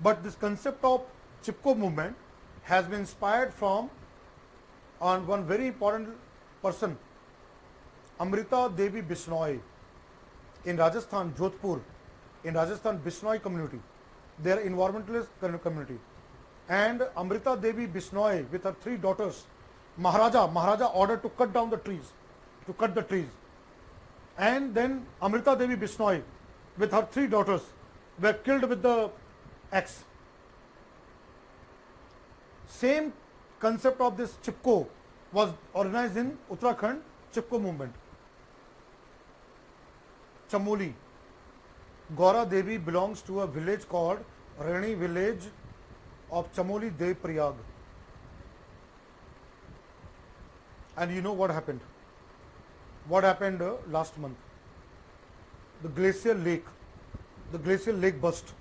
But this concept of Chipko movement has been inspired from on one very important person, Amrita Devi Bishnoi, in Rajasthan, Jodhpur, in Rajasthan Bishnoi community. They are environmentalist community. And Amrita Devi Bishnoi with her 3 daughters, Maharaja ordered to cut down the trees, And then Amrita Devi Bishnoi with her 3 daughters were killed with the axe. Same concept of this Chipko was organized in Uttarakhand, Chipko movement. Chamoli. Gaura Devi belongs to a village called Rani village of Chamoli Dev Prayag. And you know what happened? What happened last month? The glacial lake burst.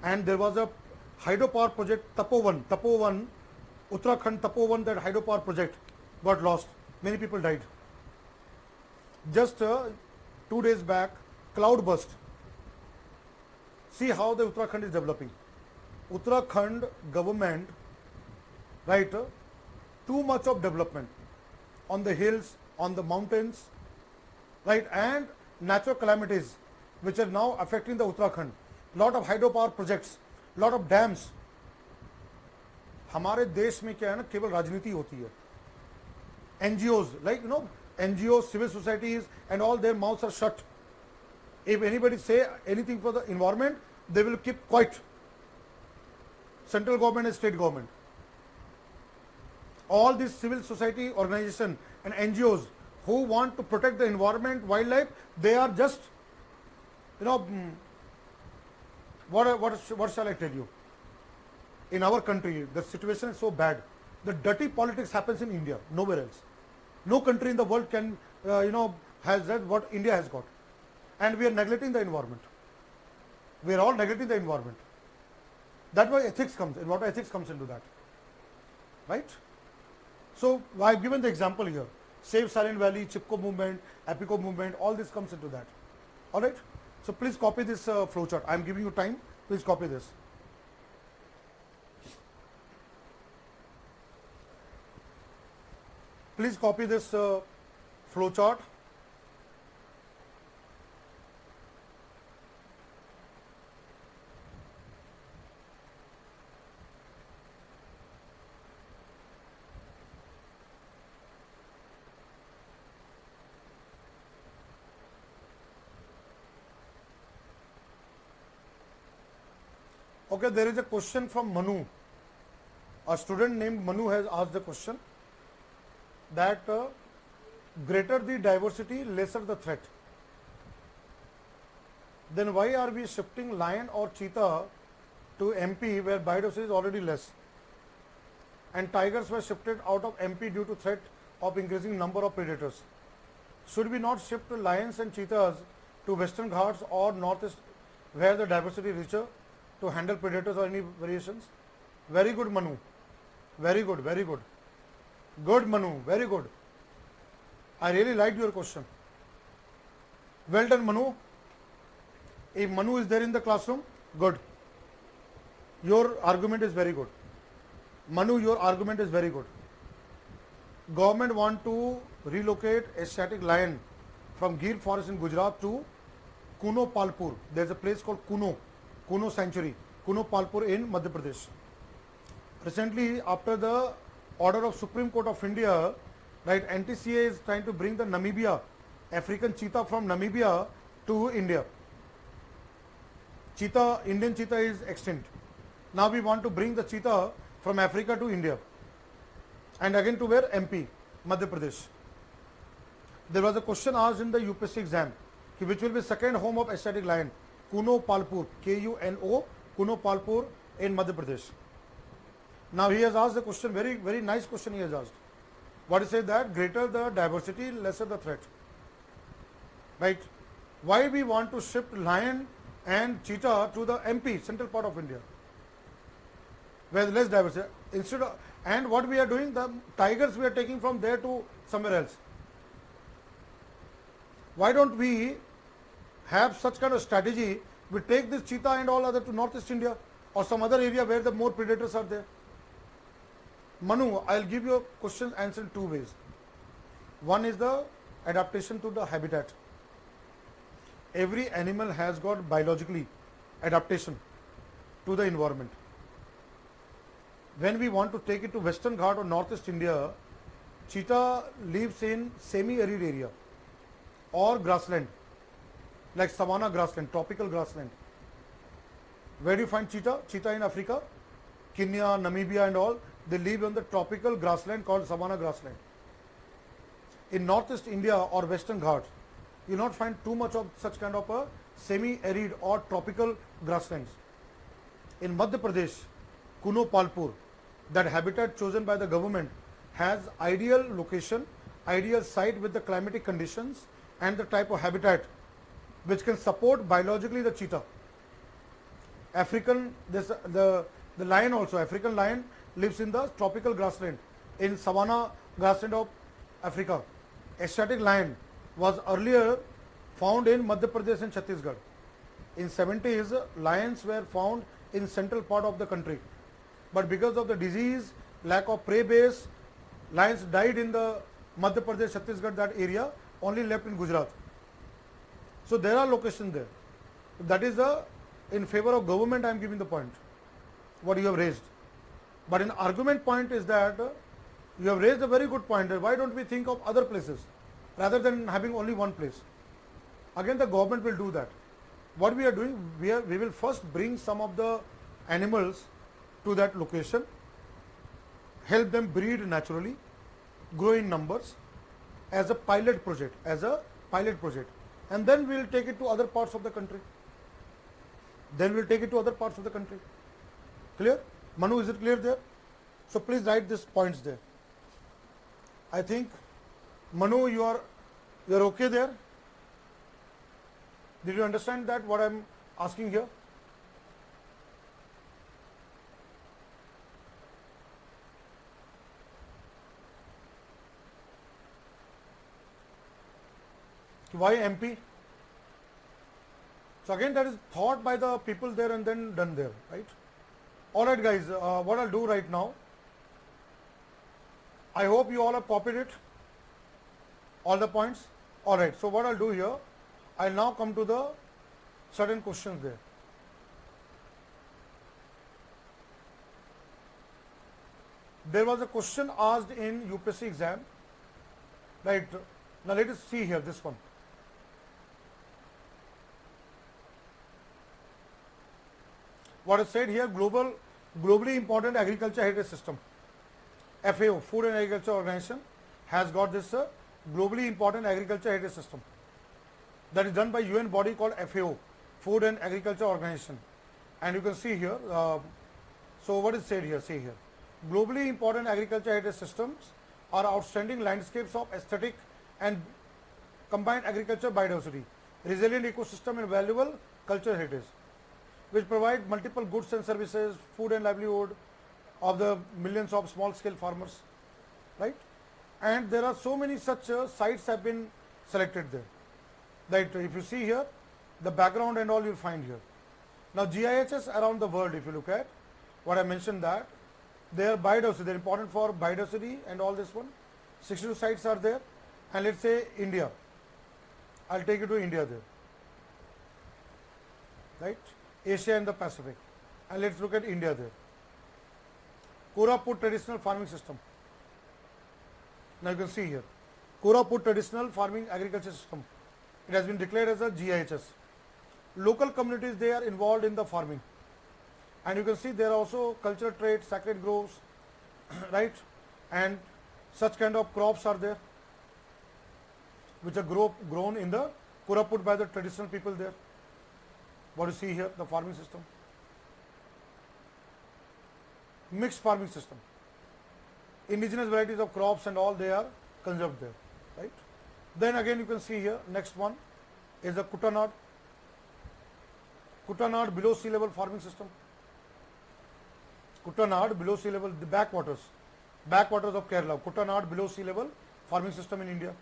And there was a hydropower project, Tapovan, Uttarakhand Tapovan, that hydropower project got lost. Many people died. Just 2 days back, cloud burst. See how the Uttarakhand is developing. Uttarakhand government, right, too much of development on the hills, on the mountains, right, and natural calamities which are now affecting the Uttarakhand. Lot of hydropower projects, lot of dams. हमारे देश में क्या है ना, केवल राजनीति होती है. NGOs, like NGOs, civil societies and all, their mouths are shut. If anybody say anything for the environment, they will keep quiet. Central government and state government. All these civil society organizations and NGOs who want to protect the environment, wildlife, they are just, what shall I tell you? in our country, the situation is so bad. The dirty politics happens in India, nowhere else. No country in the world can, has that what India has got. And we are neglecting the environment. We are all neglecting the environment. That's why ethics comes in. What ethics comes into that, right? So I have given the example here. Save Silent Valley, Chipko movement, Apico movement, all this comes into that. All right. So please copy this flowchart. I am giving you time. Please copy this. Please copy this flowchart. Okay, there is a question from Manu. A student named Manu has asked the question that greater the diversity, lesser the threat. Then why are we shifting lion or cheetah to MP where biodiversity is already less? And tigers were shifted out of MP due to threat of increasing number of predators. Should we not shift lions and cheetahs to Western Ghats or Northeast where the diversity is richer to handle predators or any variations? Very good, Manu. Very good, very good. Good, Manu, very good. I really liked your question. Well done, Manu. If Manu is there in the classroom, good. Your argument is very good. Manu, your argument is very good. Government want to relocate Asiatic lion from Gir forest in Gujarat to Kuno Palpur. There is a place called Kuno Sanctuary, Kuno Palpur in Madhya Pradesh. Recently, after the order of Supreme Court of India, right, NTCA is trying to bring the Namibia, African cheetah from Namibia to India. Indian cheetah is extinct. Now we want to bring the cheetah from Africa to India. And again to where? MP, Madhya Pradesh. There was a question asked in the UPSC exam, which will be second home of Asiatic lion, Kuno Palpur, Kuno, Kuno Palpur in Madhya Pradesh. Now he has asked the question, very, very nice question he has asked. What is it that greater the diversity, lesser the threat? Right? Why we want to shift lion and cheetah to the MP, central part of India, where less diversity. Instead of, and what we are doing, the tigers we are taking from there to somewhere else. Why don't we have such kind of strategy? We take this cheetah and all other to Northeast India or some other area where the more predators are there. Manu, I'll give you a question answer in two ways. One is the adaptation to the habitat. Every animal has got biologically adaptation to the environment. When we want to take it to Western Ghat or Northeast India, cheetah lives in semi-arid area or grassland, like savanna grassland, tropical grassland. Where do you find cheetah? Cheetah in Africa, Kenya, Namibia and all, they live on the tropical grassland called savanna grassland. In Northeast India or Western Ghats, you will not find too much of such kind of a semi-arid or tropical grasslands. In Madhya Pradesh, Kuno Palpur, that habitat chosen by the government has ideal location, ideal site with the climatic conditions and the type of habitat which can support biologically the cheetah. The lion also, African lion lives in the tropical grassland, in savanna grassland of Africa. Asiatic lion was earlier found in Madhya Pradesh and Chhattisgarh. In 70s, lions were found in central part of the country. But because of the disease, lack of prey base, lions died in the Madhya Pradesh, Chhattisgarh, that area, only left in Gujarat. So there are locations there. That is in favor of government I am giving the point, what you have raised. But an argument point is that you have raised a very good point. Why don't we think of other places rather than having only one place? Again, the government will do that. What we are doing, we will first bring some of the animals to that location, help them breed naturally, grow in numbers as a pilot project, and then we will take it to other parts of the country. Clear? Manu, is it clear there? So please write these points there. I think Manu, you are okay there? Did you understand that what I am asking here? Why MP? So again, that is thought by the people there and then done there, right? All right, guys. What I'll do right now, I hope you all have copied it, all the points. All right. So what I'll do here, I'll now come to the certain questions there. There was a question asked in UPSC exam, right? Now let us see here this one. What is said here, globally important agriculture heritage system. FAO, Food and Agriculture Organization, has got this globally important agriculture heritage system. That is done by UN body called FAO, Food and Agriculture Organization. And you can see here, so what is said here, see here. Globally important agriculture heritage systems are outstanding landscapes of aesthetic and combined agriculture biodiversity, resilient ecosystem and valuable cultural heritage, which provide multiple goods and services, food and livelihood of the millions of small scale farmers, right? And there are so many such sites have been selected there. Right, if you see here, the background and all you will find here. Now GIHS around the world, if you look at what I mentioned, that they are biodiversity, they are important for biodiversity and all this one. 62 sites are there, and let's say India, I'll take you to India there, right? Asia and the Pacific, and let's look at India there. Koraput traditional farming system. Now you can see here, Koraput traditional farming agriculture system. It has been declared as a GIHS. Local communities, they are involved in the farming, and you can see there are also cultural traits, sacred groves, right? And such kind of crops are there, which are grown in the Koraput by the traditional people there. What you see here, the farming system, mixed farming system, indigenous varieties of crops and all, they are conserved there, right? Then again you can see here, next one is the Kutanad below sea level farming system. Kutanad below sea level, the backwaters of Kerala, Kutanad below sea level farming system in India.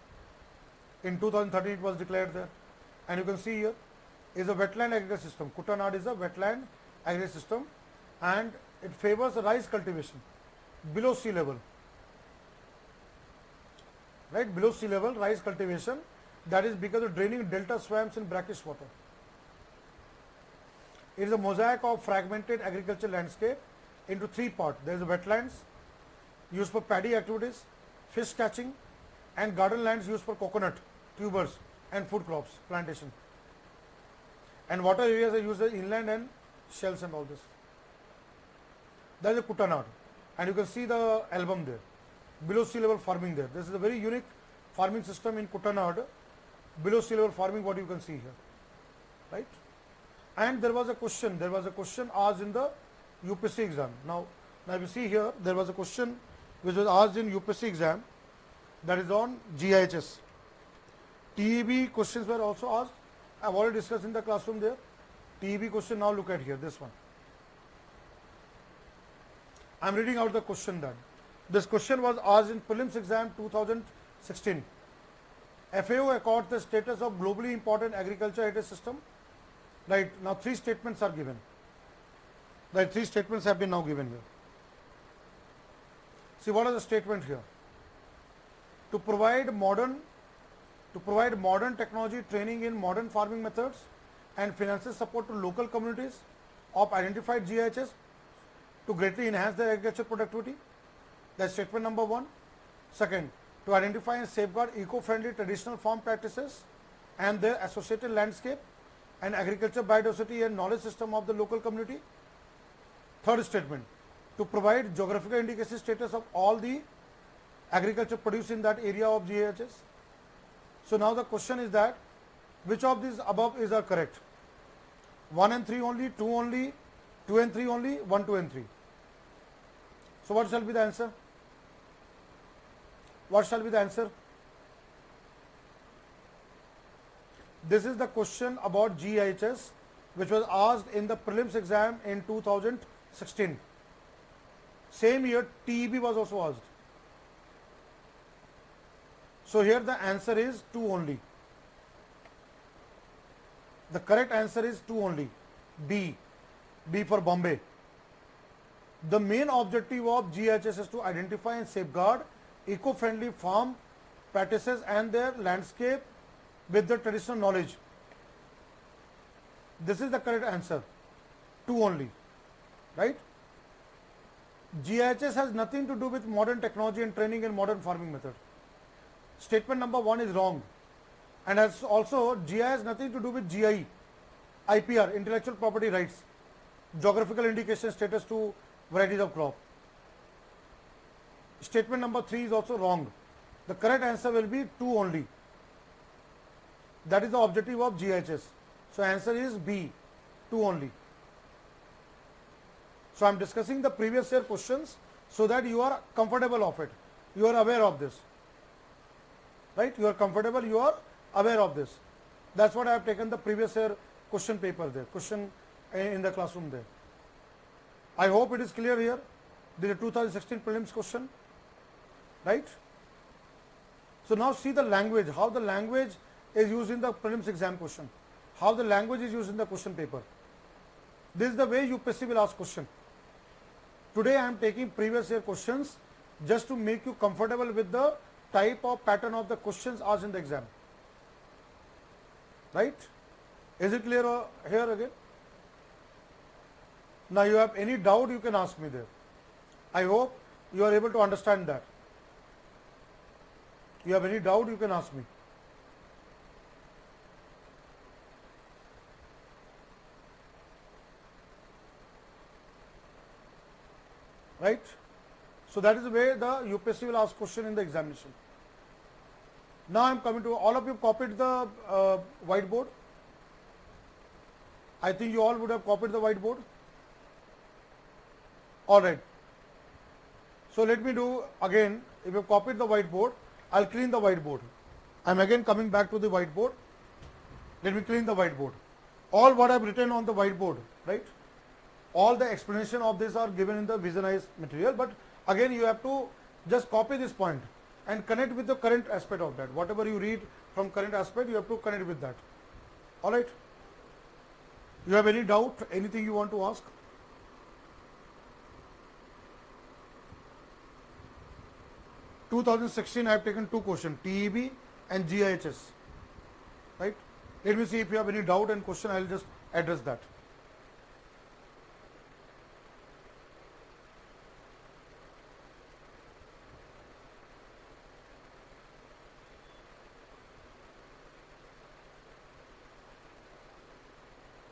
In 2013 it was declared there, and you can see here is a wetland agriculture system. Kutanad is a wetland agriculture system, and it favors rice cultivation below sea level, right? Below sea level rice cultivation, that is because of draining delta swamps in brackish water. It is a mosaic of fragmented agricultural landscape into three parts. There is a wetlands used for paddy activities, fish catching, and garden lands used for coconut, tubers and food crops plantation. And water areas are used as inland and shells and all this. That is a Kutanad, and you can see the album there, below sea level farming there. This is a very unique farming system in Kutanad, below sea level farming, what you can see here, right? And there was a question asked in the UPSC exam. Now if you see here, there was a question which was asked in UPSC exam, that is on GIHS. TEB questions were also asked. I have already discussed in the classroom there. TEB question, now look at here, this one. I am reading out the question that. This question was asked in prelims exam 2016. FAO accords the status of globally important agriculture heritage system. Right, now three statements are given. Right, three statements have been now given here. See, what is the statement here? To provide modern technology training in modern farming methods and financial support to local communities of identified GIHS to greatly enhance their agriculture productivity. That's statement number one. Second, to identify and safeguard eco-friendly traditional farm practices and their associated landscape and agriculture biodiversity and knowledge system of the local community. Third statement, to provide geographical indication status of all the agriculture produced in that area of GIHS. So now the question is that, which of these above is correct? 1 and 3 only, 2 only, 2 and 3 only, 1, 2 and 3. So what shall be the answer? What shall be the answer? This is the question about GIHS which was asked in the prelims exam in 2016. Same year TEB was also asked. So here the answer is 2 only. The correct answer is 2 only. B. B for Bombay. The main objective of GIHS is to identify and safeguard eco-friendly farm practices and their landscape with the traditional knowledge. This is the correct answer. 2 only. Right? GIHS has nothing to do with modern technology and training and modern farming method. Statement number 1 is wrong. And as also GI has nothing to do with GI, IPR, intellectual property rights, geographical indication status to varieties of crop. Statement number 3 is also wrong. The correct answer will be 2 only. That is the objective of GIHS. So answer is B, 2 only. So I am discussing the previous year questions so that you are comfortable of it. You are aware of this. Right? You are comfortable, you are aware of this. That's what I have taken the previous year question paper there, question in the classroom there. I hope it is clear here. This is a 2016 prelims question. Right? So now see the language, how the language is used in the prelims exam question, how the language is used in the question paper. This is the way UPSC will ask question. Today I am taking previous year questions just to make you comfortable with the type of pattern of the questions asked in the exam. Right? Is it clear here again? Now you have any doubt, you can ask me there. I hope you are able to understand that. You have any doubt, you can ask me. Right? So that is the way the UPSC will ask question in the examination. Now I am coming to, all of you copied the whiteboard. I think you all would have copied the whiteboard. Alright. So let me do again, if you have copied the whiteboard, I will clean the whiteboard. I am again coming back to the whiteboard. Let me clean the whiteboard. All what I have written on the whiteboard, right? All the explanation of this are given in the visionized material, but again you have to just copy this point and connect with the current aspect of that. Whatever you read from current aspect, you have to connect with that. Alright? You have any doubt, anything you want to ask? In 2016 I have taken 2 questions, TEB and GIHS. Right? Let me see if you have any doubt and question, I will just address that.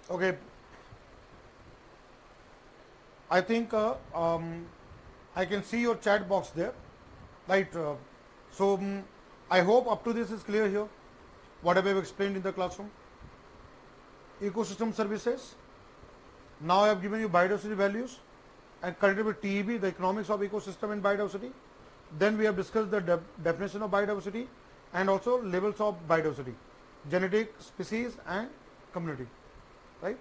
Okay, I think I can see your chat box there, right? I hope up to this is clear here, whatever I have explained in the classroom. Ecosystem services. Now I have given you biodiversity values and connected with TEB, the economics of ecosystem and biodiversity. Then we have discussed the definition of biodiversity and also levels of biodiversity, genetic, species and community. Right?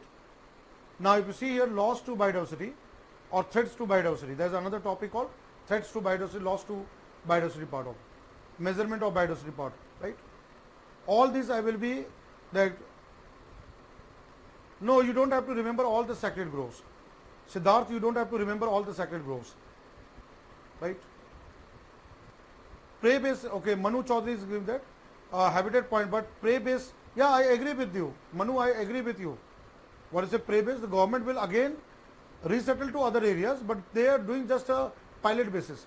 Now if you see here loss to biodiversity or threats to biodiversity, there is another topic called threats to biodiversity, loss to biodiversity part of measurement of biodiversity part, right? All these I will be that. No, you don't have to remember all the sacred groves. Siddharth, you don't have to remember all the sacred groves, right? Prey based, okay, Manu Chaudhary is giving that habitat point, but prey based, yeah, I agree with you, Manu, I agree with you. What is a prey base? The government will again resettle to other areas, but they are doing just a pilot basis.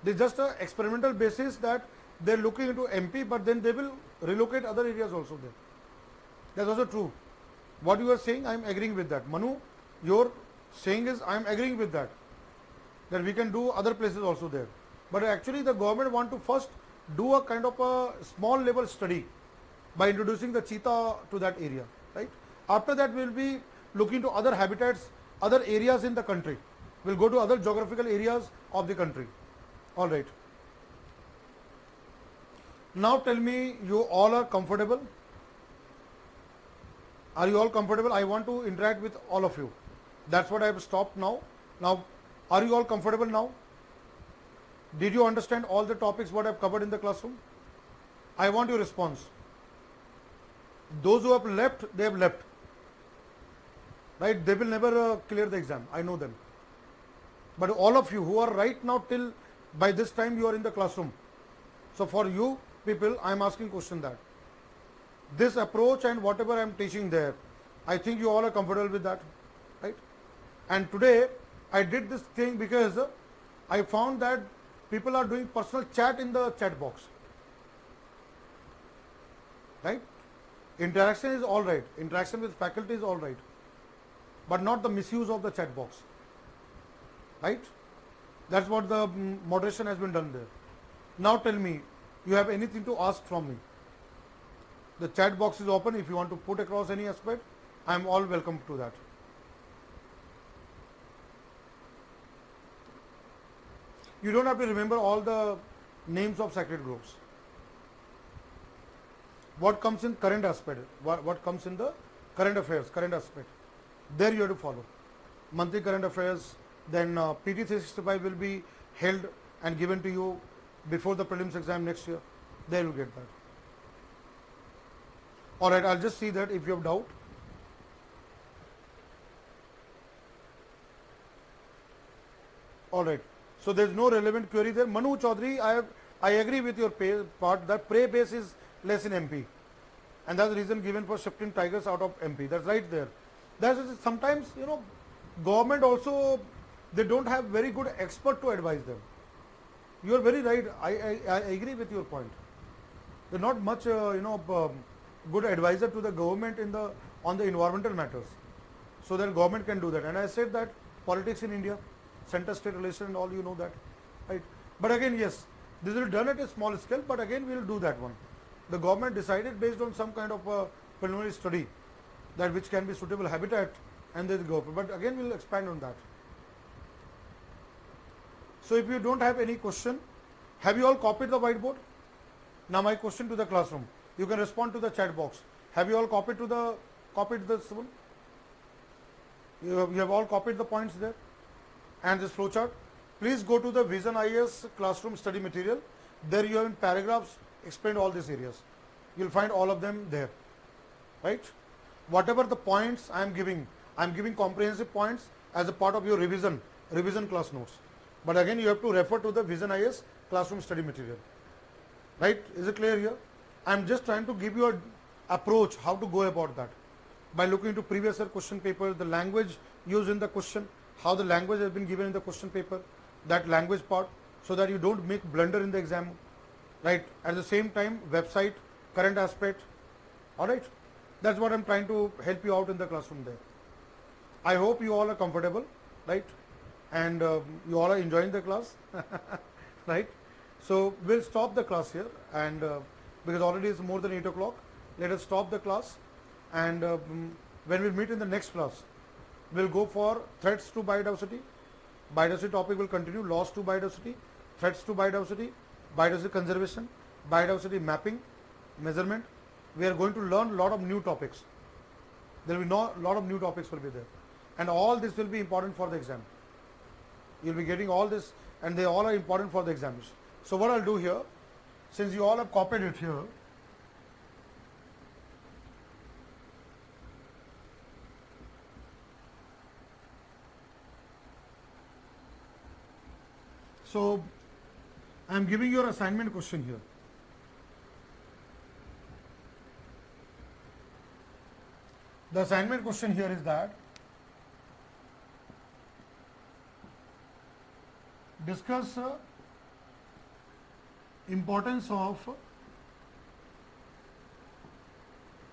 They just a experimental basis that they are looking into MP, but then they will relocate other areas also there. That's also true. What you are saying, I am agreeing with that. Manu, your saying is I am agreeing with that. That we can do other places also there. But actually the government want to first do a kind of a small level study by introducing the cheetah to that area, right? After that we will be looking to other habitats, other areas in the country. We'll go to other geographical areas of the country. All right. Now tell me, you all are comfortable? Are you all comfortable? I want to interact with all of you. That's what I have stopped now. Now, are you all comfortable now? Did you understand all the topics what I have covered in the classroom? I want your response. Those who have left, they have left. Right? They will never clear the exam. I know them. But all of you who are right now till by this time you are in the classroom. So for you people, I am asking question that this approach and whatever I am teaching there, I think you all are comfortable with that, right? And today I did this thing because I found that people are doing personal chat in the chat box, right? Interaction is all right, interaction with faculty is all right, but not the misuse of the chat box, right? That's what the moderation has been done there. Now tell me, you have anything to ask from me? The chat box is open. If you want to put across any aspect, I am all welcome to that. You don't have to remember all the names of sacred groups. What comes in current aspect, what comes in the current affairs, current aspect, there you have to follow. Monthly current affairs, then PT 365 will be held and given to you before the prelims exam next year. There you get that. All right, I'll just see that if you have doubt. All right. So there's no relevant query there. Manu Chaudhary, I agree with your part that prey base is less in MP, and that's the reason given for shifting tigers out of MP. That's right there. That's sometimes government also, they don't have very good expert to advise them. You are very right. I agree with your point. They're not much good advisor to the government on the environmental matters, so that government can do that. And I said that politics in India, center-state relation and all, you know that, right? But again, yes, this is done at a small scale, but again we will do that one. The government decided based on some kind of a preliminary study that which can be suitable habitat, and they go. But again we will expand on that. So if you don't have any question, have you all copied the whiteboard? Now my question to the classroom. You can respond to the chat box. Have you all copied this one? You have all copied the points there and this flowchart. Please go to the Vision IAS classroom study material. There you have in paragraphs explained all these areas. You'll find all of them there, right? Whatever the points I am giving comprehensive points as a part of your revision class notes. But again, you have to refer to the Vision IAS classroom study material, right? Is it clear here? I am just trying to give you an approach how to go about that by looking into previous year question paper, the language used in the question, how the language has been given in the question paper, that language part, so that you don't make blunder in the exam, right? At the same time, website, current aspect, all right? That's what I'm trying to help you out in the classroom there. I hope you all are comfortable, right? And you all are enjoying the class, right? So we'll stop the class here, and because already it's more than 8 o'clock, let us stop the class, and when we meet in the next class, we'll go for threats to biodiversity. Biodiversity topic will continue, loss to biodiversity, threats to biodiversity, biodiversity conservation, biodiversity mapping, measurement. We are going to learn a lot of new topics. There will be a lot of new topics will be there, and all this will be important for the exam. You'll be getting all this, and they all are important for the exams. So what I'll do here, since you all have copied it here, so I'm giving your assignment question here. The assignment question here is that discuss importance of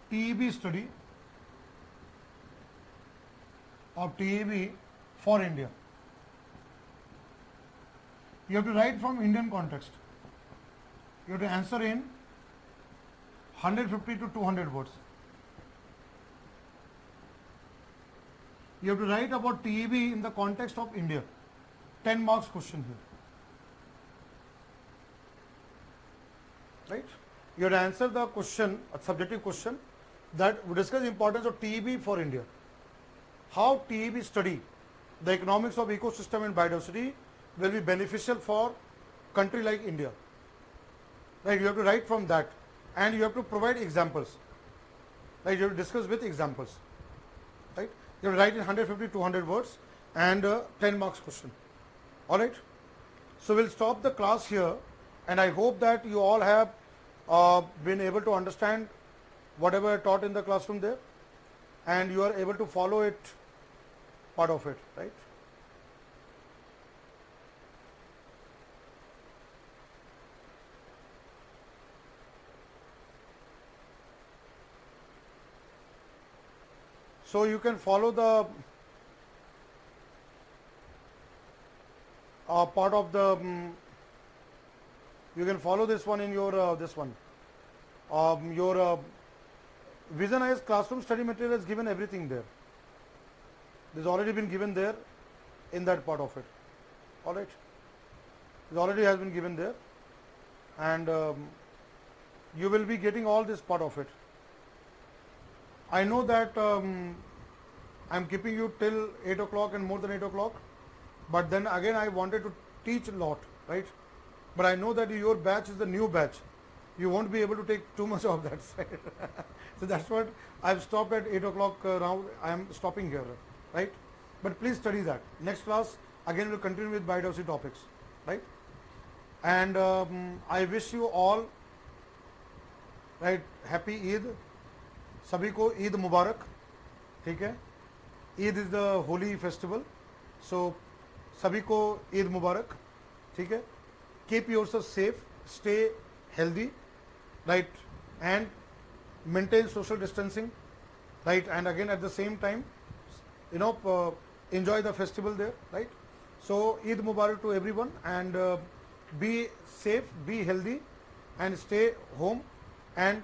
TEB study of TEB for India. You have to write from Indian context. You have to answer in 150 to 200 words. You have to write about TEB in the context of India. 10 marks question here. Right? You have to answer the question, a subjective question, that we discuss the importance of TEB for India. How TEB study, the economics of ecosystem and biodiversity, will be beneficial for country like India. Right? You have to write from that, and you have to provide examples. Right? You have to discuss with examples. Right? You have to write in 150, 200 words and 10 marks question. All right. So we'll stop the class here, and I hope that you all have been able to understand whatever I taught in the classroom there, and you are able to follow it, part of it, right? So you can follow the part of the you can follow this one in your this one your visionized classroom study material is given everything there. This already been given there in that part of it. All right, it already has been given there, and you will be getting all this part of it. I know that I'm keeping you till 8 o'clock and more than 8 o'clock, but then again I wanted to teach a lot, right? But I know that your batch is the new batch. You won't be able to take too much of that side. So that's what I've stopped at 8 o'clock now. I am stopping here, right? But please study that. Next class, again we'll continue with biodiversity topics, right? And I wish you all, right, happy Eid. सभी को ईद मुबारक, ठीक है? Eid is the holy festival, so सभी को ईद मुबारक, ठीक है? Keep yourself safe, stay healthy, right, and maintain social distancing, right, and again at the same time, you know, enjoy the festival there, right? So Eid Mubarak to everyone, and be safe, be healthy, and stay home, and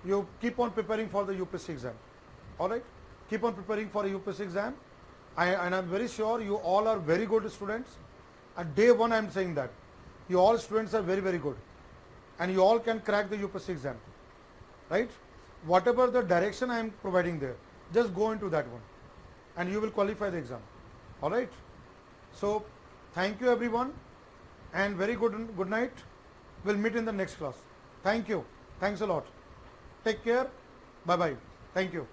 you keep on preparing for the UPSC exam. All right, keep on preparing for a UPSC exam, and I'm very sure you all are very good students. At day one, I'm saying that you all students are very, very good, and you all can crack the UPSC exam, right? Whatever the direction I am providing there, just go into that one, and you will qualify the exam. All right. So, thank you everyone, and very good night. We'll meet in the next class. Thank you. Thanks a lot. Take care. Bye bye. Thank you.